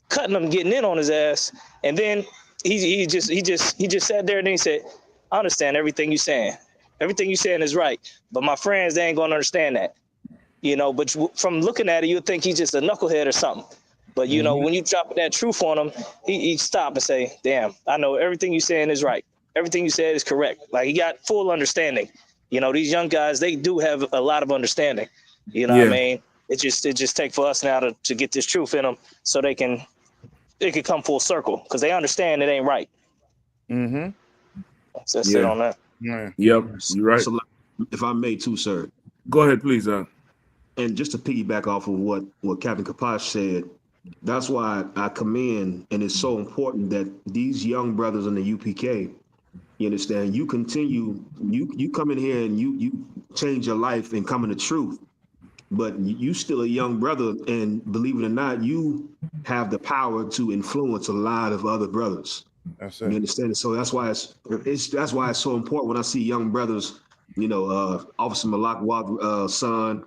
cutting him, getting in on his ass. And then he just sat there and then he said, I understand everything you're saying. Everything you're saying is right. But my friends, they ain't going to understand that. You know, but from looking at it, you'd think he's just a knucklehead or something. But, you know, when you drop that truth on him, he stop and say, damn, I know everything you're saying is right. Everything you said is correct. Like, he got full understanding. You know, these young guys, they do have a lot of understanding. You know what I mean? It just take for us now to get this truth in them so it can come full circle because they understand it ain't right. Mm-hmm. That's it on that. Yeah. Yep, you're right. So, if I may too, sir. Go ahead, please. And just to piggyback off of what Captain Kapash said, that's why I commend, and it's so important that these young brothers in the UPK, you understand, you continue, you come in here and you change your life and come in the truth, but you still a young brother, and believe it or not, you have the power to influence a lot of other brothers. That's You it. understand? So that's why that's why it's so important when I see young brothers, Officer Malak son,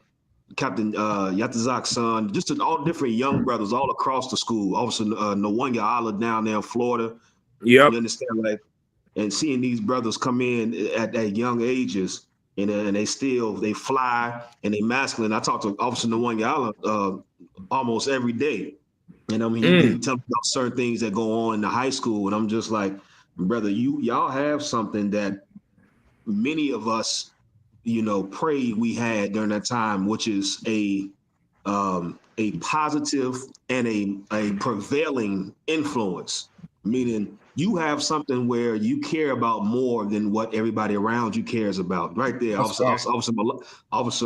Captain Yatazak's son, just all different young brothers all across the school. Officer Nwanya Allah down there in Florida. Yep. You understand? Like, and seeing these brothers come in at young ages, and they fly and they masculine. I talk to Officer Nwanya Allah almost every day. And I mean, he tell me about certain things that go on in the high school, and I'm just like, brother, y'all have something that many of us, prayed we had during that time, which is a positive and a prevailing influence. Meaning, you have something where you care about more than what everybody around you cares about. Right there, Officer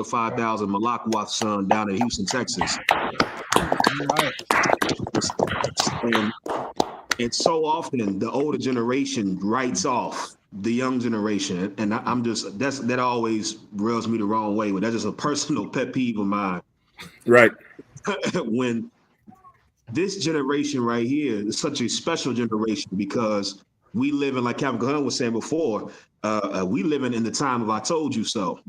5000 Malakwath son down in Houston, Texas. And so often the older generation writes off the young generation, and I'm just that always rubs me the wrong way. But that's just a personal pet peeve of mine. Right. When this generation right here is such a special generation because we live in, like Captain Kahan was saying before, we living in the time of I told you so.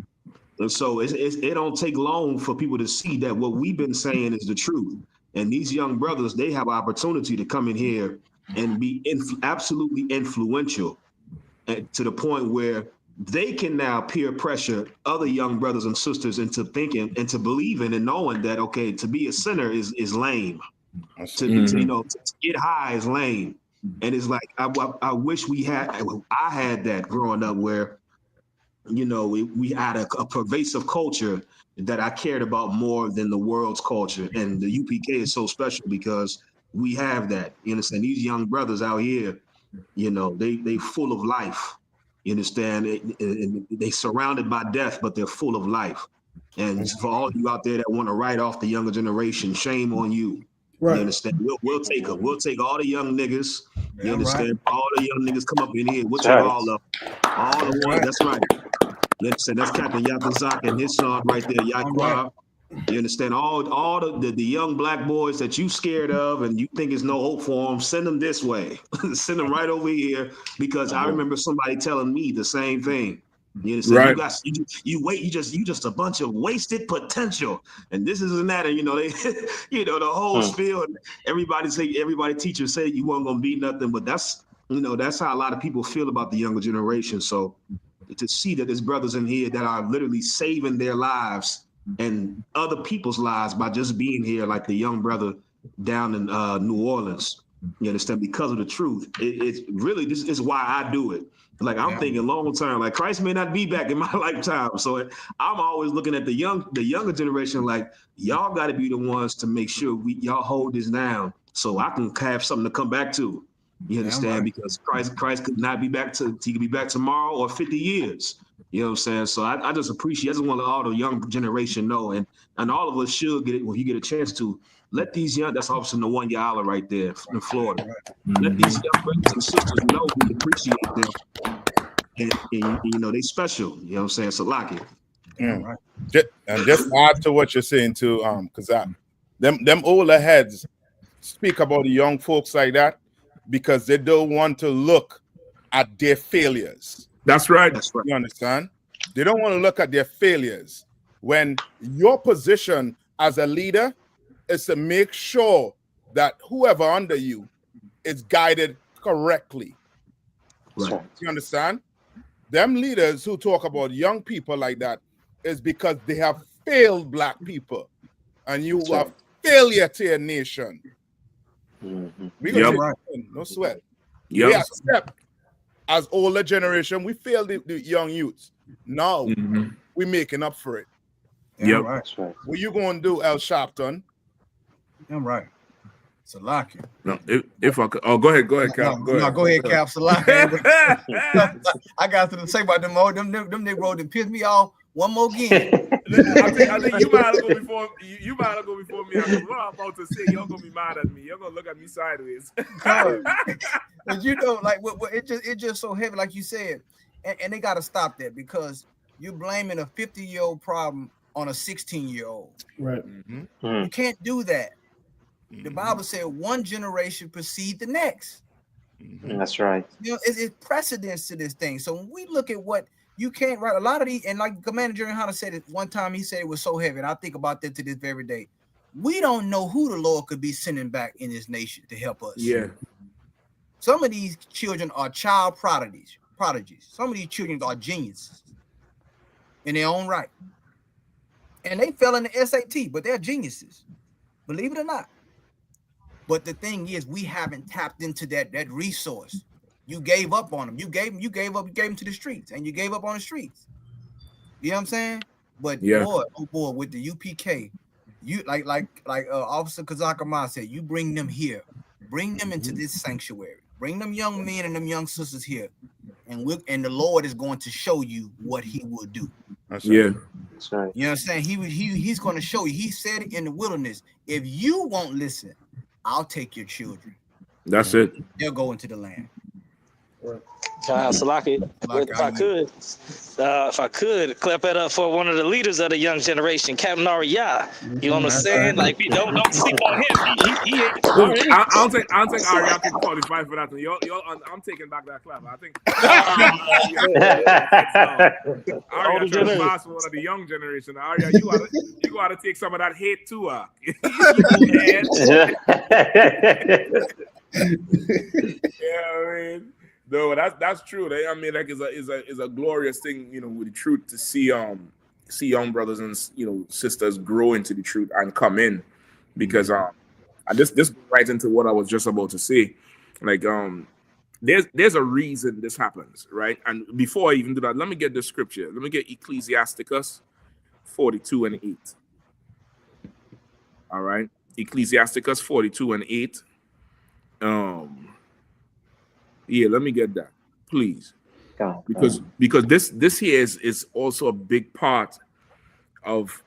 And so it don't take long for people to see that what we've been saying is the truth. And these young brothers, they have an opportunity to come in here and be absolutely influential to the point where they can now peer pressure other young brothers and sisters into thinking, into believing and knowing that, okay, to be a sinner is lame. To get high is lame. And it's like, I wish I had that growing up where, we had a pervasive culture that I cared about more than the world's culture. And the UPK is so special because we have that. You understand? These young brothers out here, they full of life. You understand? They surrounded by death, but they're full of life. And for all you out there that want to write off the younger generation, shame on you. Right. You understand? We'll take them. We'll take all the young niggas. You understand? Right. All the young niggas come up in here. We'll take all of them. All the ones. That's right. You understand? That's Captain Yatazak and his son right there, Yaquab. You understand? All the young black boys that you scared of and you think there's no hope for them, send them this way. Send them right over here, because I remember somebody telling me the same thing. You understand? Right. You just a bunch of wasted potential, and this is and that, and they, the whole spiel. And everybody teachers say you weren't gonna be nothing, but that's how a lot of people feel about the younger generation. So to see that there's brothers in here that are literally saving their lives and other people's lives by just being here, like the young brother down in New Orleans. You understand? Because of the truth. It's really, this is why I do it. Like, I'm thinking long term, like Christ may not be back in my lifetime. So I'm always looking at the younger generation, like, y'all got to be the ones to make sure y'all hold this down so I can have something to come back to. You understand? Because Christ could not be back he could be back tomorrow or 50 years. You know what I'm saying? So I just appreciate, I just want all the young generation know, and all of us should get it when you get a chance to. Let these young, that's Officer Nwanya Allah right there in Florida. Let these young brothers and sisters know we appreciate them. And they special. You know what I'm saying? So lock it. And just add to what you're saying too, because them older heads speak about the young folks like that because they don't want to look at their failures. That's right. You understand? They don't want to look at their failures. When your position as a leader is to make sure that whoever under you is guided correctly. Right. You understand? Them leaders who talk about young people like that is because they have failed black people, and you are failure to your nation. We gonna no sweat. We accept as older generation, we failed the young youths. Now we making up for it. Right. What you gonna do, El Sharpton? I'm right. Salaki. No, if I could, oh, go ahead, Cap. No, go ahead, Cap. Salaki. I got to say about them Negroes that pissed me off. One more again. I think you might go before you might go before me. Because what I'm about to say, you're gonna be mad at me. You're gonna look at me sideways. But you know, like it just so heavy, like you said, and they got to stop that because you're blaming a 50-year-old problem on a 16-year-old. Right. You can't do that. The Bible said one generation precede the next. That's right. You know, it's precedence to this thing. So when we look at what you can't write a lot of these, and like Commander Yahanna said it one time, he said it was so heavy, and I think about that to this very day. We don't know who the Lord could be sending back in this nation to help us. Yeah. Some of these children are child prodigies. Some of these children are geniuses in their own right. And they fell in the SAT, but they're geniuses. Believe it or not. But the thing is, we haven't tapped into that resource. You gave up on them. You gave them to the streets, and you gave up on the streets. You know what I'm saying? But boy, with the UPK, you like Officer Kazakama said, you bring them here, bring them into this sanctuary, bring them young men and them young sisters here, and the Lord is going to show you what He will do. That's right. You know what I'm saying? He's going to show you. He said it in the wilderness. If you won't listen, I'll take your children. That's it. They'll go into the land. Salaki, if I could clap that up for one of the leaders of the young generation, Captain Arya. You know what I'm saying? Like, we don't sleep on him. He I don't think Arya can qualify for that. I'm taking back that clap. I think Arya trying to pass one of the young generation. Arya, you gotta take some of that hate too. Yeah, I mean. No, that's true. I mean, like, is a glorious thing, you know, with the truth to see young brothers and sisters grow into the truth and come in, because this goes right into what I was just about to say. Like, there's a reason this happens, right? And before I even do that, let me get the scripture. Let me get Ecclesiasticus 42:8. All right, Ecclesiasticus 42:8. Yeah, let me get that, please. Because this here is also a big part of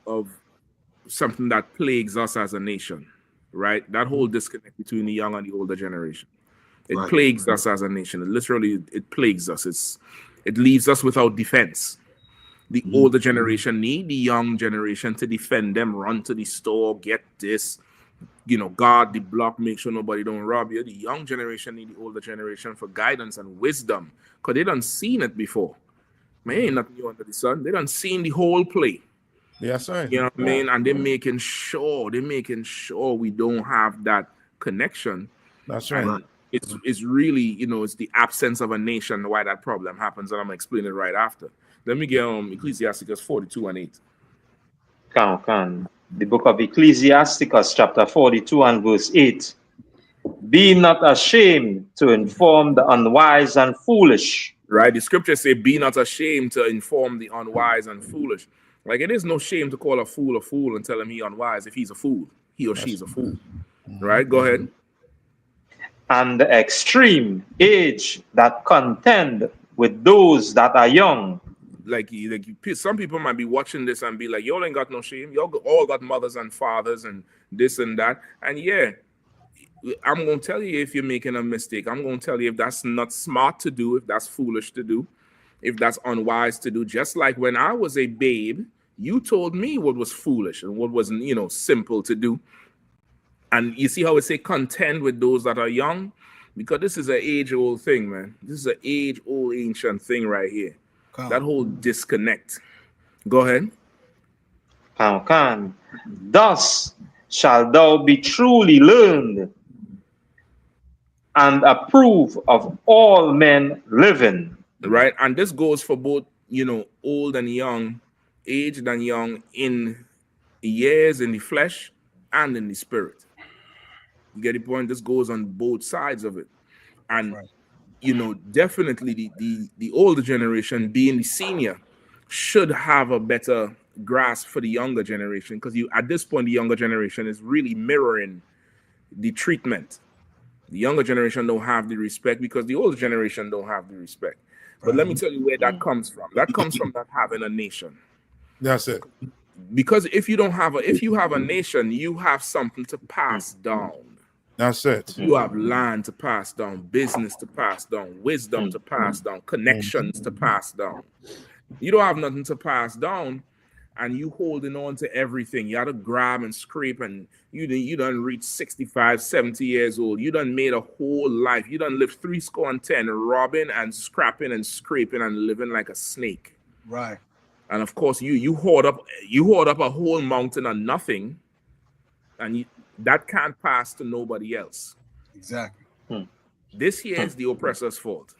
something that plagues us as a nation, right? That whole disconnect between the young and the older generation. It plagues us as a nation. It plagues us. It leaves us without defense. The older generation need the young generation to defend them, run to the store, get this, guard the block, make sure nobody don't rob you. The young generation need the older generation for guidance and wisdom, because they done seen it before. Man, ain't nothing new under the sun. They done seen the whole play. Yes, sir. You know what I mean? And they're making sure we don't have that connection. That's right. And it's really, it's the absence of a nation why that problem happens, and I'm gonna explain it right after. Let me get Ecclesiasticus 42:8. Can. The book of Ecclesiasticus, chapter 42 and verse 8. Be not ashamed to inform the unwise and foolish. Right? The scriptures say, be not ashamed to inform the unwise and foolish. Like, it is no shame to call a fool and tell him he unwise if he's a fool. He or she's a fool. Right? Go ahead. And the extreme age that contend with those that are young. Like some people might be watching this and be like, y'all ain't got no shame. Y'all all got mothers and fathers and this and that. And yeah, I'm going to tell you if you're making a mistake. I'm going to tell you if that's not smart to do, if that's foolish to do, if that's unwise to do. Just like when I was a babe, you told me what was foolish and what was, simple to do. And you see how it say contend with those that are young? Because this is an age-old thing, man. This is an age-old ancient thing right here. That whole disconnect. Go ahead. Can. Thus shall thou be truly learned and approve of all men living. Right. And this goes for both, old and young, aged and young, in years, in the flesh and in the spirit. You get the point? This goes on both sides of it. And definitely the older generation, being the senior, should have a better grasp for the younger generation, because at this point the younger generation is really mirroring the treatment. The younger generation don't have the respect because the older generation don't have the respect. But let me tell you where that comes from. That comes from not having a nation. That's it. Because if you have a nation, you have something to pass down. That's it. You have land to pass down, business to pass down, wisdom to pass down, connections to pass down. You don't have nothing to pass down, and you holding on to everything. You had to grab and scrape, and you done reach 65, 70 years old. You done made a whole life. You done lived 10 robbing and scrapping and scraping and living like a snake. Right. And of course, you hoard up a whole mountain of nothing, and that can't pass to nobody else. Exactly. This here is the oppressor's fault.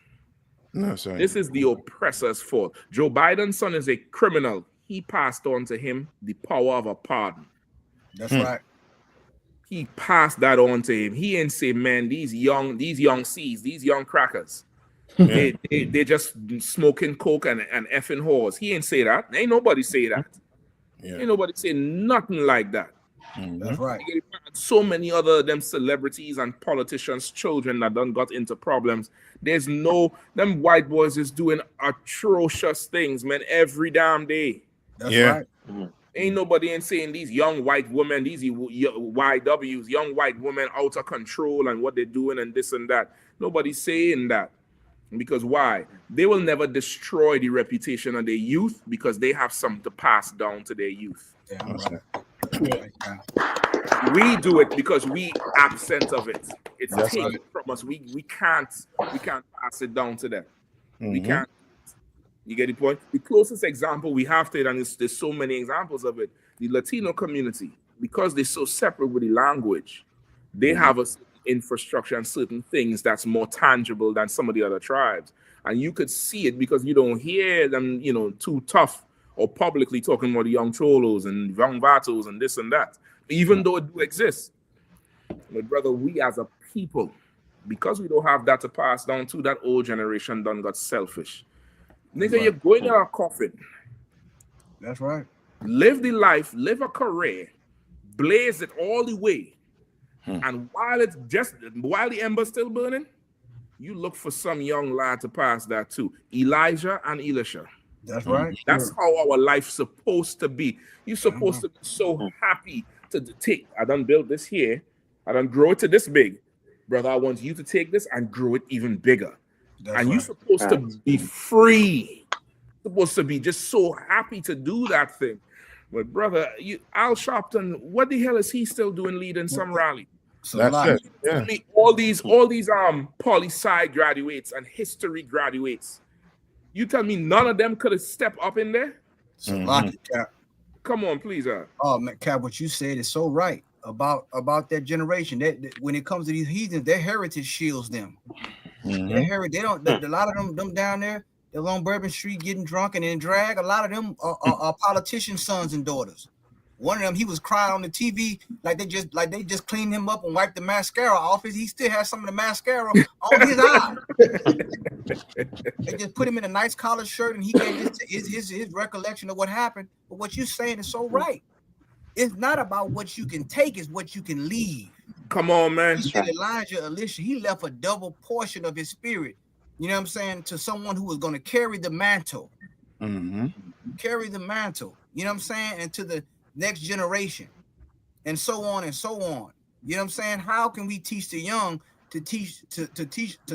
No, sorry. This is the oppressor's fault. Joe Biden's son is a criminal. He passed on to him the power of a pardon. That's right. He passed that on to him. He ain't say, man, these young C's, these young crackers, they just smoking coke and effing whores. He ain't say that. Ain't nobody say that. Ain't nobody say nothing like that. That's right. So many other them celebrities and politicians' children that done got into problems. There's them white boys is doing atrocious things, man, every damn day. That's right. Ain't nobody ain't saying these young white women, these YWs, young white women out of control and what they're doing and this and that. Nobody's saying that. Because why? They will never destroy the reputation of their youth because they have something to pass down to their youth. Yeah, right. We do it because we absent of it. It's That's taken right. from us. We can't pass it down to them. We can't. You get the point? The closest example we have to it, and there's so many examples of it, the Latino community, because they're so separate with the language, they have a certain infrastructure and certain things that's more tangible than some of the other tribes. And you could see it because you don't hear them, too tough or publicly talking about the young cholos and young vatos and this and that, even though it do exist. But brother, we as a people, because we don't have that to pass down to, that old generation done got selfish. Nigga, right. you're going in a coffin. That's right. Live the life, live a career, blaze it all the way. And while the ember's still burning, you look for some young lad to pass that too. Elijah and Elisha. That's right. That's how our life's supposed to be. You're supposed to be so happy to take. I done built this here. I done grow it to this big. Brother, I want you to take this and grow it even bigger. And you're supposed to be free. Supposed to be just so happy to do that thing. But brother, Al Sharpton, what the hell is he still doing leading some rally? That's it. Yeah. All these poli-sci graduates and history graduates. You tell me none of them could have stepped up in there? Cap. Come on, please. Oh man, Cap, what you said is so right about that generation. That when it comes to these heathens, their heritage shields them. Their heritage, they don't. A lot of them down there, they're on Bourbon Street getting drunk and in drag. A lot of them are politicians' sons and daughters. One of them, he was crying on the TV like they just cleaned him up and wiped the mascara off. He still has some of the mascara on his eye. They just put him in a nice collared shirt and he gave his recollection of what happened. But what you're saying is so right. It's not about what you can take, it's what you can leave. Come on, man. He said Elijah, Elisha, he left a double portion of his spirit, you know what I'm saying, to someone who was going to carry the mantle. Carry the mantle, you know what I'm saying, and to the next generation, and so on and so on. You know what I'm saying? How can we teach the young to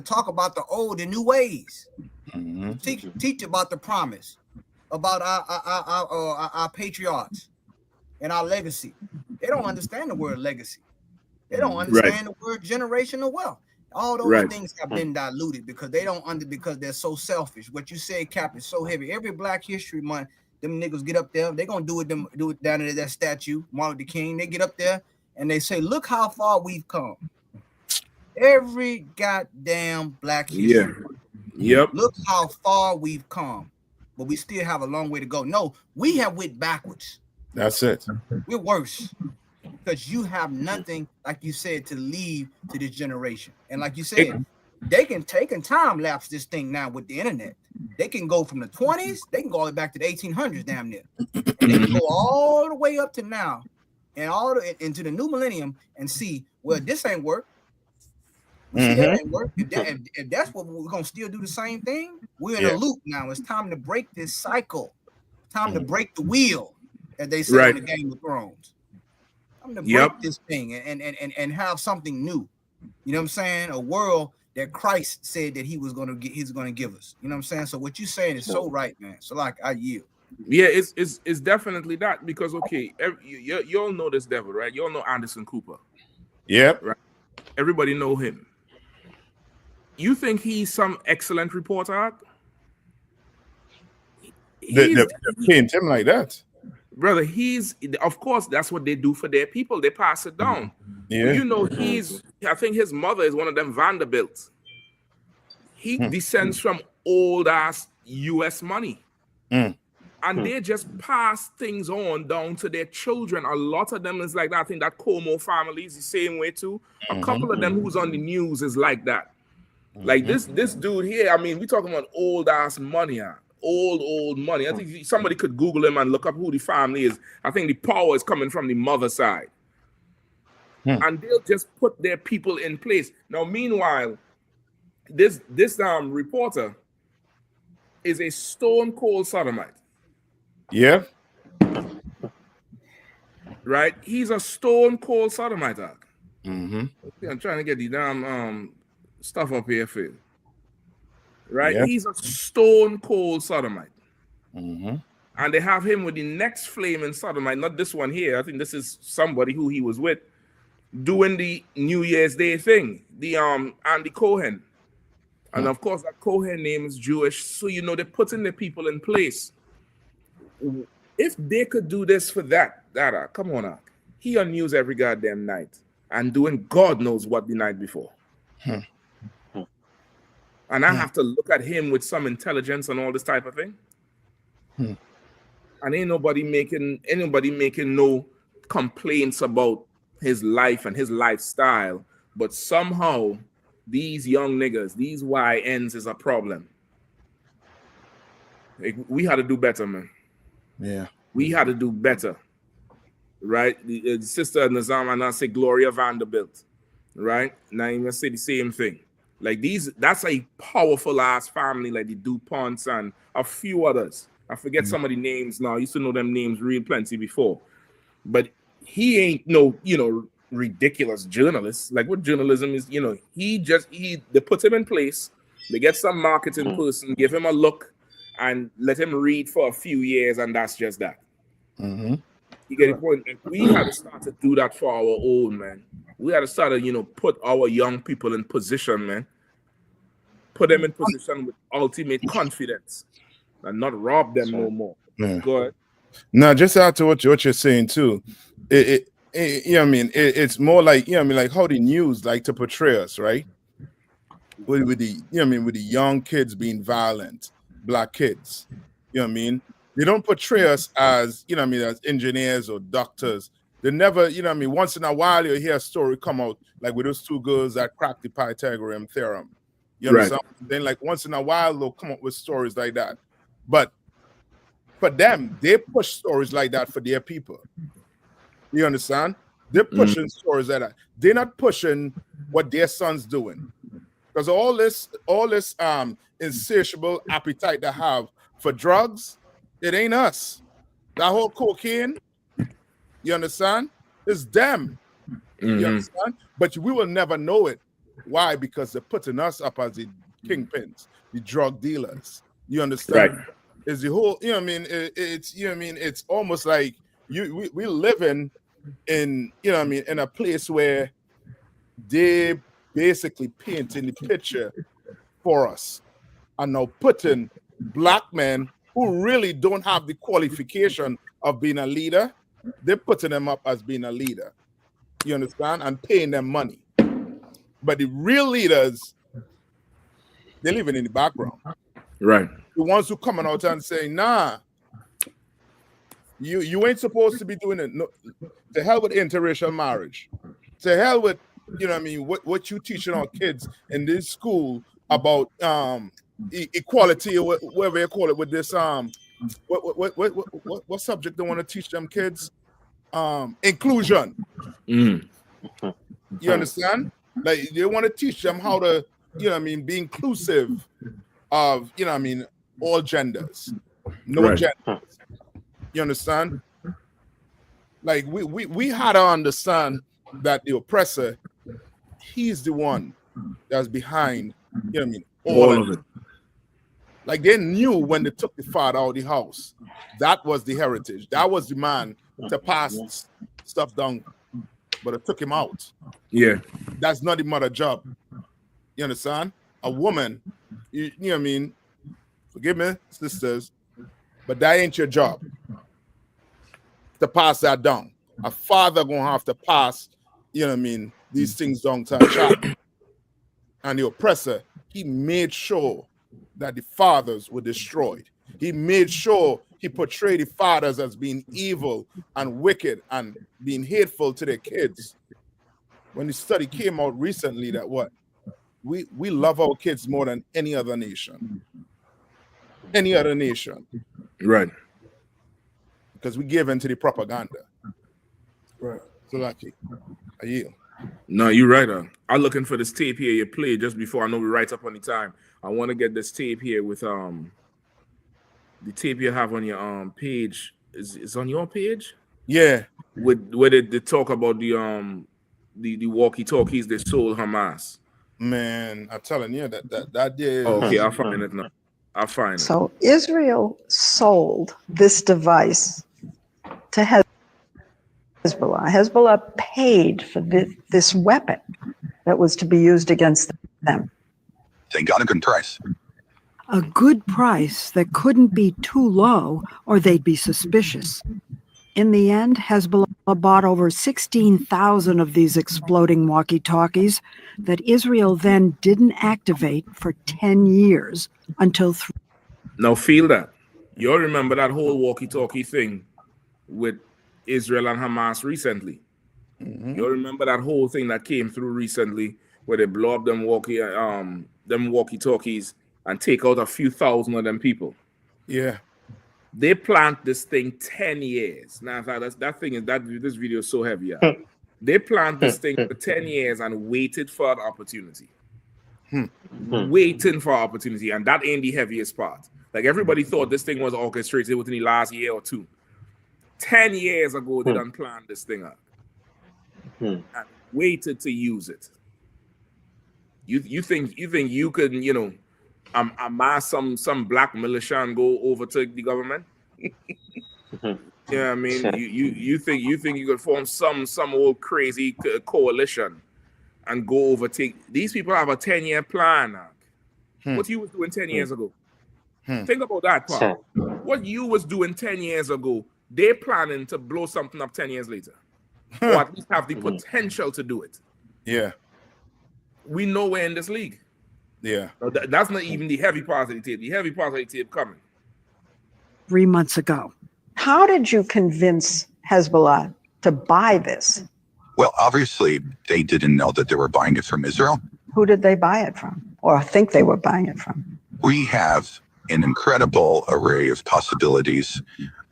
talk about the old and new ways? Teach about the promise, about our patriarchs and our legacy. They don't understand the word legacy. They don't understand the word generational wealth. All those things have been diluted because because they're so selfish. What you say, Cap, is so heavy. Every Black History Month, them niggas get up there. They gonna do it down at that statue, Martin Luther King. They get up there and they say, "Look how far we've come." Every goddamn Black History. Yep. Look how far we've come, but we still have a long way to go. No, we have went backwards. That's it. We're worse because you have nothing, like you said, to leave to this generation. And like you said, they can take and time lapse this thing now with the internet. They can go from the 20s, they can go all the way back to the 1800s, damn near. And they can go all the way up to now and into the new millennium and see, well, this ain't work. We see that ain't work. If that's what we're gonna still do the same thing, we're in a loop now. It's time to break this cycle. Time to break the wheel, as they say on the Game of Thrones. Time to break this thing and have something new. You know what I'm saying? A world that Christ said that he's gonna give us. You know what I'm saying? So what you're saying is so right, man. So like I yield. Yeah, it's definitely that, because you all know this devil, right? You all know Anderson Cooper. Yep. Right. Everybody know him. You think he's some excellent reporter? They paint him like that, brother. Of course, that's what they do for their people. They pass it down. Yeah. But you know, I think his mother is one of them Vanderbilts. He descends from old ass US money. And they just pass things on down to their children. A lot of them is like that. I think that Como family is the same way too. A couple of them who's on the news is like that. Like this dude here, I mean, we talking about old ass money, old money. I think somebody could Google him and look up who the family is. I think the power is coming from the mother side. And they'll just put their people in place. Now, meanwhile, this reporter is a stone cold sodomite. Yeah. Right? He's a stone cold sodomite. Mm-hmm. I'm trying to get the damn stuff up here for you. Right? Yep. He's a stone cold sodomite. Mm-hmm. And they have him with the next flaming sodomite, not this one here. I think this is somebody who he was with doing the New Year's Day thing, the Andy Cohen. And of course, that Cohen name is Jewish, so you know they're putting the people in place. If they could do this for that, come on, he on news every goddamn night and doing God knows what the night before. And I have to look at him with some intelligence and all this type of thing. And ain't nobody making no complaints about his life and his lifestyle, but somehow these young niggas, these YNs is a problem. Like, we had to do better, man. Yeah, we had to do better, right? The sister Nazam and I say Gloria Vanderbilt, right? Now you must say the same thing. Like that's a powerful ass family, like the DuPonts and a few others. I forget some of the names now. I used to know them names real plenty before, but he ain't no, ridiculous journalist. Like what journalism is, they put him in place. They get some marketing person, give him a look, and let him read for a few years, and that's just that. You get the point? We had to start to do that for our own, man. We had to start to, put our young people in position, man. Put them in position with ultimate confidence and not rob them no more. Yeah. Go ahead. Now, just after what you're saying too, it's more like, like how the news like to portray us, right? With the, with the young kids being violent, black kids, they don't portray us as, as engineers or doctors. They never, once in a while you hear a story come out like with those two girls that cracked the Pythagorean theorem. You understand? Right. Then like once in a while they'll come up with stories like that. But for them, they push stories like that for their people. You understand? They're pushing stories like that. They're not pushing what their son's doing. Because all this insatiable appetite they have for drugs, it ain't us. That whole cocaine, you understand? It's them. You understand? But we will never know it. Why? Because they're putting us up as the kingpins, the drug dealers. You understand? Right. It's the whole, it's almost like we living in, in a place where they basically painting the picture for us and now putting black men who really don't have the qualification of being a leader, they're putting them up as being a leader. You understand? And paying them money. But the real leaders, they're living in the background. Right. The ones who coming out and saying, nah, you ain't supposed to be doing it. No, to hell with interracial marriage. To hell with, what you teaching our kids in this school about equality or whatever you call it with this what subject they want to teach them kids? inclusion. Mm. You understand? Like they want to teach them how to, be inclusive of, all genders, no Right. genders. You understand? Like we had to understand that the oppressor, he's the one that's behind, all of it. Like they knew when they took the father out of the house, that was the heritage. That was the man to pass stuff down, but it took him out. Yeah. That's not the mother job. You understand? A woman, you know what I mean? Forgive me, sisters, but that ain't your job to pass that down. A father gonna have to pass, these things down to a child. And the oppressor, he made sure that the fathers were destroyed. He made sure he portrayed the fathers as being evil and wicked and being hateful to their kids. When the study came out recently that we love our kids more than any other nation. Any other nation. Right. Because we give into the propaganda. Right. So lucky. I yield. No, you're right. I'm looking for this tape here you played just before I know we right up on the time. I want to get this tape here with the tape you have on your page. Is on your page? Yeah. Where they talk about the walkie-talkies they sold Hamas. Man, I'm telling you that is. Okay, I'll find it now. I'll find it. So Israel sold this device to Hezbollah. Hezbollah paid for this weapon that was to be used against them. They got a good price. A good price that couldn't be too low or they'd be suspicious. In the end, Hezbollah bought over 16,000 of these exploding walkie-talkies that Israel then didn't activate for 10 years until... Now feel that. You all remember that whole walkie-talkie thing with Israel and Hamas recently? Mm-hmm. You all remember that whole thing that came through recently where they blow up them walkie-talkies and take out a few thousand of them people? Yeah. They plant this thing 10 years. Now, this video is so heavy. Yeah. They plant this thing for 10 years and waited for an opportunity. Waiting for opportunity. And that ain't the heaviest part. Like everybody thought this thing was orchestrated within the last year or two. 10 years ago, they done planned this thing up. And waited to use it. You think you could, amass some black militia and go over to the government? Yeah, I mean, you think you could form some old crazy coalition and go overtake? These people have a 10-year plan. What you was doing 10 years ago? Think about that part. What you was doing 10 years ago, they're planning to blow something up 10 years later, or at least have the potential to do it. Yeah, we know we're in this league. Yeah. That's not even the heavy part of the tape. The heavy part of the tape coming. 3 months ago. How did you convince Hezbollah to buy this? Well, obviously, they didn't know that they were buying it from Israel. Who did they buy it from, or think they were buying it from? We have an incredible array of possibilities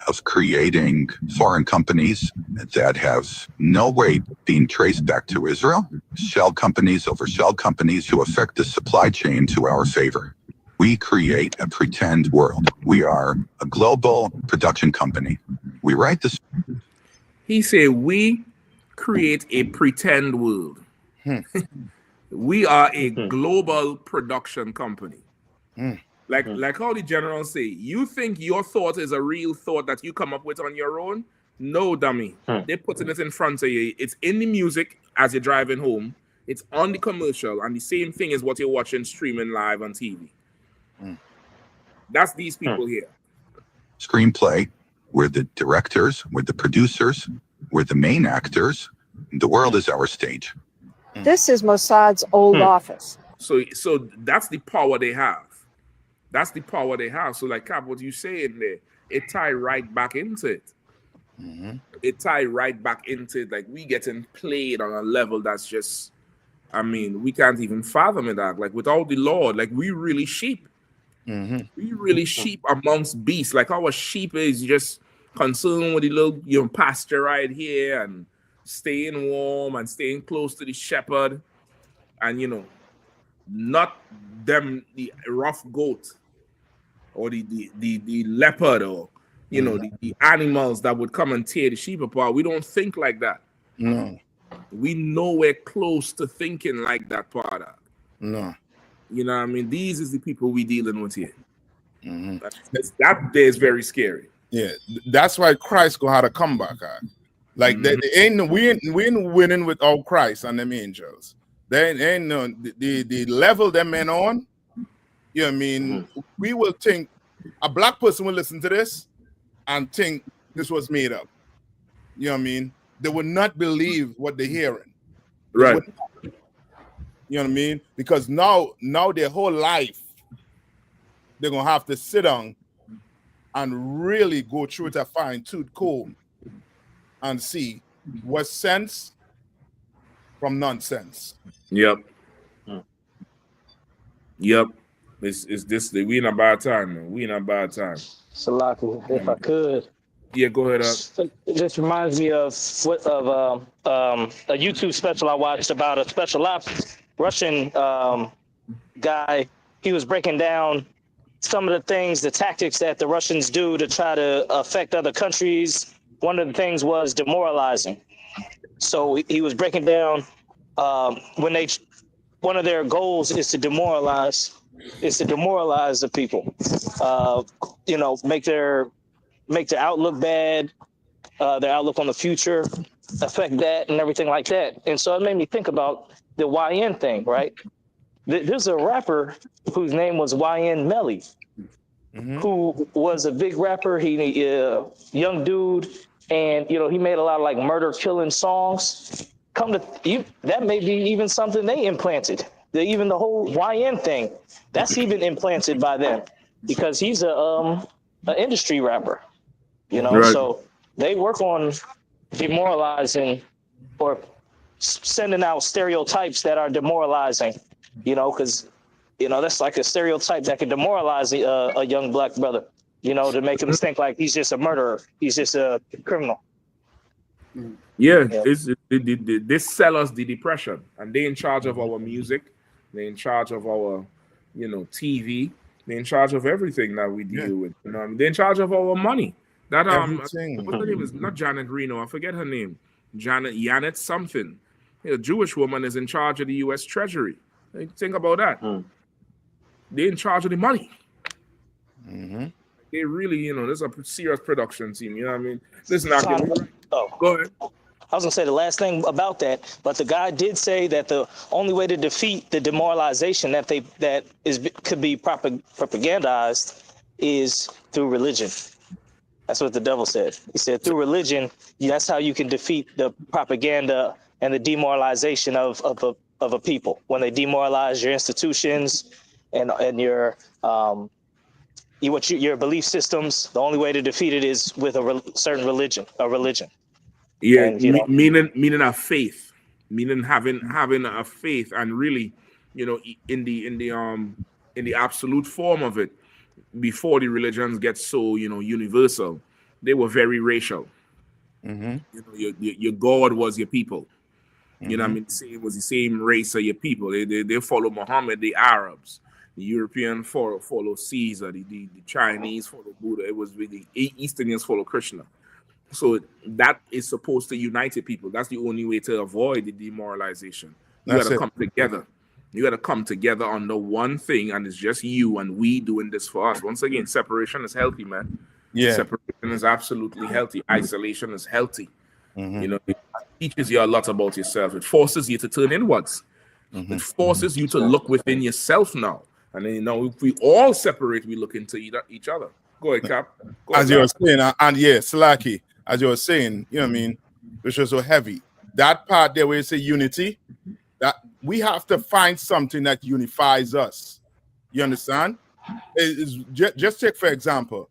of creating foreign companies that have no way being traced back to Israel, shell companies over shell companies who affect the supply chain to our favor. We create a pretend world. We are a global production company. We write this. He said, we create a pretend world. We are a global production company. Like how the generals say, you think your thought is a real thought that you come up with on your own? No, dummy. They're putting it in front of you. It's in the music as you're driving home. It's on the commercial, and the same thing is what you're watching streaming live on TV. That's these people here. Screenplay, we're the directors, we're the producers, we're the main actors. The world is our stage. This is Mossad's old office. So that's the power they have. That's the power they have. So like Cap, what you saying there, it tie right back into it. It tie right back into it. Like we getting played on a level that's just, I mean, we can't even fathom it. That like without the Lord, like we really sheep. We really sheep amongst beasts. Like our sheep is just concerned with the little pasture right here and staying warm and staying close to the shepherd, and not them the rough goat or the leopard or the animals that would come and tear the sheep apart. We don't think like that. No. We nowhere close to thinking like that, part. No. You know what I mean? These is the people we dealing with here. That day is very scary. Yeah, that's why Christ gonna have to come back. Like we ain't winning without Christ and them angels. They ain't no the level them men on. You know what I mean? We will think a black person will listen to this and think this was made up. You know what I mean? They would not believe what they're hearing. Right. You know what I mean? Because now their whole life they're gonna have to sit down and really go through it a fine-tooth comb and see what's sense from nonsense. Yep. Yep. It's this. We in a bad time, man. We in a bad time. Salaki, if I could. Yeah, go ahead. It just reminds me of a YouTube special I watched about a special ops Russian guy. He was breaking down some of the things, the tactics that the Russians do to try to affect other countries. One of the things was demoralizing. So he was breaking down one of their goals is to demoralize the people. Make their outlook bad, their outlook on the future, affect that and everything like that. And so it made me think about the YN thing, right? There's a rapper whose name was YN Melly, who was a big rapper. He young dude, and he made a lot of like murder killing songs. That may be even something they implanted. Even the whole YN thing, that's even implanted by them because he's an industry rapper. Right. So they work on demoralizing or sending out stereotypes that are demoralizing. Because that's like a stereotype that can demoralize a young black brother. To make him think like he's just a murderer, he's just a criminal. Yeah. They sell us the depression, and they're in charge of our music. They're in charge of our, TV. They're in charge of everything that we deal with. They're in charge of our money. That what's her name is not Janet Reno. I forget her name. Janet something. A Jewish woman is in charge of the U.S. Treasury. Think about that. They're in charge of the money. They really, this is a serious production team. You know what I mean? Listen, go ahead. I was gonna say the last thing about that, but the guy did say that the only way to defeat the demoralization that could be propagandized is through religion. That's what the devil said. He said through religion, that's how you can defeat the propaganda and the demoralization of a people. When they demoralize your institutions and your your belief systems, the only way to defeat it is with a certain religion. Yeah, and, meaning a faith, meaning having a faith, and really, in the absolute form of it, before the religions get so universal, they were very racial. Your God was your people. You know what I mean? It was the same race of your people. They follow Muhammad, the Arabs. The European follow Caesar. The Chinese follow Buddha. It was the Easternians follow Krishna. So that is supposed to unite the people. That's the only way to avoid the demoralization. You got to come together. You got to come together under one thing, and it's just you and we doing this for us. Once again, separation is healthy, man. Yeah, separation is absolutely healthy. Isolation is healthy. It teaches you a lot about yourself. It forces you to turn inwards. It forces you to look within yourself now. And then if we all separate, we look into each other. Go ahead, Cap. As you were saying, and yeah, Slaki, as you were saying, you know what I mean, which was so heavy. That part there where you say unity, that we have to find something that unifies us. You understand? Just take for example,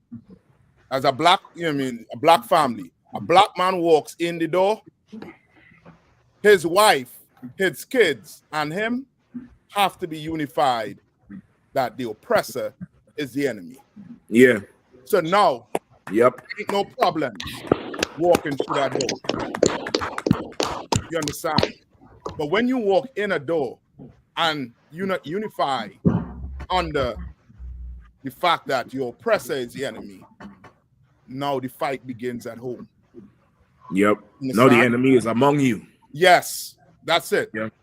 as a black, a black family, a black man walks in the door, his wife, his kids, and him have to be unified that the oppressor is the enemy. Yeah. So now Yep. Ain't no problem walking through that door. You understand? But when you walk in a door and you're not unified under the fact that your oppressor is the enemy, now the fight begins at home. Yep. Now the enemy is among you. Yes, that's it. Yep.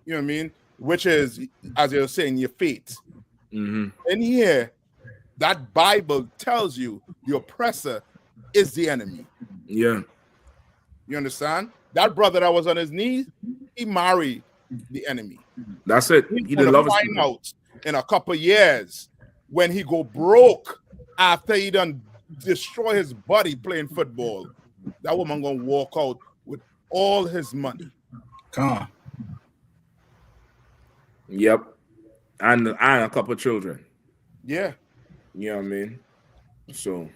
You know what I mean? Which is, as you're saying, your fate. Mm-hmm. And here, that Bible tells you the oppressor is the enemy. Yeah. You understand? That brother that was on his knees, he married the enemy. That's it. He didn't love his find people. out in a couple years when he go broke after he done destroy his body playing football. That woman gonna walk out with all his money. Come on. Yep. And a couple children. Yeah. You know what I mean? So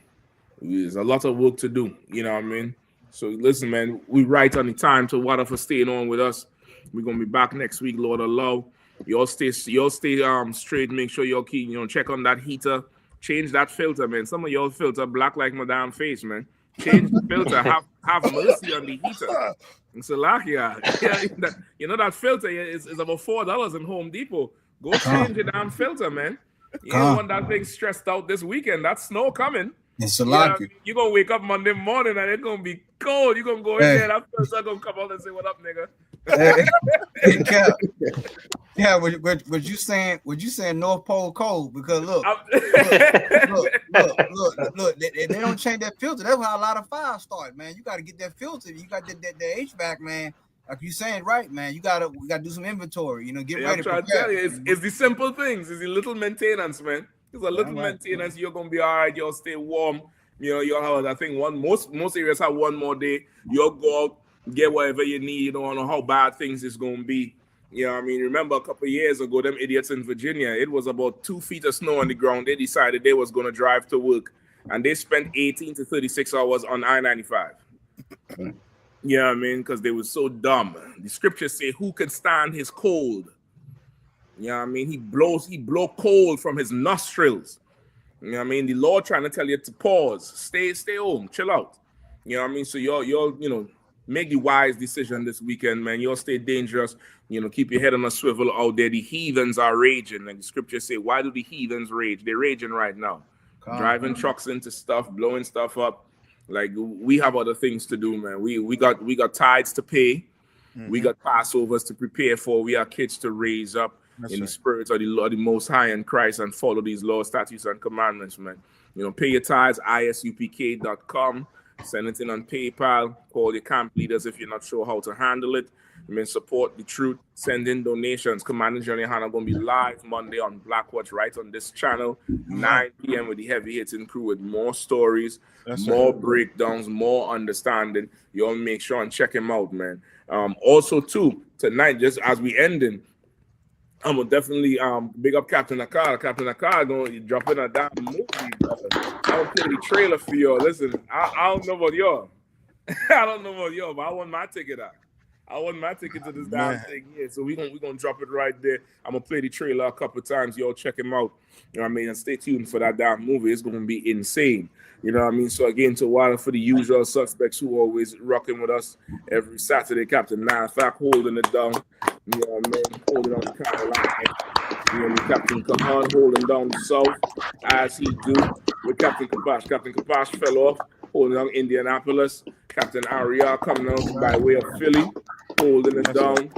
there's a lot of work to do. You know what I mean? So listen, man, we right on the time. So what for staying on with us? We're gonna be back next week, Lord allow. Y'all stay straight. Make sure y'all keep, check on that heater. Change that filter, man. Some of y'all filter black like my damn face, man. Change the filter. Have mercy on the heater. It's a lakia. Yeah, that filter is about $4 in Home Depot. Go change your damn filter, man. You don't want that thing stressed out this weekend. That snow coming. It's a lot. You're going to wake up Monday morning and it's going to be cold. You're going to go in there. That filter going to come out and say, what up, nigga? Yeah, was you saying North Pole cold? Because look, they don't change that filter. That's how a lot of fires start, man. You got to get that filter. You got the HVAC, man. Like you saying, right, man. We got to do some inventory. Get ready. I'm trying to tell you, it's the simple things. It's the little maintenance, man. It's a little maintenance. You're gonna be all right. You'll stay warm. You'll have, I think, most areas have one more day. You'll go out, get whatever you need. You don't know how bad things is gonna be. You know what I mean? Remember a couple of years ago, them idiots in Virginia, it was about 2 feet of snow on the ground. They decided they was gonna drive to work, and they spent 18 to 36 hours on I-95. You know what I mean? Because they were so dumb. The scriptures say, who can stand his cold? You know what I mean? He blow cold from his nostrils. You know what I mean? The Lord trying to tell you to pause, stay home, chill out. You know what I mean? So you'll make the wise decision this weekend, man. You'll stay dangerous. Keep your head on a swivel out there. The heathens are raging. Like the scriptures say, why do the heathens rage? They're raging right now. Driving trucks into stuff, blowing stuff up. Like we have other things to do, man. We got tithes to pay. Mm-hmm. We got Passovers to prepare for. We have kids to raise up. That's in the spirit of the Most High in Christ and follow these laws, statutes, and commandments, man. Pay your tithes, isupk.com. Send it in on PayPal. Call your camp leaders if you're not sure how to handle it. Support the truth. Send in donations. Commander John Yahanna going to be live Monday on Blackwatch right on this channel, 9 p.m. with the heavy hitting crew with more stories, more breakdowns, more understanding. You all make sure and check him out, man. Also, too, tonight, just as we ending, I'm gonna definitely big up Captain Akar. Captain Akar gonna drop in a damn movie, brother. I will play the trailer for y'all. Listen, I don't know about y'all. I don't know about y'all, but I want my ticket out. I want my ticket to this damn thing here. So we're gonna drop it right there. I'm gonna play the trailer a couple of times. Y'all check him out. You know what I mean? And stay tuned for that damn movie. It's gonna be insane. You know what I mean? So again, to water for the usual suspects who always rocking with us every Saturday, Captain Nathak holding it down. You know what I mean? Holding on the Carolina. You know, Captain Kahan holding down the South as he do with Captain Kapash. Captain Kapash fell off, holding down Indianapolis. Captain Aria coming out by way of Philly, holding us down.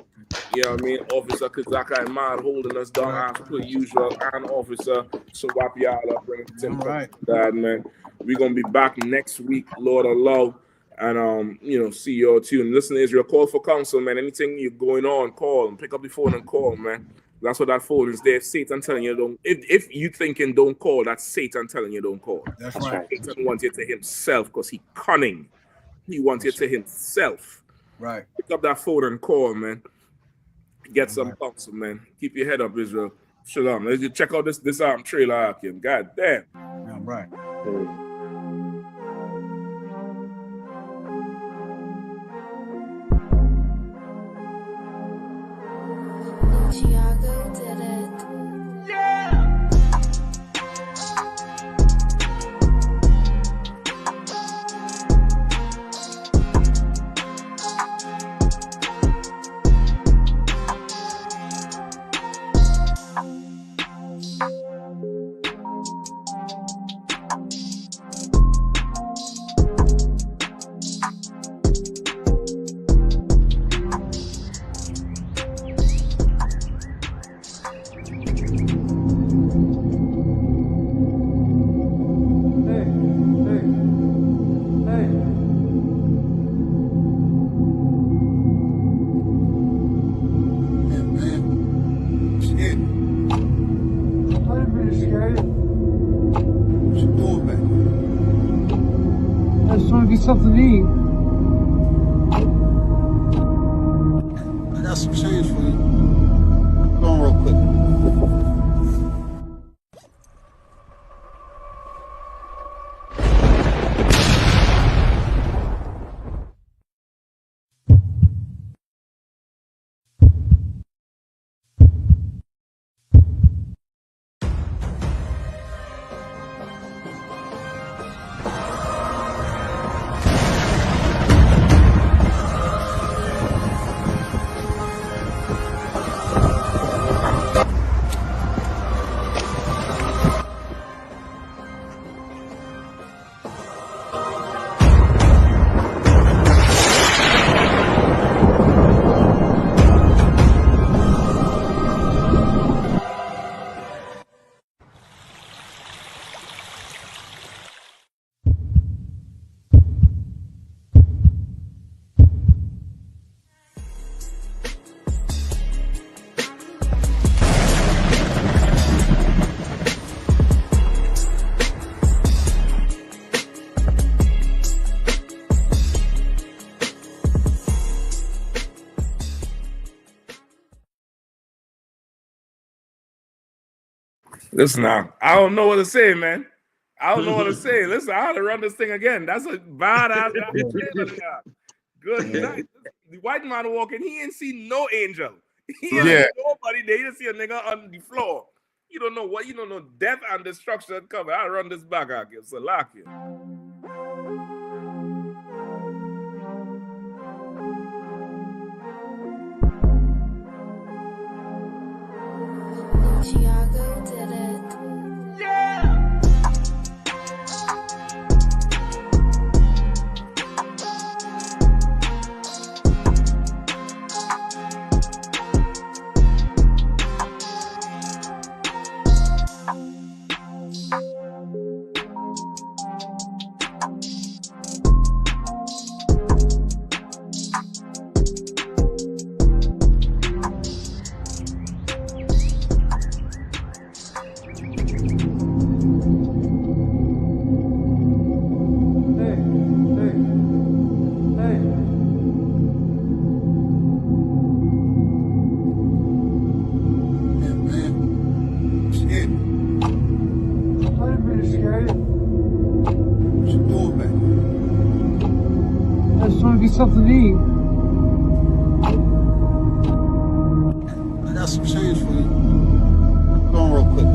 You know what I mean? Officer Kazaka and Ahmad holding us down as per usual. And Officer Sawapiala bringing Tim that, man. We're going to be back next week, Lord allow. And, see y'all tuned. Listen to Israel, call for counsel, man. Anything you're going on, call and pick up the phone and call, man. That's what that phone is there. Satan telling you don't. If you thinking don't call, that's Satan telling you don't call. That's right. Satan wants you to himself because he cunning. He wants you to himself. Right. Pick up that phone and call, man. Get some counsel, man. Keep your head up, Israel. Shalom. Let's just check out this trailer, Akim. God damn. All right. Chicago did it. Yeah. just want to get something to eat. I got some change for you. Go on real quick. Listen now, I don't know what to say, man. I don't know what to say. Listen, I had to run this thing again. That's a badass. Good night. The white man walking, he ain't see no angel. He ain't see nobody. They didn't see a nigga on the floor. You don't know what. You don't know death and destruction coming. I run this back again. So lock it. Chicago did it. Yeah. Something to eat. I got some change for you. Go on real quick.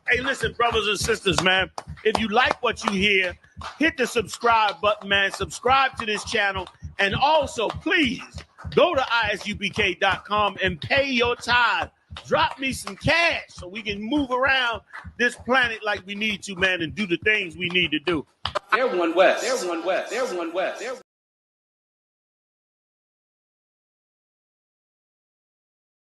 Hey, listen, brothers and sisters, man. If you like what you hear, hit the subscribe button, man. Subscribe to this channel. And also, please, go to isubk.com and pay your tithe. Drop me some cash so we can move around this planet like we need to, man, and do the things we need to do. They're one West. They're one West. They're one West. They're